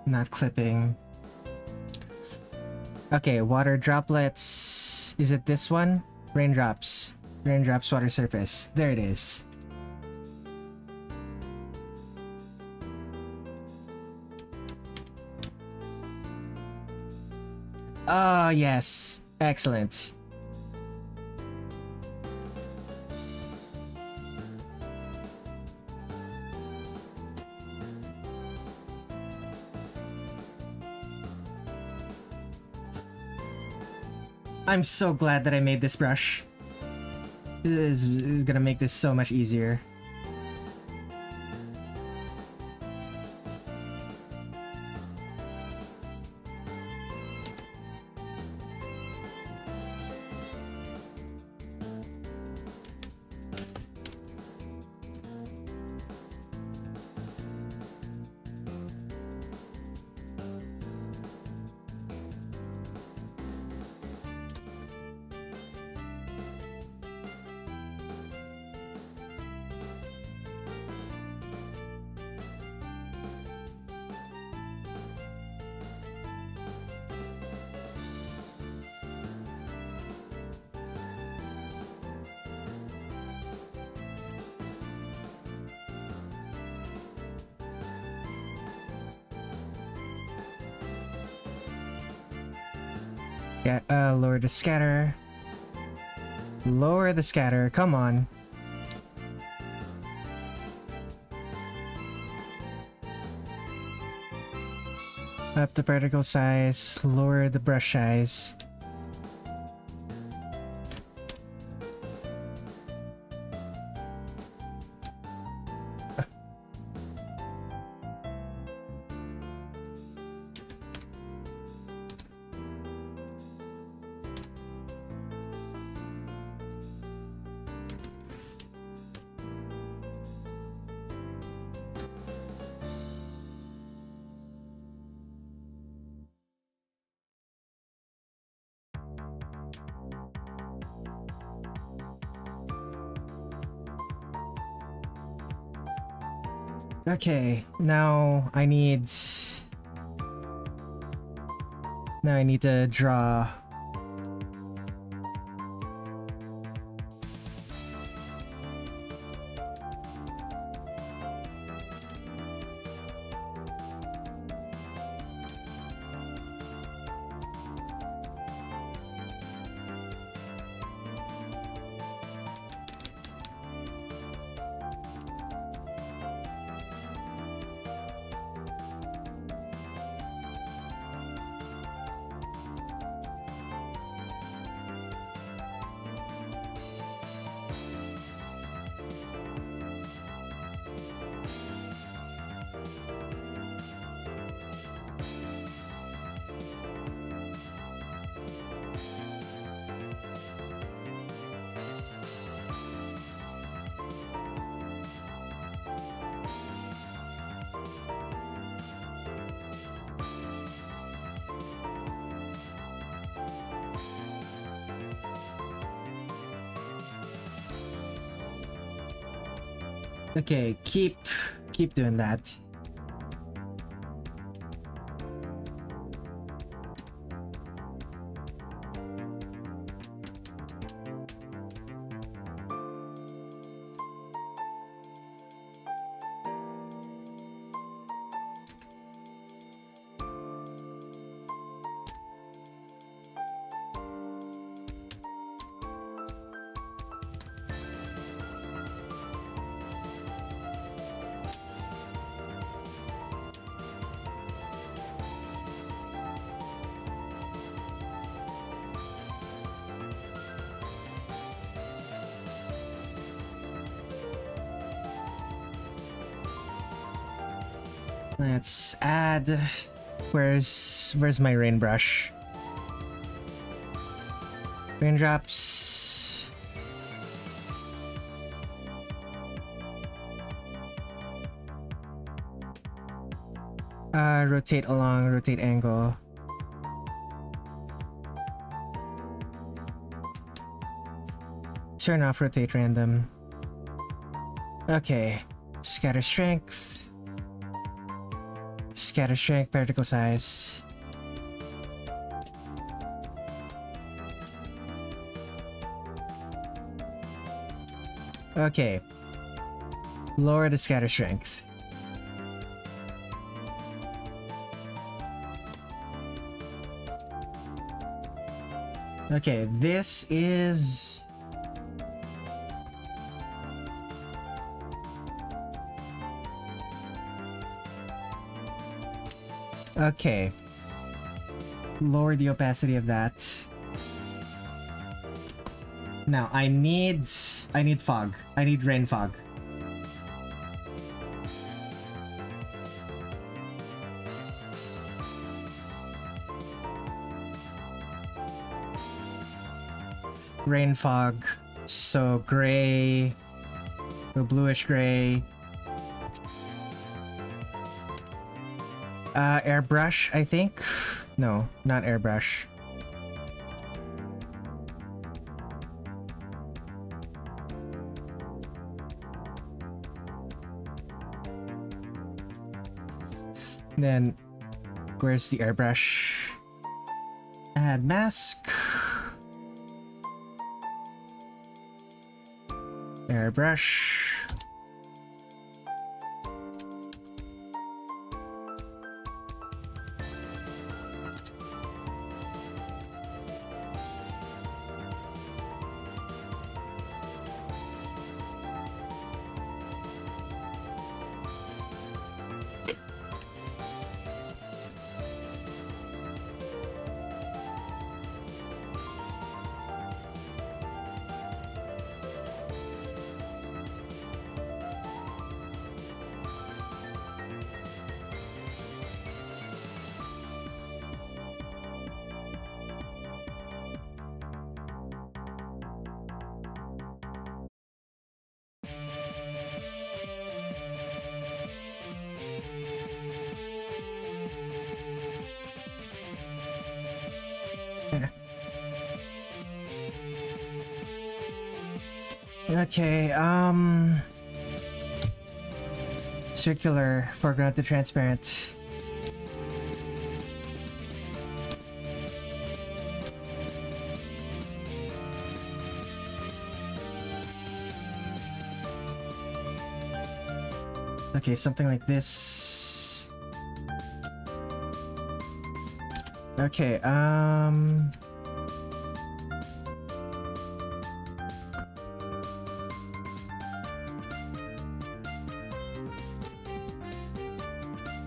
Not clipping. Okay, water droplets. Is it this one? Raindrops. Raindrops water surface. There it is. Oh, yes. Excellent. I'm so glad that I made this brush. This is gonna make this so much easier. Yeah, lower the scatter. Lower the scatter, come on. Up the particle size, lower the brush size. Okay, now I need to draw. Okay, keep doing that. Let's add. Where's my rain brush? Raindrops. Rotate along, rotate angle. Turn off rotate random. Okay. Scatter strength. Scatter strength, particle size. Okay. Lower the scatter strength. Okay, this is... Okay. Lower the opacity of that. Now, I need fog. I need rain fog. Rain fog. So gray, the bluish gray. Airbrush, I think. No, not airbrush. Then, where's the airbrush? Add mask. Airbrush. Okay, circular, foreground to transparent. Okay, something like this. Okay,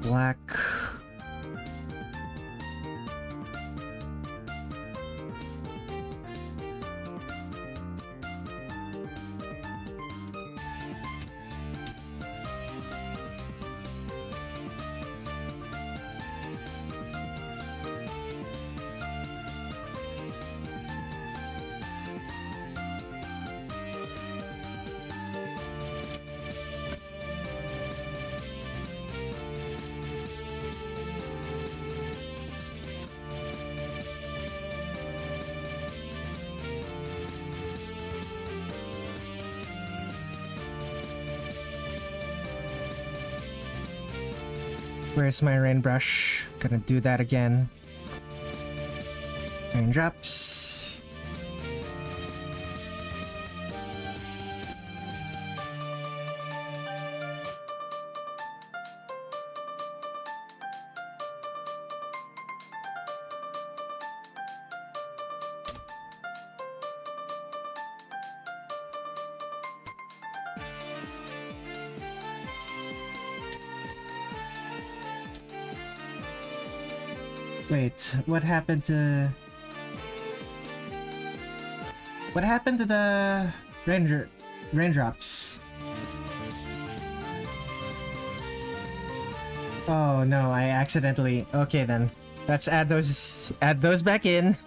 black. Where's my rain brush? Gonna do that again. Raindrops. Wait, what happened to... What happened to the raindrops? Oh no, I accidentally... Okay then. Let's add those back in.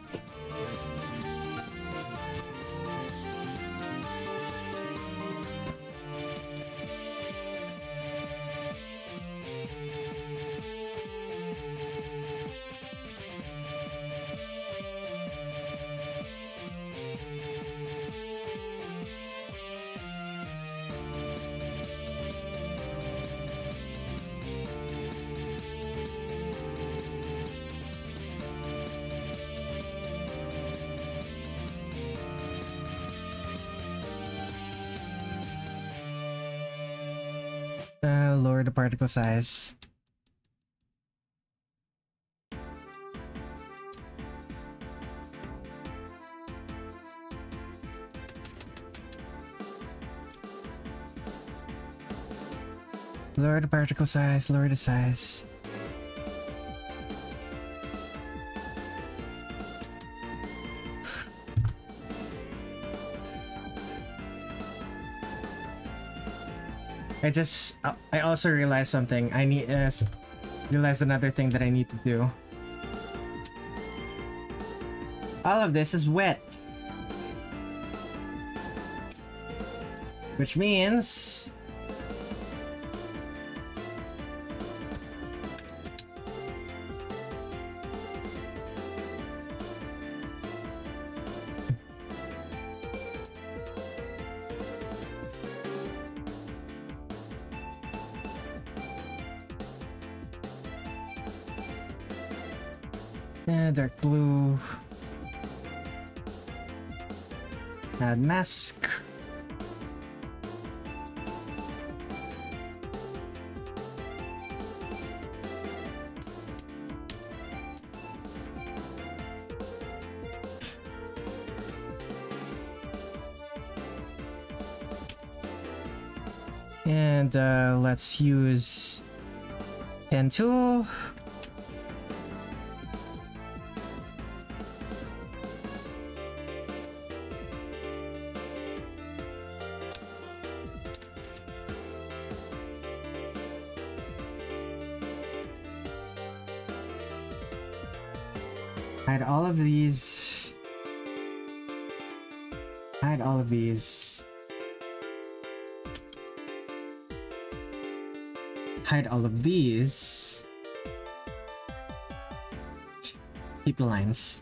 Lower the particle size. Lower the particle size, lower the size. I also realized something. I need realized another thing that I need to do. All of this is wet, which means dark blue. Add mask. And let's use pen tool. Hide all of these. Hide all of these. Hide all of these. Keep the lines.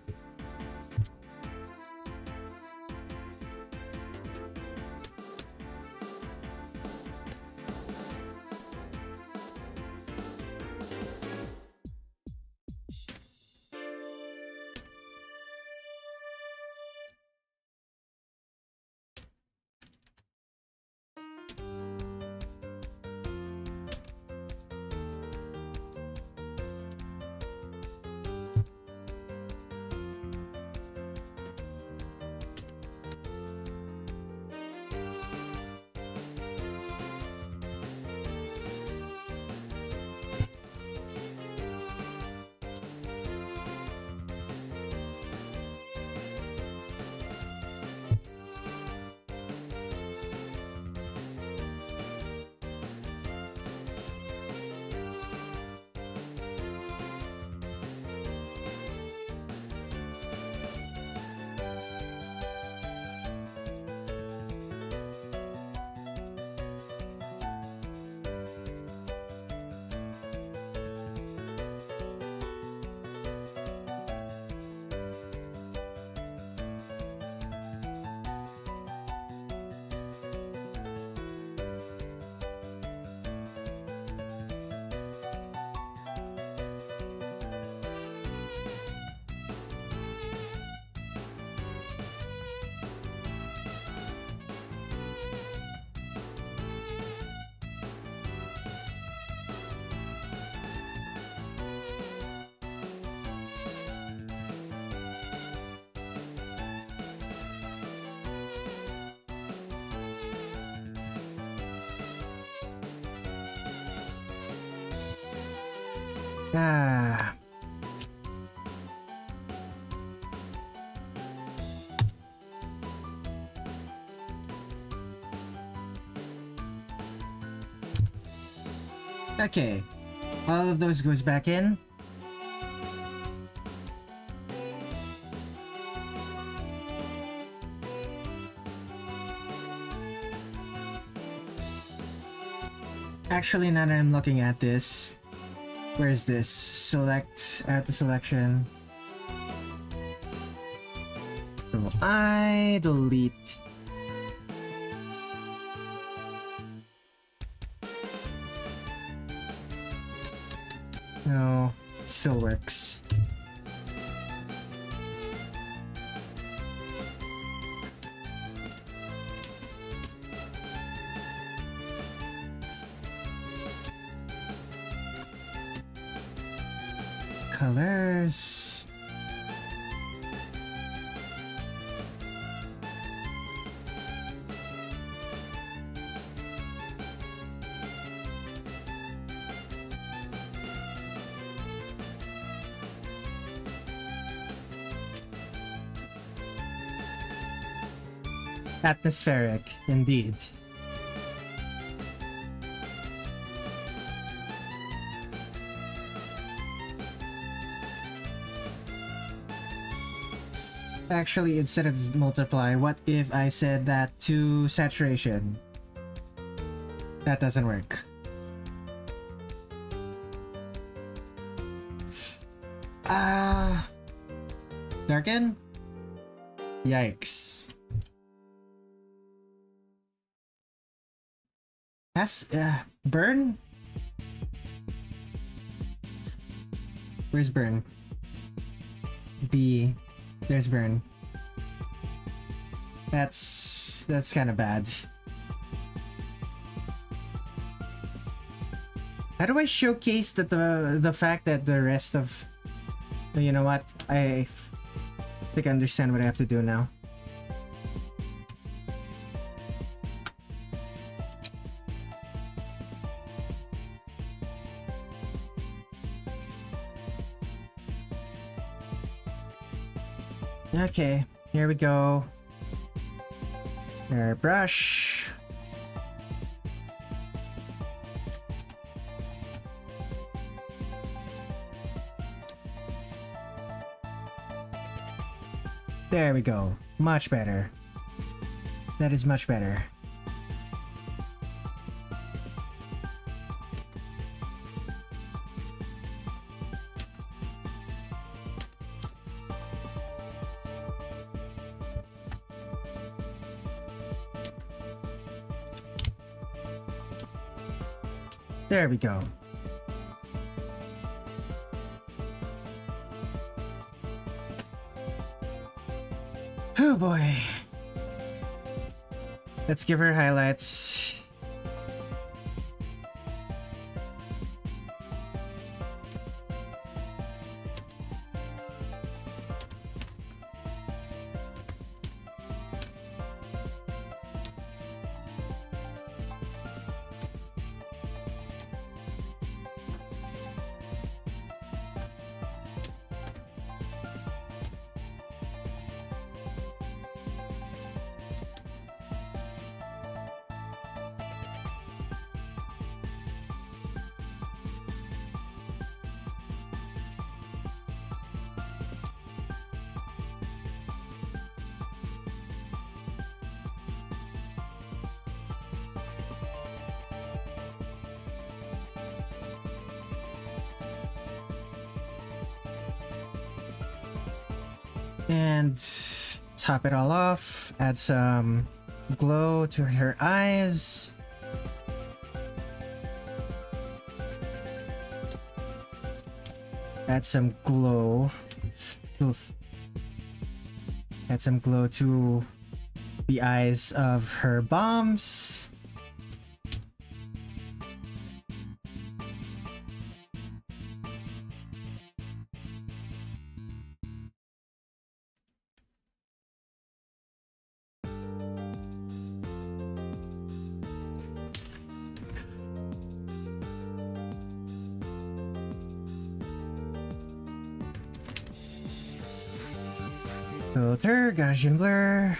Ah. Okay. All of those goes back in. Actually, now that I'm looking at this, where is this? Select, add the selection. So I delete. No, still works. Colors. Atmospheric, indeed. Actually, instead of multiply, what if I said that to saturation? That doesn't work. Darken? Yikes. Burn? Where's burn? B. There's burn. That's kind of bad. How do I showcase that the fact that the rest of, you know what? I think I understand what I have to do now. Okay, here we go. Airbrush. There we go. Much better. That is much better. There we go. Oh boy. Let's give her highlights. And top it all off. Add some glow to her eyes. Add some glow. Oof. Add some glow to the eyes of her bombs. Filter, Gaussian blur.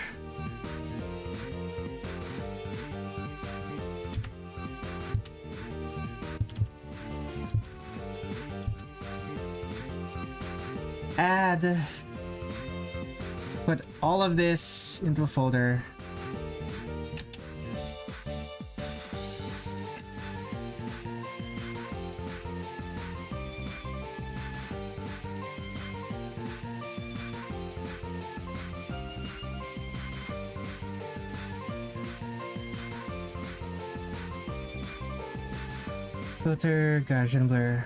Add. Put all of this into a folder. Filter, Gaussian blur.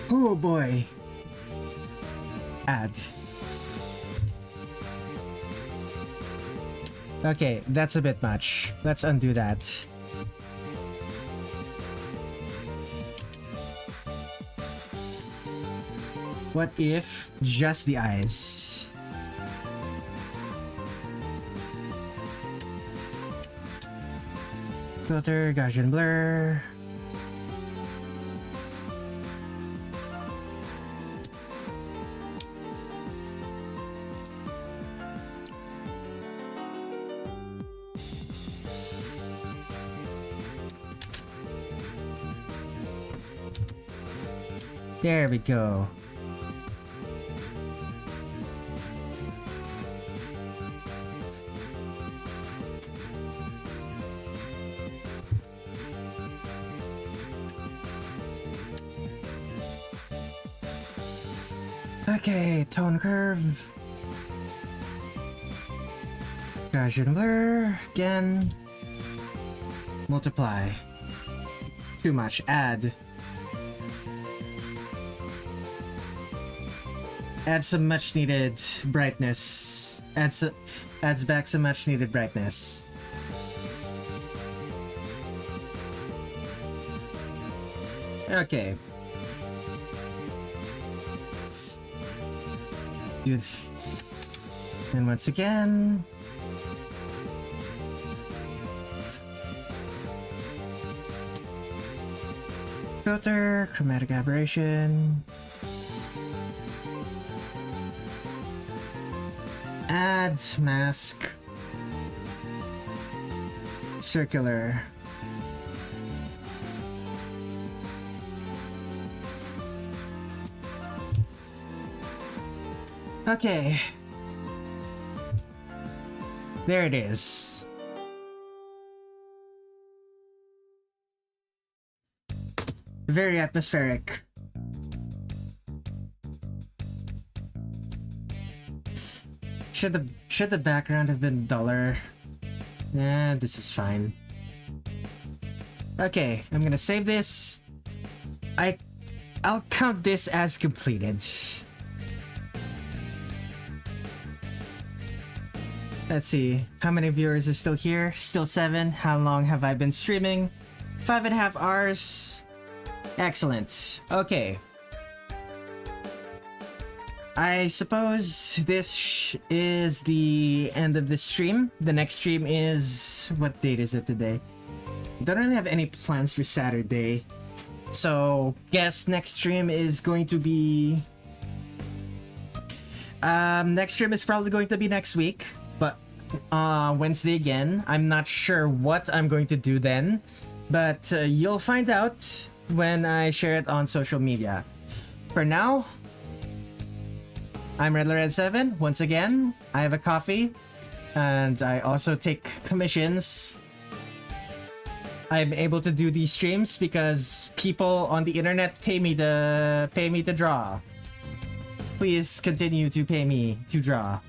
Oh boy. Add. Okay, that's a bit much. Let's undo that. What if just the eyes? Filter, Gaussian blur. There we go. Okay, tone curve. Gaussian blur again. Multiply. Too much. Add. Add some much needed brightness. Adds back some much needed brightness. Okay. Good. And once again. Filter, chromatic aberration. Add mask. Circular. Okay. There it is. Very atmospheric. Should the background have been duller? Nah, this is fine. Okay, I'm gonna save this. I'll count this as completed. Let's see, how many viewers are still here? Still 7. How long have I been streaming? 5.5 hours. Excellent. Okay. I suppose this is the end of the stream. The next stream is... what date is it today? Don't really have any plans for Saturday. So, guess next stream is going to be... next stream is probably going to be next week. But, Wednesday again. I'm not sure what I'm going to do then. But, you'll find out when I share it on social media. For now... I'm Redler Red7. Once again, I have a coffee, and I also take commissions. I'm able to do these streams because people on the internet pay me to draw. Please continue to pay me to draw,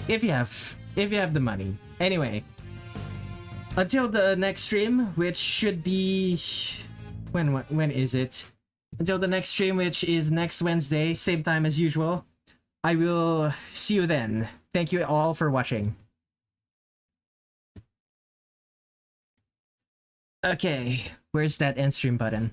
if you have the money. Anyway, until the next stream, which should be when is it? Until the next stream, which is next Wednesday, same time as usual. I will see you then. Thank you all for watching. Okay, where's that end stream button?